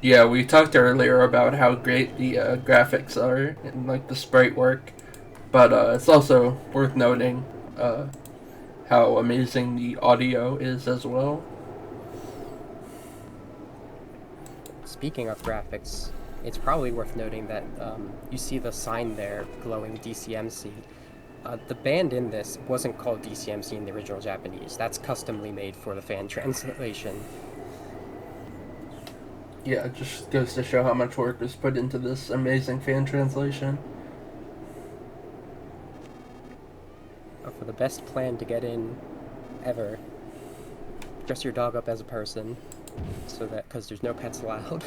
Yeah, we talked earlier about how great the graphics are and like the sprite work, but it's also worth noting how amazing the audio is as well. Speaking of graphics, it's probably worth noting that you see the sign there glowing DCMC. The band in this wasn't called DCMC in the original Japanese. That's customly made for the fan translation. Yeah, it just goes to show how much work was put into this amazing fan translation. For the best plan to get in ever, dress your dog up as a person, so that, because there's no pets allowed.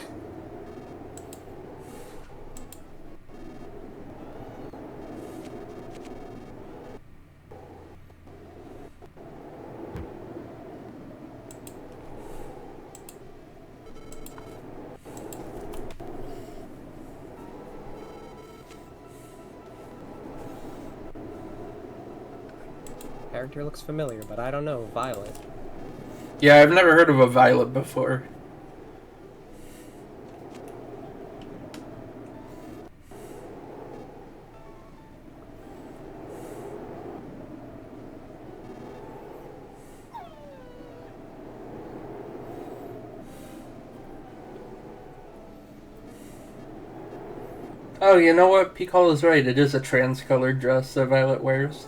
Character looks familiar, but I don't know. Violet. Yeah, I've never heard of a Violet before. Oh, you know what? Pikal is right. It is a trans-colored dress that Violet wears.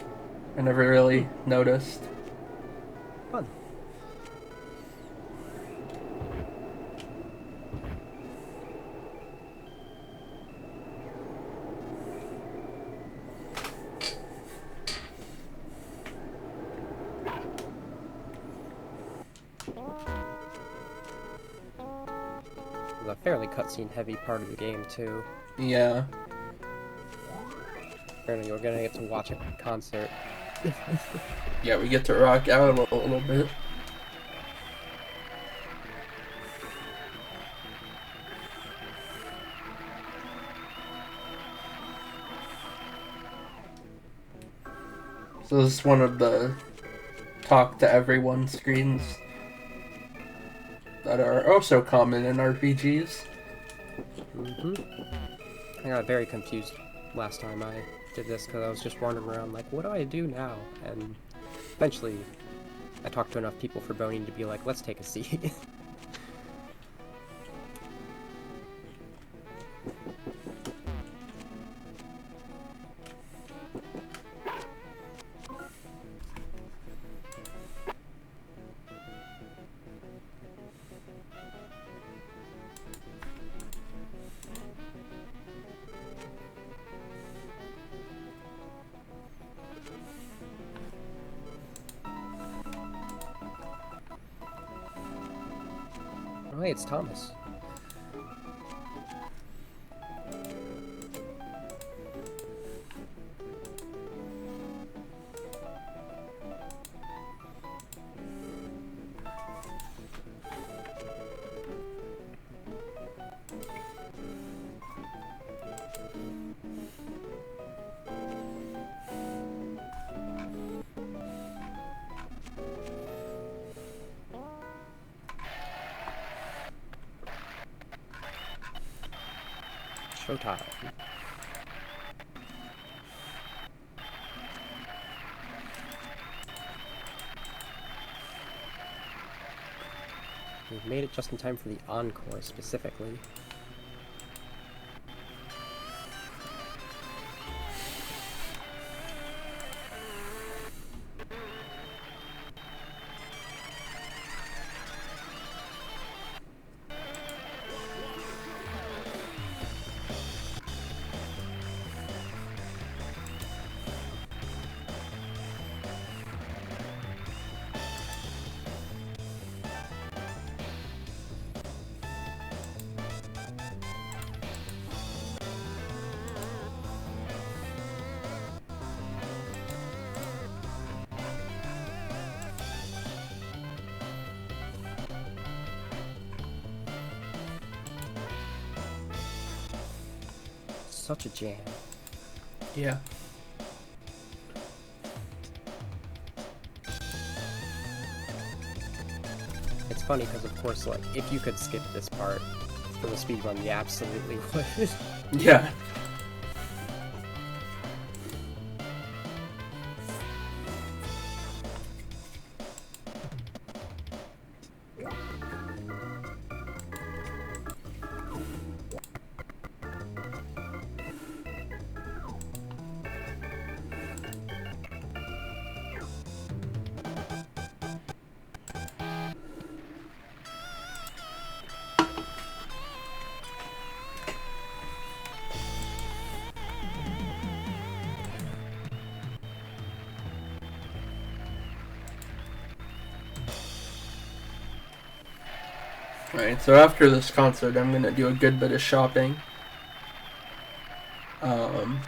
I never really noticed. Fun. A fairly cutscene heavy part of the game too. Yeah. Apparently we're gonna get to watch a concert. Yeah, we get to rock out a little bit. So this is one of the talk to everyone screens that are oh so common in RPGs. I got very confused last time I did this because I was just wandering around like, what do I do now? And eventually I talked to enough people for Boney to be like, let's take a seat. Oh, hey, it's Thomas. Showtime. We've made it just in time for the encore, specifically. Such a jam. Yeah. It's funny because, of course, like, if you could skip this part from the speedrun, you absolutely would. Yeah. Alright, so after this concert, I'm gonna do a good bit of shopping. Gotta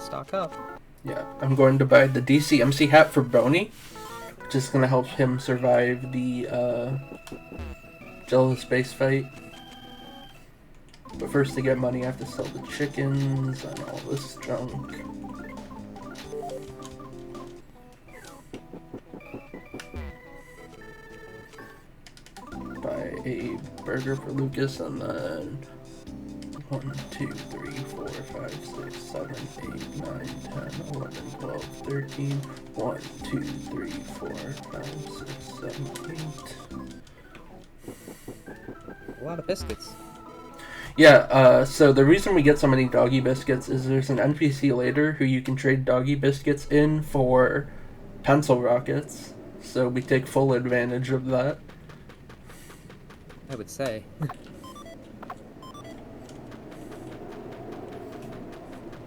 stock up. Yeah, I'm going to buy the DCMC hat for Boney, which is gonna help him survive the Jello space fight. But first, to get money, I have to sell the chickens and all this junk. Buy a burger for Lucas, and then 1, 2, 3, 4, 5, 6, 7, 8, 9, 10, 11, 12, 13. 1, 2, 3, 4, 5, 6, 7, 8. A lot of biscuits. Yeah, so the reason we get so many doggy biscuits is there's an NPC later who you can trade doggy biscuits in for pencil rockets. So we take full advantage of that. I would say.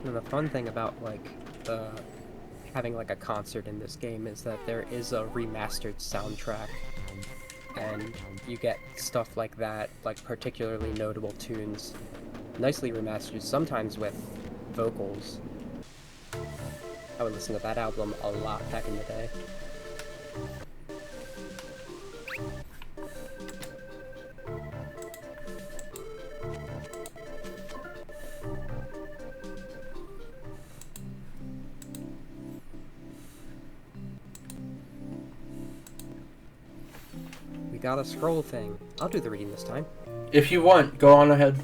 And the fun thing about, like, having, like, a concert in this game is that there is a remastered soundtrack. And you get stuff like that, like particularly notable tunes, nicely remastered, sometimes with vocals. I would listen to that album a lot back in the day. Got a scroll thing. I'll do the reading this time. If you want, go on ahead.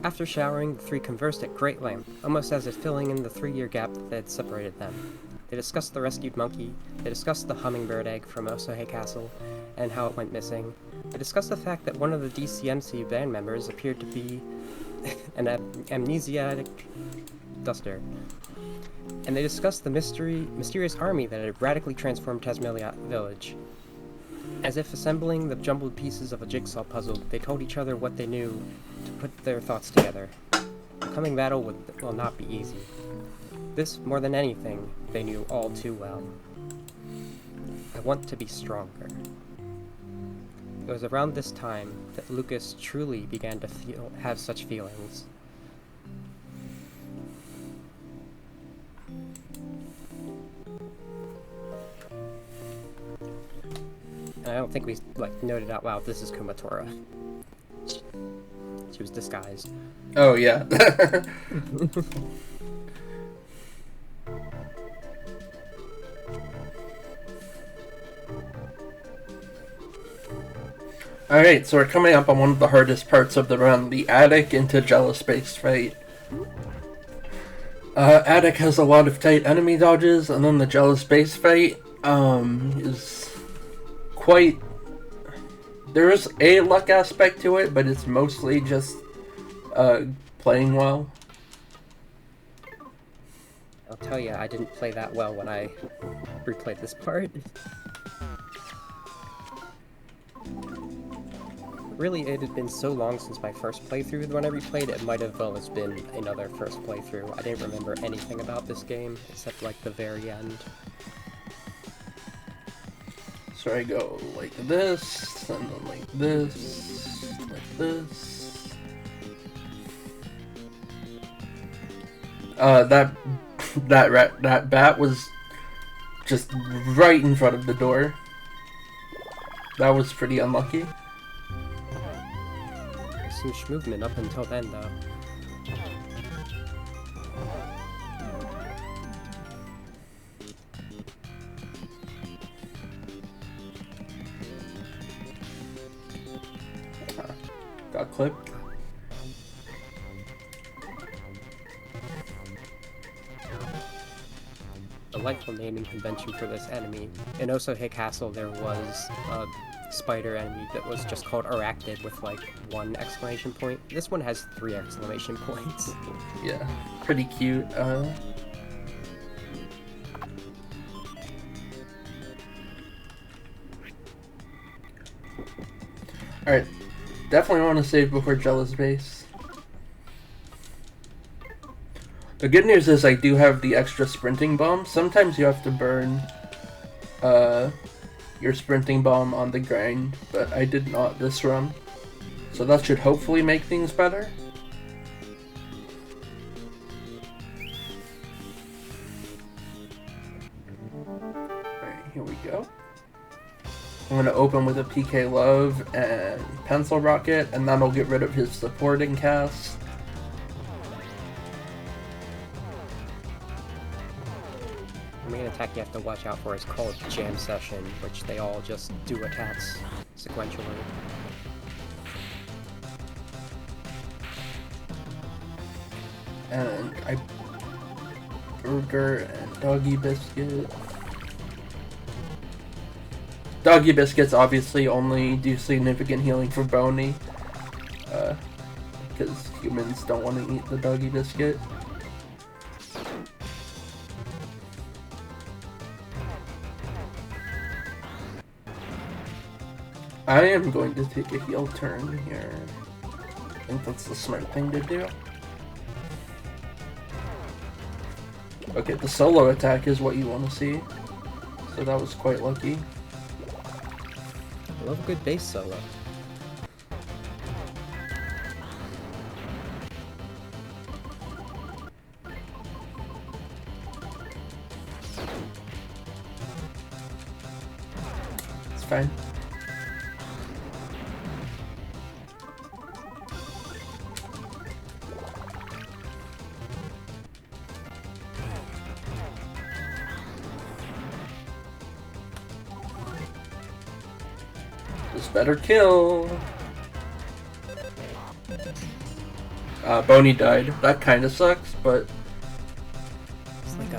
After showering, the three conversed at great length, almost as if filling in the 3-year gap that had separated them. They discussed the rescued monkey, they discussed the hummingbird egg from Osohe Castle, and how it went missing. They discussed the fact that one of the DCMC band members appeared to be an amnesiac duster. And they discussed the mysterious army that had radically transformed Tasmelia Village. As if assembling the jumbled pieces of a jigsaw puzzle, they told each other what they knew to put their thoughts together. The coming battle will not be easy. This, more than anything, they knew all too well. I want to be stronger. It was around this time that Lucas truly began to have such feelings. I don't think we, like, noted out loud, this is Kumatora. She was disguised. Oh, yeah. Alright, so we're coming up on one of the hardest parts of the run, the attic into Jello-Space fight. Attic has a lot of tight enemy dodges, and then the Jello-Space fight, is quite... There is a luck aspect to it, but it's mostly just playing well. I'll tell you, I didn't play that well when I replayed this part. Really, it had been so long since my first playthrough when I replayed it, might have well as been another first playthrough. I didn't remember anything about this game, except like the very end. So I go like this, and then like this, like this. That bat was just right in front of the door. That was pretty unlucky. Some movement up until then, though. Got clipped. Delightful naming convention for this enemy. In Osohe Castle, there was a spider enemy that was just called Arachnid with like 1 exclamation point. This one has 3 exclamation points. Yeah, pretty cute. Alright, definitely want to save before Jealous Base. The good news is I do have the extra sprinting bomb. Sometimes you have to burn your sprinting bomb on the grind, but I did not this run. So that should hopefully make things better. Alright, here we go. I'm going to open with a PK Love and Pencil Rocket, and that'll get rid of his supporting cast. The main attack you have to watch out for is called Jam Session, which they all just do attacks sequentially. And Burger and Doggy Biscuit. Doggy Biscuits obviously only do significant healing for Boney. because humans don't want to eat the doggy biscuit. I am going to take a heel turn here. I think that's the smart thing to do. Okay, the solo attack is what you want to see. So that was quite lucky. I love a good base solo. It's fine. Better kill. Boney died. That kind of sucks, but It's like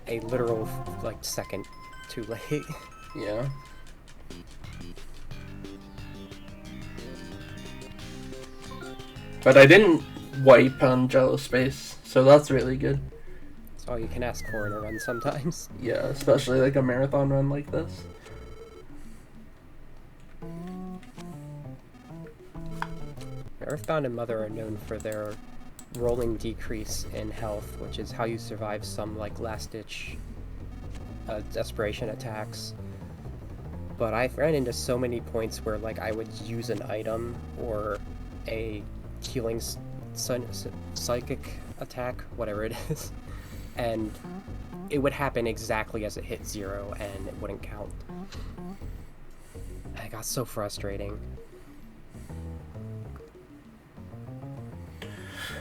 a literal like second too late. yeah. But I didn't wipe on Jello Space, so that's really good. That's all you can ask for in a run sometimes. Yeah, especially like a marathon run like this. Earthbound and Mother are known for their rolling decrease in health, which is how you survive some like last-ditch desperation attacks. But I've ran into so many points where like I would use an item or a healing psychic attack, whatever it is, and it would happen exactly as it hit 0 and it wouldn't count. It got so frustrating.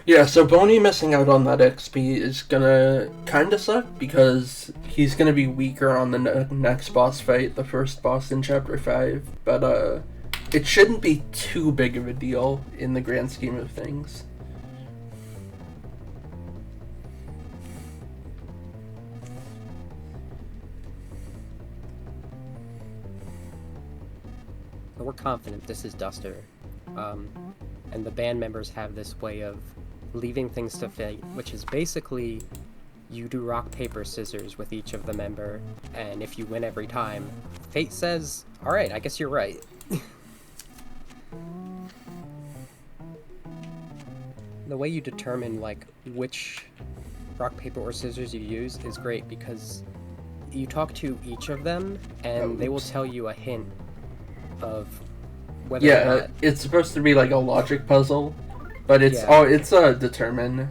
Yeah, so Boney missing out on that XP is gonna kinda suck because he's gonna be weaker on the next boss fight, the first boss in Chapter 5, but it shouldn't be too big of a deal in the grand scheme of things. We're confident this is Duster, and the band members have this way of leaving things to fate, which is basically you do rock, paper, scissors with each of the member, and if you win every time, fate says, alright, I guess you're right. The way you determine like which rock, paper, or scissors you use is great because you talk to each of them and they will tell you a hint of whether or not... it's supposed to be like a logic puzzle, but it's determined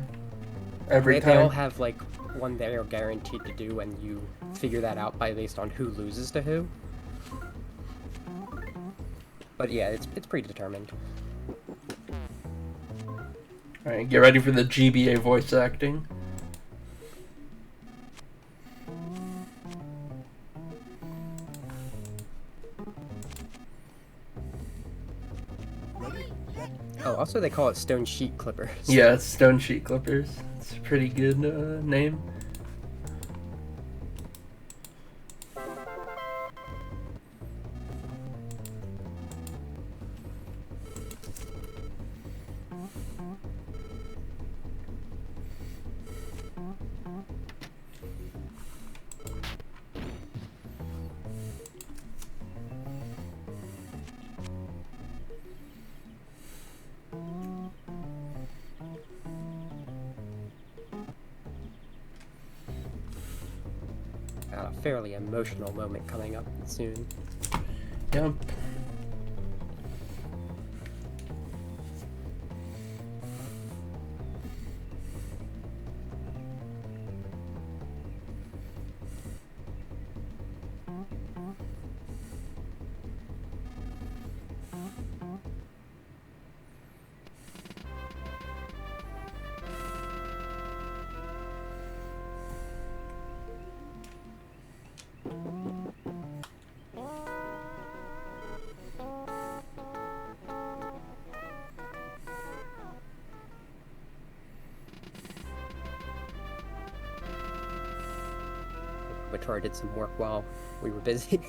every time. They all have like one they are guaranteed to do, and you figure that out based on who loses to who. But yeah, it's predetermined. Alright, get ready for the GBA voice acting. Oh, also they call it stone sheet clippers. Yeah, it's Stone Sheet Clippers. It's a pretty good name. Got a fairly emotional moment coming up soon. Yep. Vitor did some work while we were busy.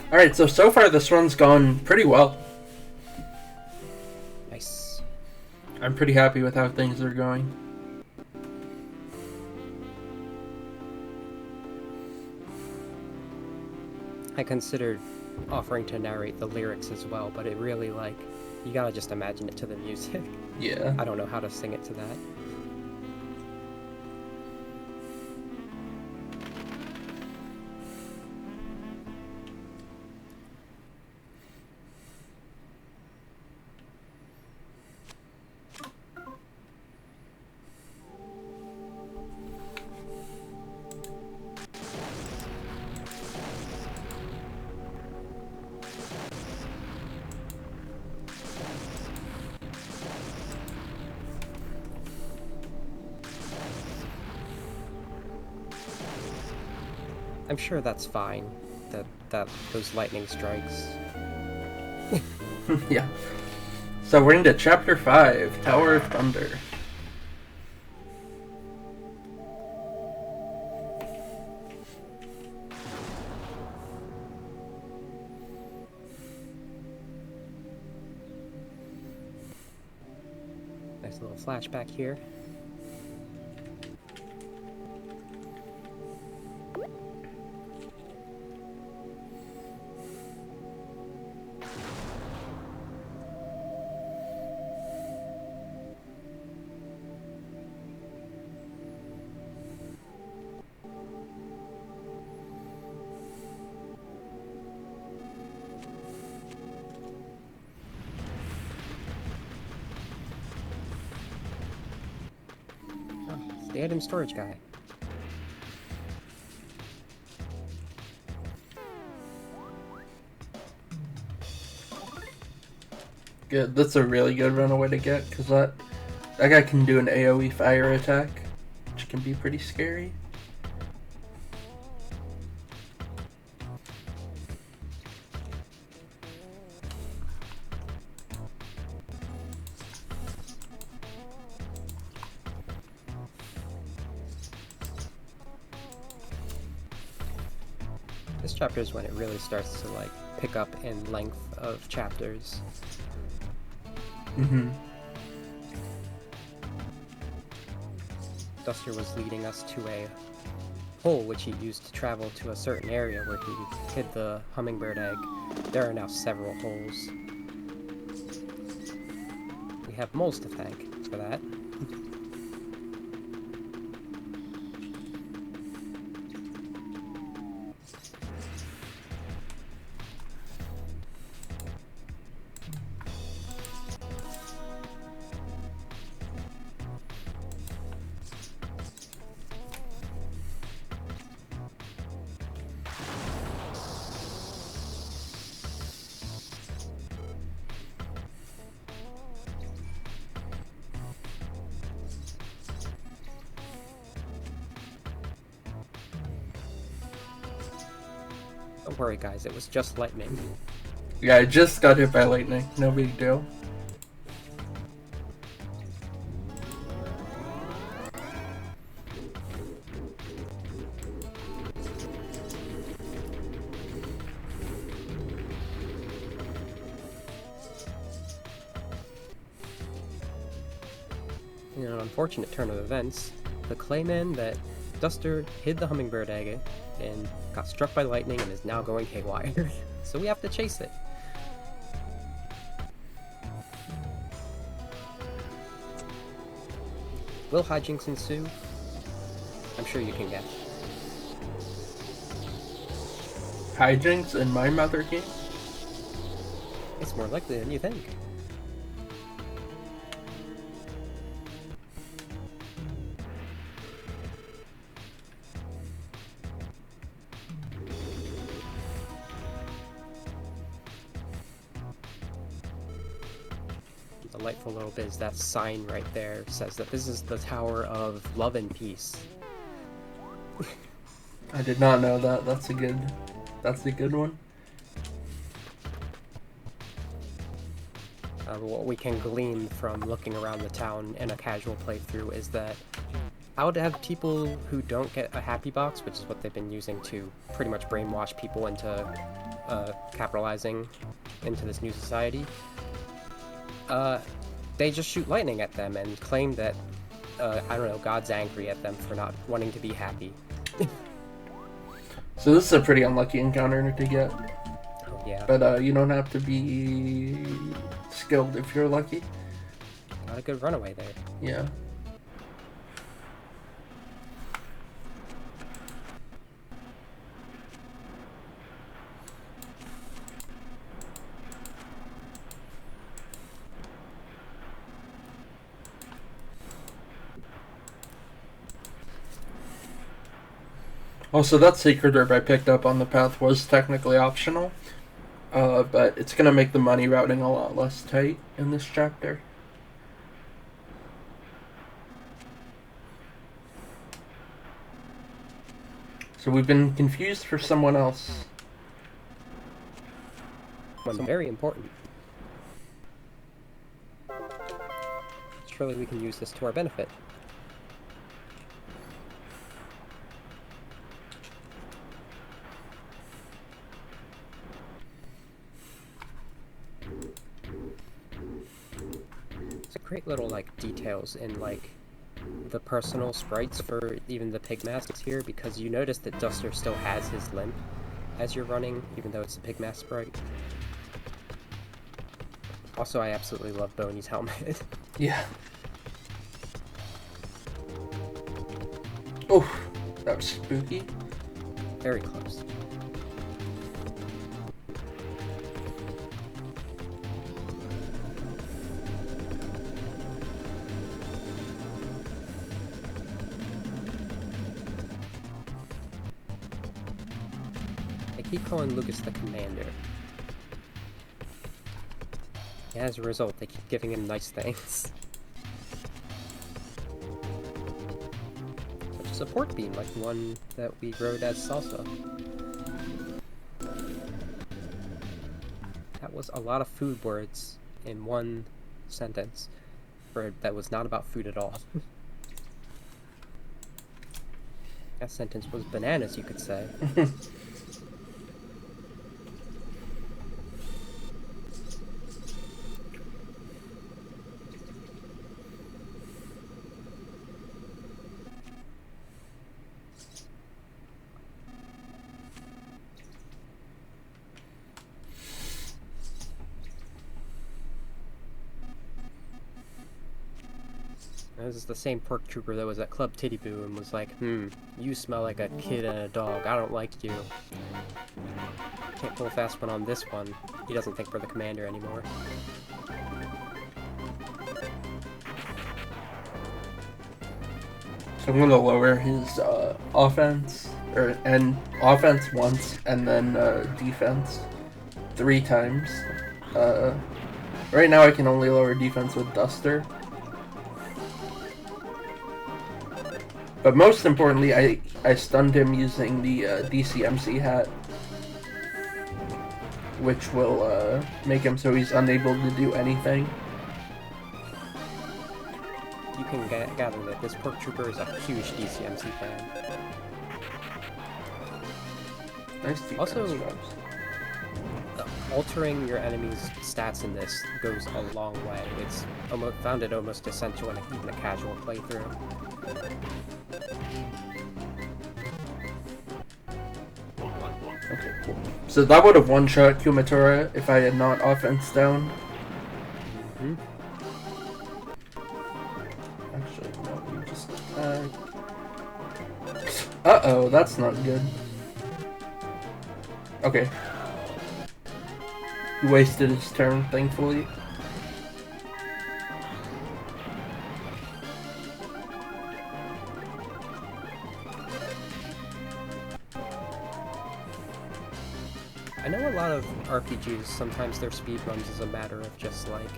Alright, so far this run's gone pretty well. Nice. I'm pretty happy with how things are going. I considered offering to narrate the lyrics as well, but it really, like, you gotta just imagine it to the music. Yeah. I don't know how to sing it to that. I'm sure that's fine, that those lightning strikes. Yeah. So we're into Chapter 5, Tower of Thunder. Nice little flashback here. It's the item storage guy. Good. That's a really good runaway to get, because that guy can do an AoE fire attack, which can be pretty scary. This chapter is when it really starts to, like, pick up in length of chapters. Mm-hmm. Duster was leading us to a hole which he used to travel to a certain area where he hid the hummingbird egg. There are now several holes. We have moles to thank for that. Don't worry, guys, it was just lightning. Yeah, I just got hit by lightning. No big deal. In an unfortunate turn of events, the clayman that Duster hid the hummingbird egg in got struck by lightning and is now going haywire. So we have to chase it. Will hijinks ensue? I'm sure you can guess. Hijinks in my mother game? It's more likely than you think. Delightful little biz. That sign right there says that this is the Tower of Love and Peace. I did not know that. That's a good one. What we can glean from looking around the town in a casual playthrough is that how to have people who don't get a happy box, which is what they've been using to pretty much brainwash people into capitalizing into this new society, they just shoot lightning at them and claim that, I don't know, God's angry at them for not wanting to be happy. So this is a pretty unlucky encounter to get. Oh, yeah. But you don't have to be skilled if you're lucky. Got a good runaway there. Yeah. Also, that sacred herb I picked up on the path was technically optional, but it's going to make the money routing a lot less tight in this chapter. So we've been confused for someone else. Someone very important. Surely we can use this to our benefit. Great little like details in like the personal sprites for even the pig masks here, because you notice that Duster still has his limp as you're running, even though it's a pig mask sprite. Also, I absolutely love Boney's helmet. Yeah. Oh, that was spooky. Very close. Keep calling Lucas the commander. And as a result, they keep giving him nice things. Such a support beam, like the one that we rode as Salsa. That was a lot of food words in one sentence that was not about food at all. That sentence was bananas, you could say. This is the same pork trooper that was at Club Titty Boo and was like, you smell like a kid and a dog, I don't like you. Can't pull a fast one on this one. He doesn't think we're the commander anymore. So I'm gonna lower his offense, offense once, and then defense 3 times. Right now I can only lower defense with Duster. But most importantly, I stunned him using the DCMC hat, which will make him so he's unable to do anything. You can gather that this pork trooper is a huge DCMC fan. Nice defense. Also, altering your enemy's stats in this goes a long way. It's found it almost essential in even a casual playthrough. Okay, cool. So that would have one-shot Kumatora if I had not offense down. Actually, no, you just attack. Uh-oh, that's not good. Okay. He wasted his turn, thankfully. I know a lot of RPGs, sometimes their speedruns is a matter of just, like,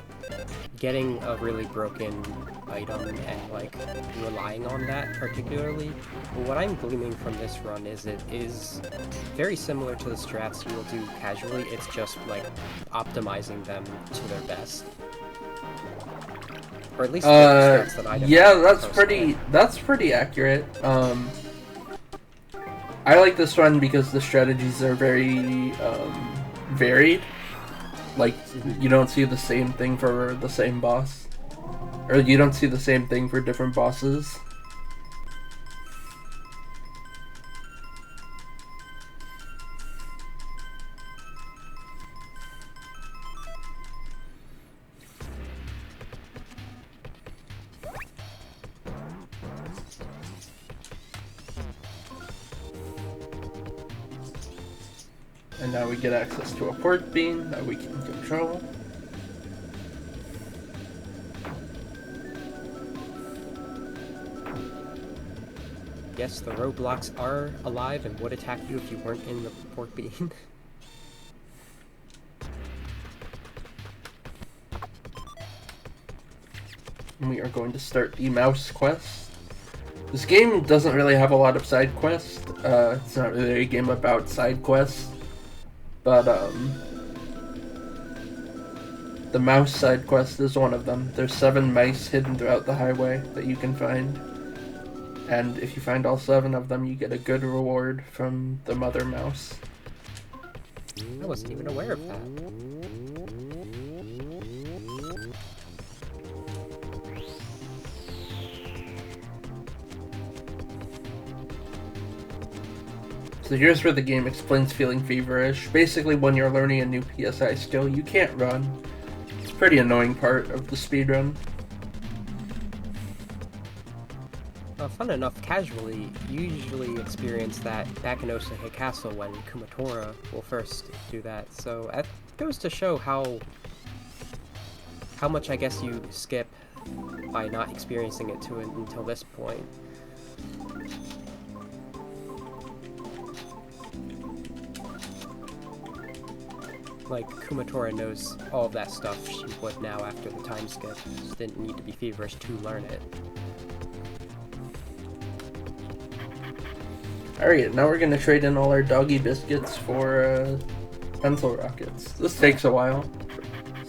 getting a really broken item and, like, relying on that particularly. But what I'm gleaming from this run is it is very similar to the strats you will do casually, it's just, like, optimizing them to their best. Or at least the strats that I yeah, that's pretty accurate. I like this one because the strategies are very varied. Like, you don't see the same thing for the same boss. Or you don't see the same thing for different bosses. And now we get access to a port beam that we can control. Yes, the roadblocks are alive and would attack you if you weren't in the port beam. And we are going to start the mouse quest. This game doesn't really have a lot of side quests. It's not really a game about side quests. But, the mouse side quest is one of them. There's 7 mice hidden throughout the highway that you can find. And if you find all 7 of them, you get a good reward from the mother mouse. I wasn't even aware of that. So here's where the game explains feeling feverish. Basically, when you're learning a new PSI skill, you can't run. It's a pretty annoying part of the speedrun. Fun enough, casually, you usually experience that back in Osage Castle when Kumatora will first do that. So it goes to show how much I guess you skip by not experiencing it until this point. Like, Kumatora knows all of that stuff she would now after the time skip. Just didn't need to be feverish to learn it. Alright, now we're gonna trade in all our doggy biscuits for pencil rockets. This takes a while,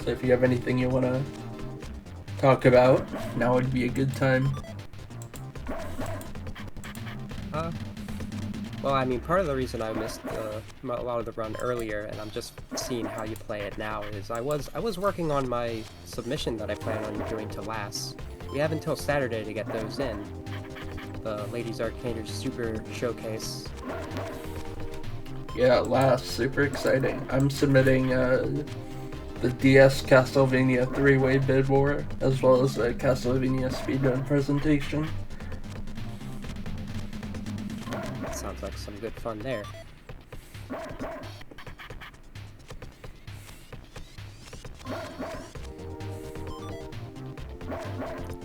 so if you have anything you want to talk about, now would be a good time. Well, I mean, part of the reason I missed a lot of the run earlier, and I'm just seeing how you play it now, is I was working on my submission that I plan on doing to Lass. We have until Saturday to get those in. The Ladies Arcaders Super Showcase. Yeah, Lass, super exciting. I'm submitting the DS Castlevania 3-way bid war, as well as a Castlevania speedrun presentation. Sounds like some good fun there.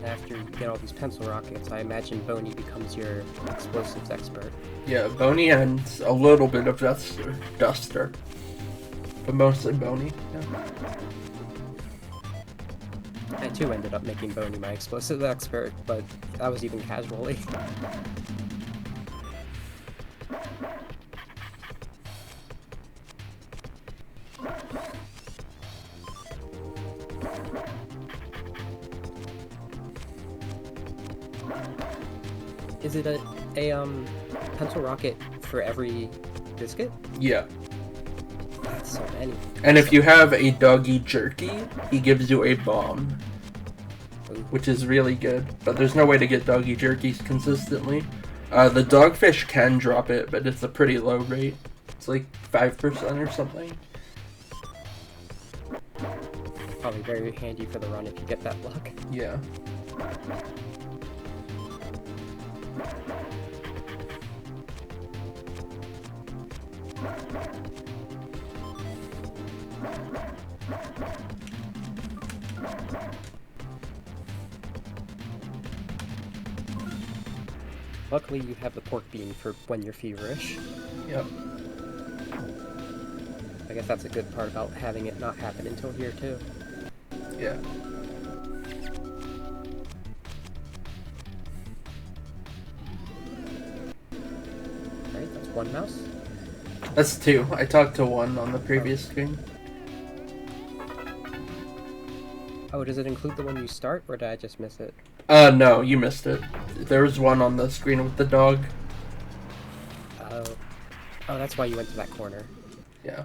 After you get all these pencil rockets, I imagine Boney becomes your explosives expert. Yeah, Boney and a little bit of Duster. But mostly Boney, yeah. I too ended up making Boney my explosives expert, but that was even casually. Is it a pencil rocket for every biscuit? Yeah. That's so many. And if you have a doggy jerky, he gives you a bomb. Which is really good, but there's no way to get doggy jerkies consistently. The dogfish can drop it, but it's a pretty low rate. It's like 5% or something. Probably very handy for the run if you get that luck. Yeah. Luckily, you have the pork bean for when you're feverish. Yep. I guess that's a good part about having it not happen until here, too. Yeah. Alright, that's one mouse. That's 2. I talked to 1 on the previous screen. Oh, does it include the one you start, or did I just miss it? No, you missed it. There was 1 on the screen with the dog. Oh, that's why you went to that corner. Yeah.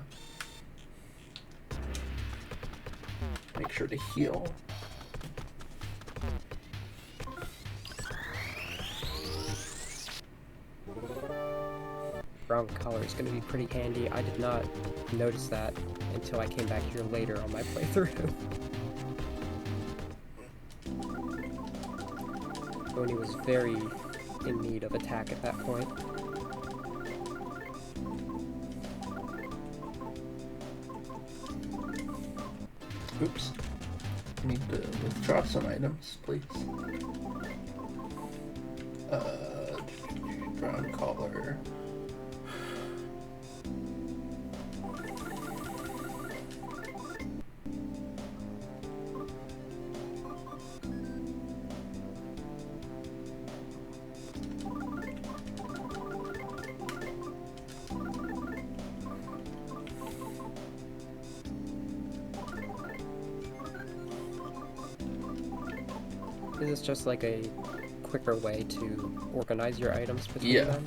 Make sure to heal. Brown color is going to be pretty handy. I did not notice that until I came back here later on my playthrough. Boney was very in need of attack at that point. Oops. Need to withdraw some items, please. Brown collar. Is this just like a quicker way to organize your items between Yeah. them?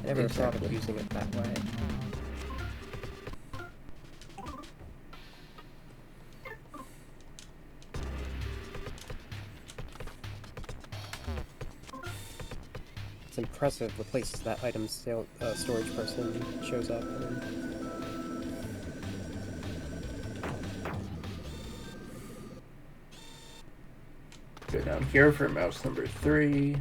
I never thought Exactly. of using it that way. It's impressive the places that item storage person shows up in. Go down here for mouse number 3.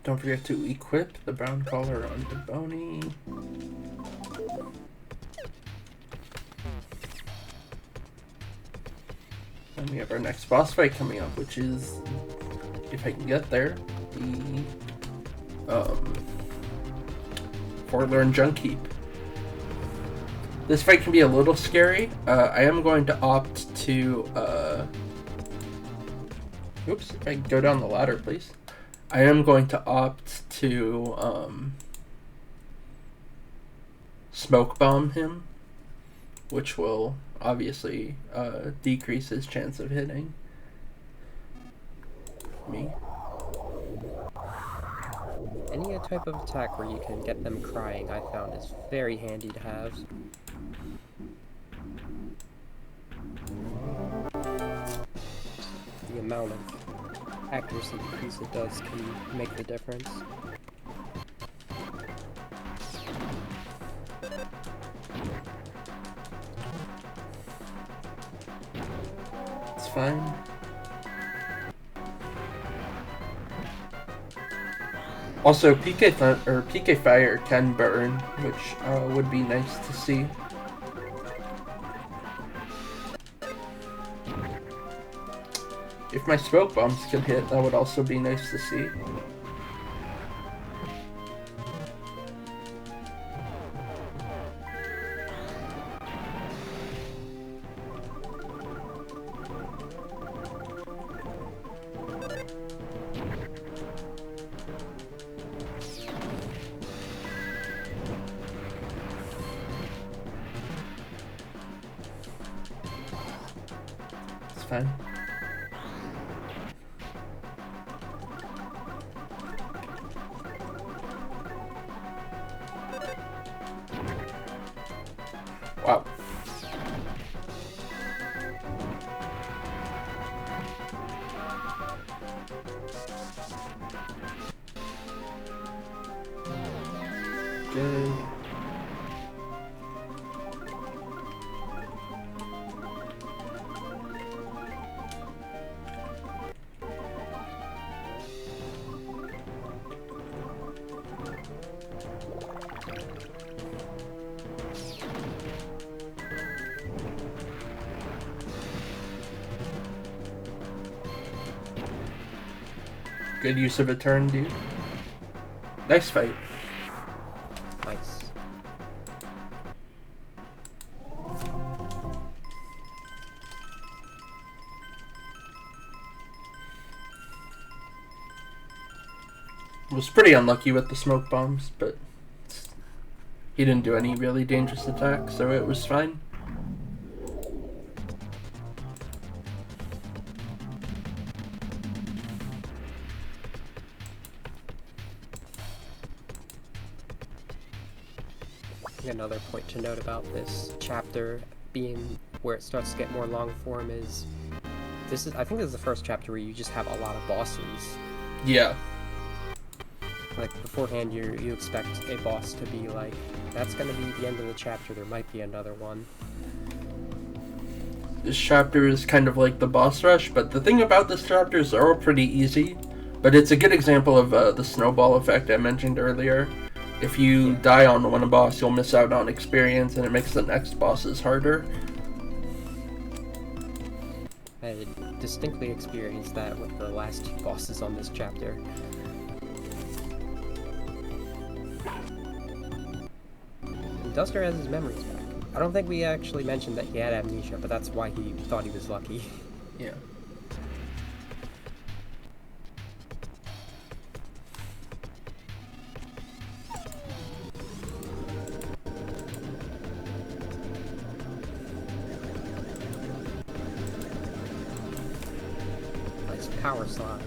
Don't forget to equip the brown collar onto Boney. And we have our next boss fight coming up, which is, if I can get there, the Forlorn Junk Heap. This fight can be a little scary. I am going to opt to, oops, if I can go down the ladder, please. I am going to opt to, smoke bomb him, which will obviously decrease his chance of hitting me. Any type of attack where you can get them crying, I found is very handy to have. The amount of accuracy increase it does can make the difference. It's fine. Also, PK Fire can burn, which would be nice to see. If my smoke bombs can hit, that would also be nice to see. It's fine. Wow. Good. Good use of a turn, dude. Nice fight. Nice. Was pretty unlucky with the smoke bombs, but he didn't do any really dangerous attacks, so it was fine. Another point to note about this chapter being where it starts to get more long form is I think this is the first chapter where you just have a lot of bosses. Yeah. Like beforehand you expect a boss to be like, that's gonna be the end of the chapter, there might be another one. This chapter is kind of like the boss rush, but the thing about this chapter is they're all pretty easy. But it's a good example of the snowball effect I mentioned earlier. If you die on one boss, you'll miss out on experience, and it makes the next bosses harder. I distinctly experienced that with the last 2 bosses on this chapter. And Duster has his memories back. I don't think we actually mentioned that he had amnesia, but that's why he thought he was lucky. Yeah. Nice power slide.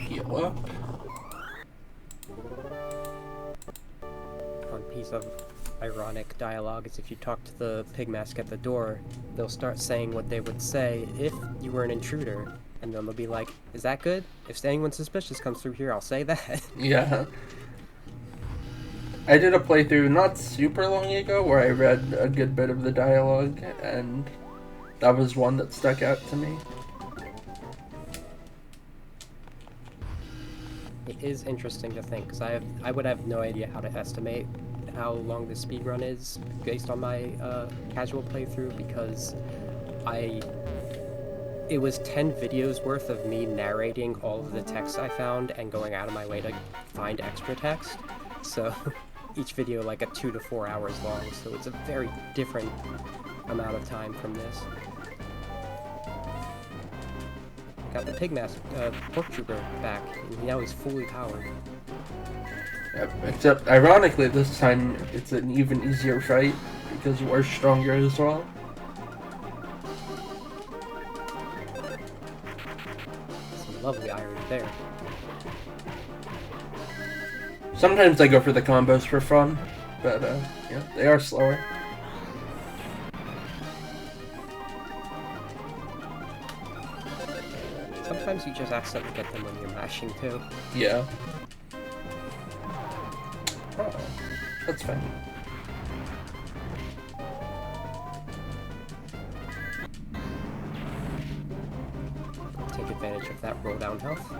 Heal up. One piece of ironic dialogue is if you talk to the pig mask at the door, they'll start saying what they would say if you were an intruder, and then they'll be like, is that good? If anyone suspicious comes through here, I'll say that. Yeah. I did a playthrough not super long ago where I read a good bit of the dialogue, and that was one that stuck out to me. It is interesting to think, because I would have no idea how to estimate how long the speedrun is based on my casual playthrough, because it was 10 videos worth of me narrating all of the text I found and going out of my way to find extra text. So each video like 2 to 4 hours long, so it's a very different amount of time from this. Got the pig mask, pork trooper back, and now he's fully powered. Yep, except, ironically, this time it's an even easier fight because we're stronger as well. Some lovely irony there. Sometimes I go for the combos for fun, but yeah, they are slower. Sometimes you just accidentally get them when you're mashing too. Yeah. Oh, that's fine. Take advantage of that roll down health.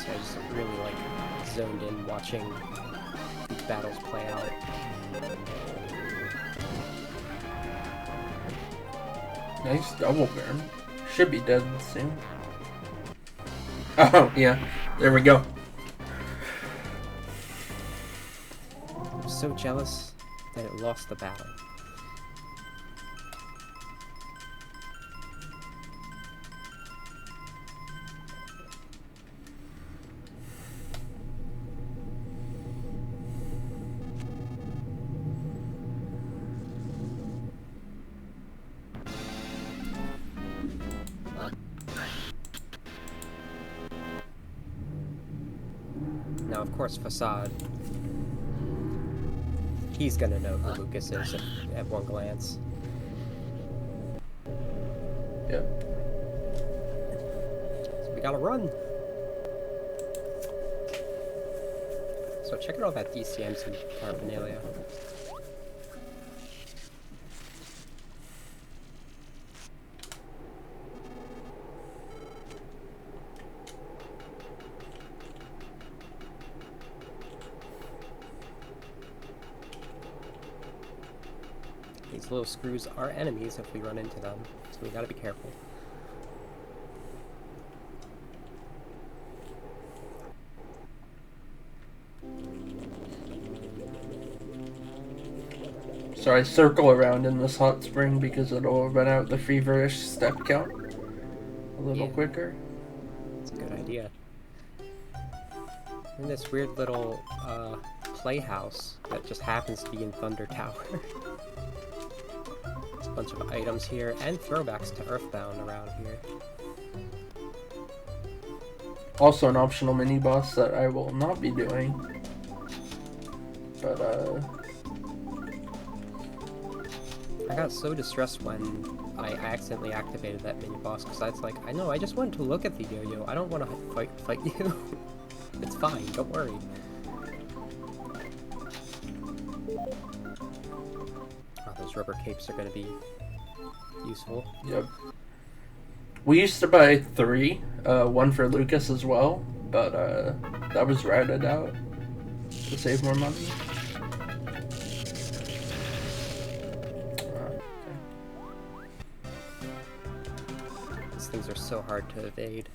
I just really like zoned in watching these battles play out. Nice double burn. Should be dead soon. Oh, yeah. There we go. so jealous that it lost the battle. Now, of course, Facade. He's gonna know who Lucas is at one glance. Yep. So we gotta run! So check out all that DCMC paraphernalia. These little screws are enemies if we run into them, so we gotta be careful. So I circle around in this hot spring because it'll run out the feverish step count a little quicker. It's a good idea. In this weird little playhouse that just happens to be in Thunder Tower. There's a bunch of items here and throwbacks to Earthbound around here. Also an optional mini boss that I will not be doing. But I got so distressed when I accidentally activated that mini boss because I was like, I know, I just wanted to look at the yo-yo. I don't want to fight you. It's fine, don't worry. Oh, those rubber capes are going to be useful. yep. We used to buy 3, one for Lucas as well, but that was routed out to save more money. These things are so hard to evade.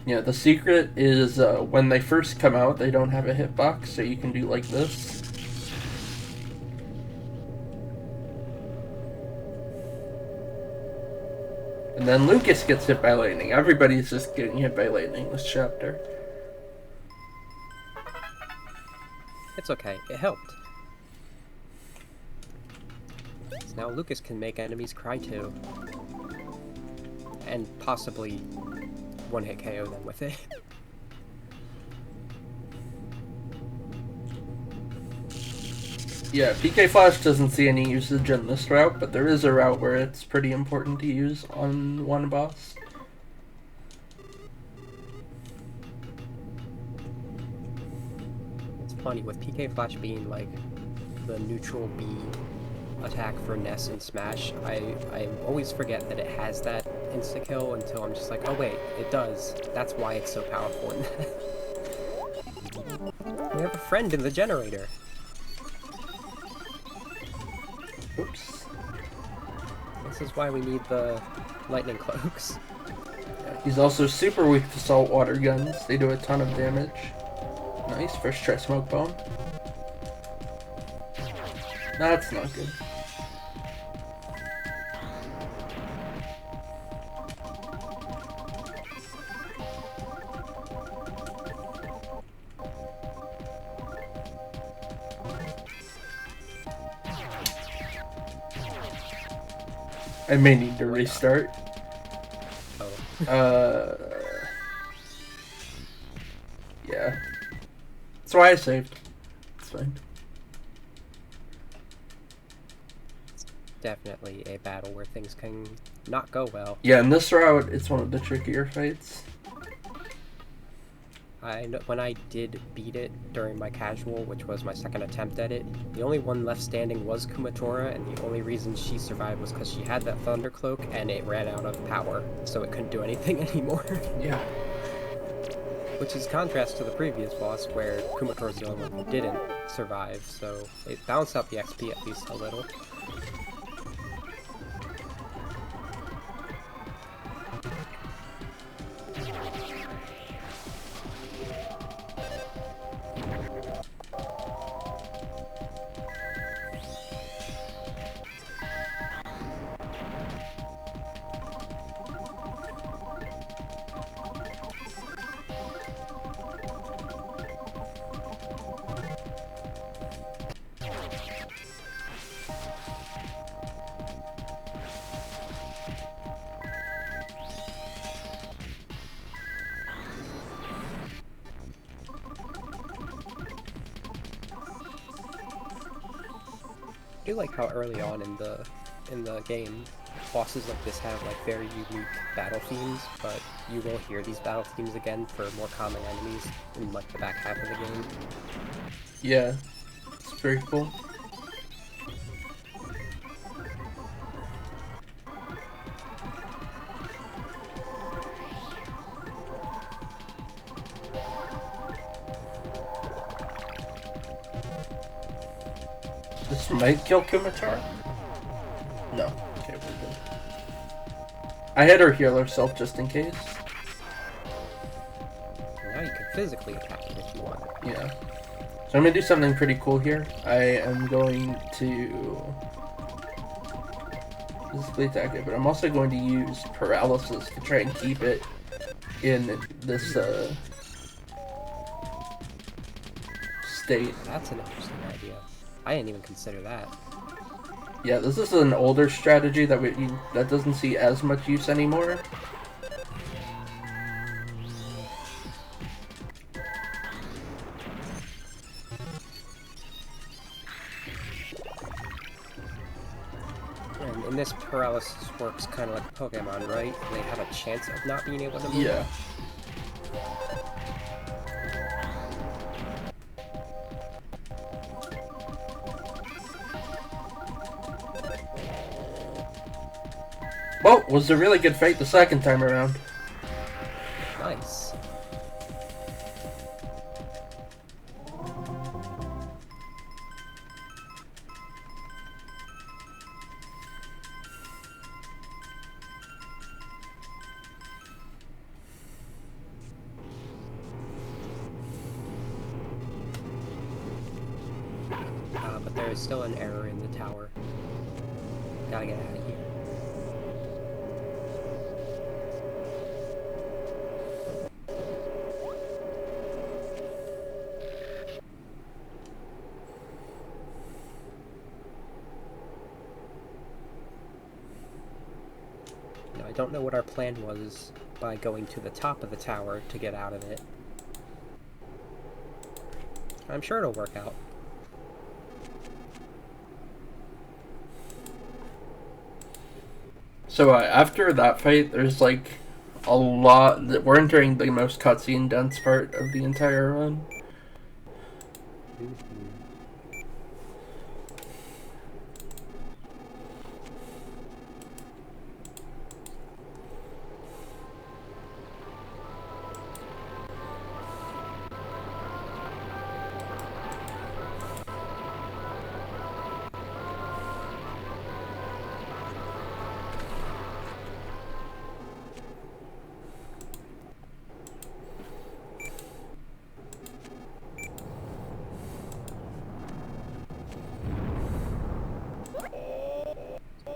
Yeah, the secret is when they first come out, they don't have a hitbox, so you can do like this. And then Lucas gets hit by lightning. Everybody's just getting hit by lightning this chapter. It's okay, it helped. So now Lucas can make enemies cry too. And possibly one-hit KO them with it. Yeah, PK Flash doesn't see any usage in this route, but there is a route where it's pretty important to use on one boss. It's funny, with PK Flash being like the neutral B attack for Ness and Smash, I always forget that it has that insta-kill until I'm just like, oh wait, it does. That's why it's so powerful in that. We have a friend in the generator. Oops. This is why we need the lightning cloaks. He's also super weak to saltwater guns. They do a ton of damage. Nice, first try smoke bomb. That's not good. I may need to restart. Oh. Yeah. That's why I saved. It's fine. Definitely a battle where things can not go well. Yeah, in this route, it's one of the trickier fights. I know when I did beat it during my casual, which was my second attempt at it, the only one left standing was Kumatora, and the only reason she survived was because she had that Thunder Cloak and it ran out of power, so it couldn't do anything anymore. Yeah. Which is contrast to the previous boss, where Kumatora's the only one who didn't survive, so it balanced out the XP at least a little. I do like how early on in the game, bosses like this have like very unique battle themes, but you will hear these battle themes again for more common enemies in like the back half of the game. Yeah, it's very cool. This might kill Kumatar? No. Okay, we're good. I had her heal herself just in case. Now you can physically attack it if you want. Yeah. So I'm gonna do something pretty cool here. I am going to physically attack it, but I'm also going to use paralysis to try and keep it in this state. That's an interesting idea. I didn't even consider that. Yeah, this is an older strategy that that doesn't see as much use anymore. And this paralysis works kind of like Pokemon, right? They have a chance of not being able to move. Yeah. Well, was a really good fight the second time around. Nice. But there is still an error in the tower. Gotta get out of here. Now, I don't know what our plan was by going to the top of the tower to get out of it. I'm sure it'll work out. So after that fight, there's like a lot. We're entering the most cutscene dense part of the entire run.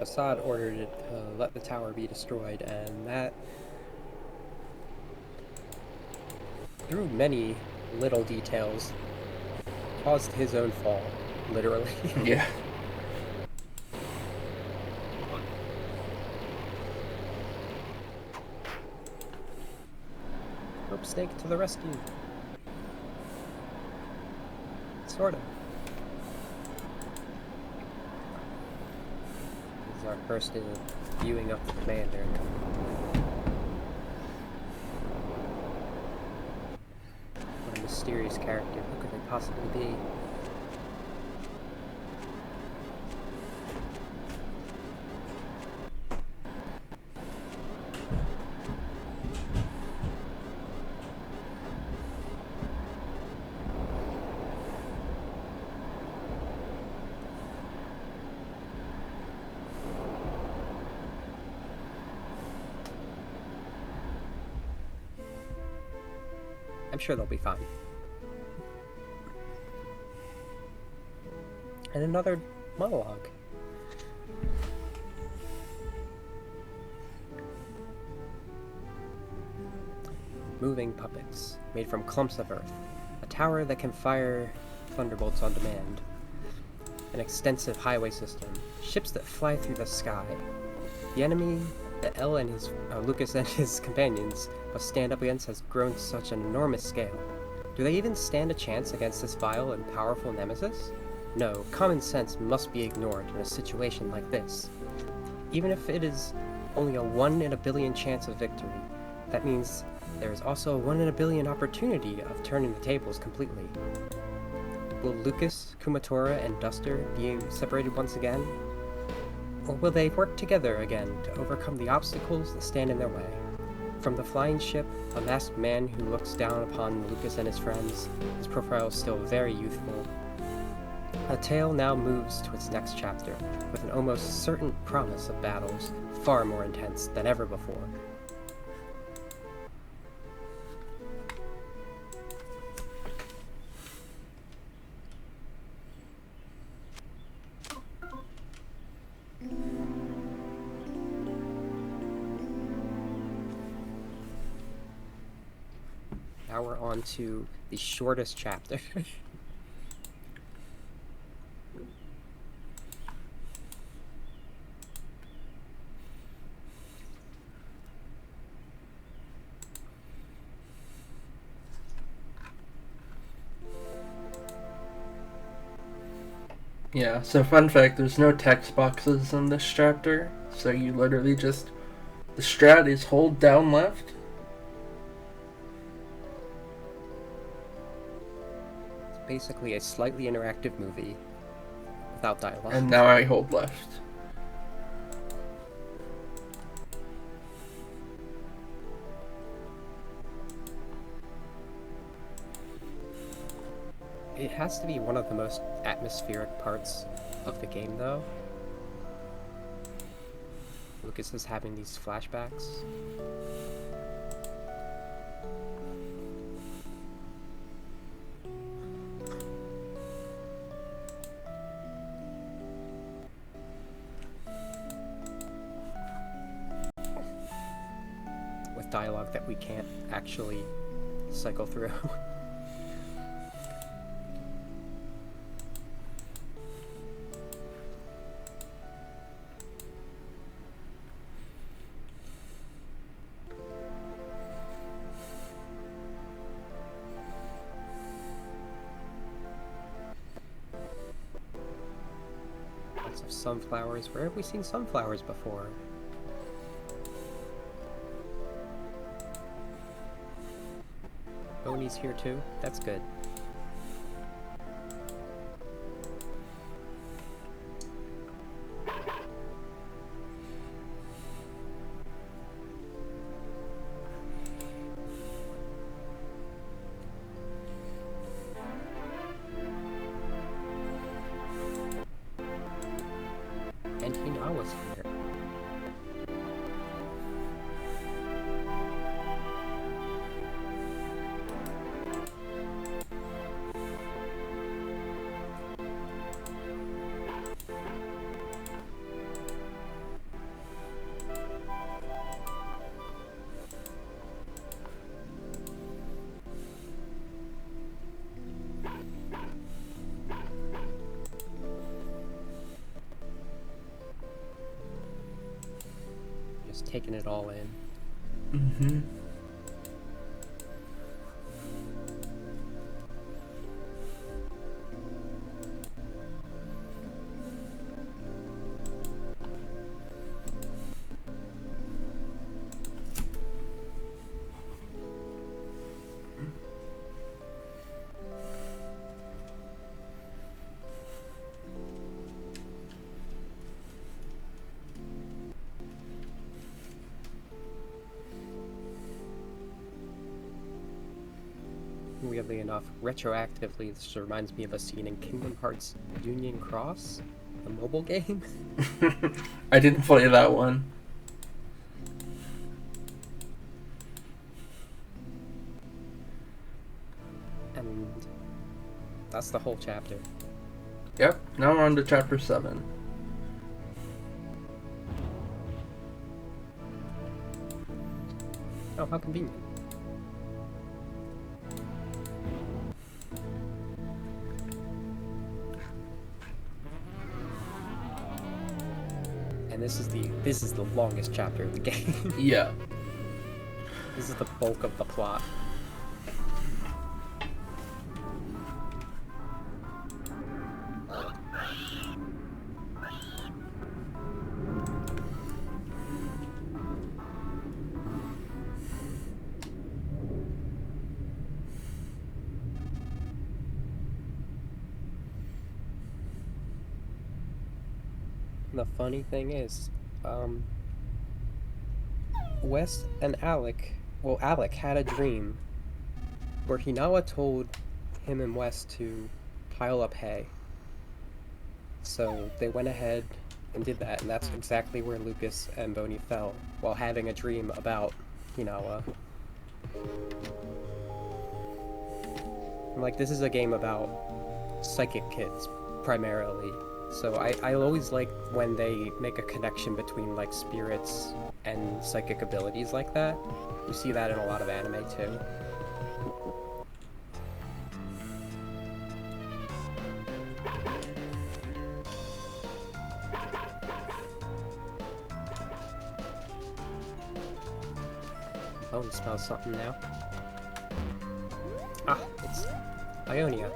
Assad ordered it let the tower be destroyed, and that, through many little details, caused his own fall, literally. Yeah. Rope Snake to the rescue. Sort of. This is our first viewing of the commander. What a mysterious character. Who could they possibly be? I'm sure they'll be fine. And another monologue. Moving puppets, made from clumps of earth. A tower that can fire thunderbolts on demand. An extensive highway system. Ships that fly through the sky. The enemy that Lucas and his companions must stand up against has grown to such an enormous scale. Do they even stand a chance against this vile and powerful nemesis? No, common sense must be ignored in a situation like this. Even if it is only a 1 in a billion chance of victory, that means there is also a 1 in a billion opportunity of turning the tables completely. Will Lucas, Kumatora, and Duster be separated once again? Or will they work together again to overcome the obstacles that stand in their way? From the flying ship, a masked man who looks down upon Lucas and his friends, his profile is still very youthful. A tale now moves to its next chapter, with an almost certain promise of battles far more intense than ever before. Now we're on to the shortest chapter. Yeah, so fun fact, there's no text boxes in this chapter, so you literally just... The strat is hold down left. It's basically a slightly interactive movie without dialogue. And now I hold left. It has to be one of the most atmospheric parts of the game, though. Lucas is having these flashbacks. With dialogue that we can't actually cycle through. Of sunflowers. Where have we seen sunflowers before? Boney's here too. That's good. And Hinawa's here. Just taking it all in. Mm-hmm. Weirdly enough, retroactively, this reminds me of a scene in Kingdom Hearts Union Cross, a mobile game. I didn't play that one. And that's the whole chapter. Yep, now we're on to chapter 7. Oh, how convenient. And this is the longest chapter of the game. Yeah. This is the bulk of the plot. the funny thing is, Wes and Alec, well, Alec had a dream where Hinawa told him and Wes to pile up hay. So they went ahead and did that, and that's exactly where Lucas and Boney fell, while having a dream about Hinawa. Like, this is a game about psychic kids, primarily. So I always like when they make a connection between, like, spirits and psychic abilities like that. You see that in a lot of anime, too. Oh, he smells something now. Ah, it's Ionia.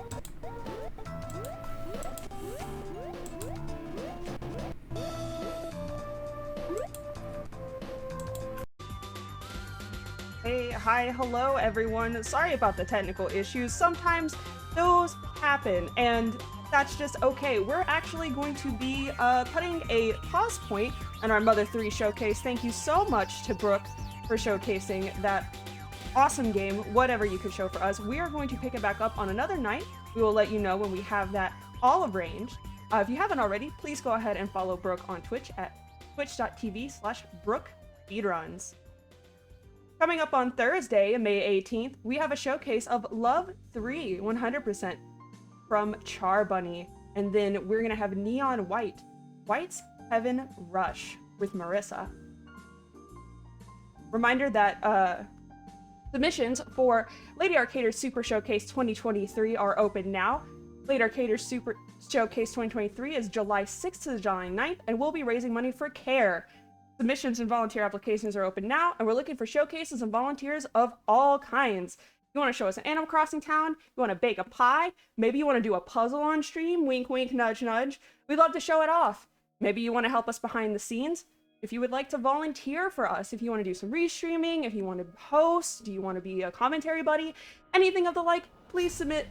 Hey, hi, hello everyone. Sorry about the technical issues. Sometimes those happen, and that's just okay. We're actually going to be putting a pause point on our Mother 3 showcase. Thank you so much to Brooke for showcasing that awesome game, whatever you could show for us. We are going to pick it back up on another night. We will let you know when we have that all arranged. If you haven't already, please go ahead and follow Brooke on Twitch at twitch.tv/BrookeSpeedruns. Coming up on Thursday, May 18th, we have a showcase of Love 3 100% from Charbunny. And then we're going to have Neon White, White's Heaven Rush with Marissa. Reminder that submissions for Lady Arcader's Super Showcase 2023 are open now. Lady Arcader's Super Showcase 2023 is July 6th to July 9th, and we'll be raising money for CARE. Submissions and volunteer applications are open now, and we're looking for showcases and volunteers of all kinds. You want to show us an Animal Crossing town? You want to bake a pie? Maybe you want to do a puzzle on stream? Wink, wink, nudge, nudge. We'd love to show it off. Maybe you want to help us behind the scenes? If you would like to volunteer for us, if you want to do some restreaming, if you want to host, do you want to be a commentary buddy, anything of the like, please submit.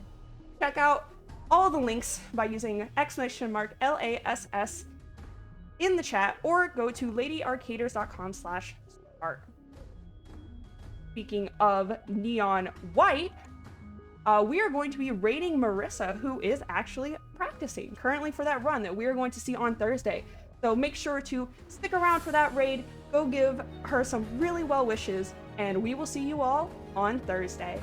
Check out all the links by using !LASS in the chat, or go to ladyarcaders.com/start. Speaking of Neon White, we are going to be raiding Marissa, who is actually practicing currently for that run that we are going to see on Thursday. So make sure to stick around for that raid, go give her some really well wishes, and we will see you all on Thursday.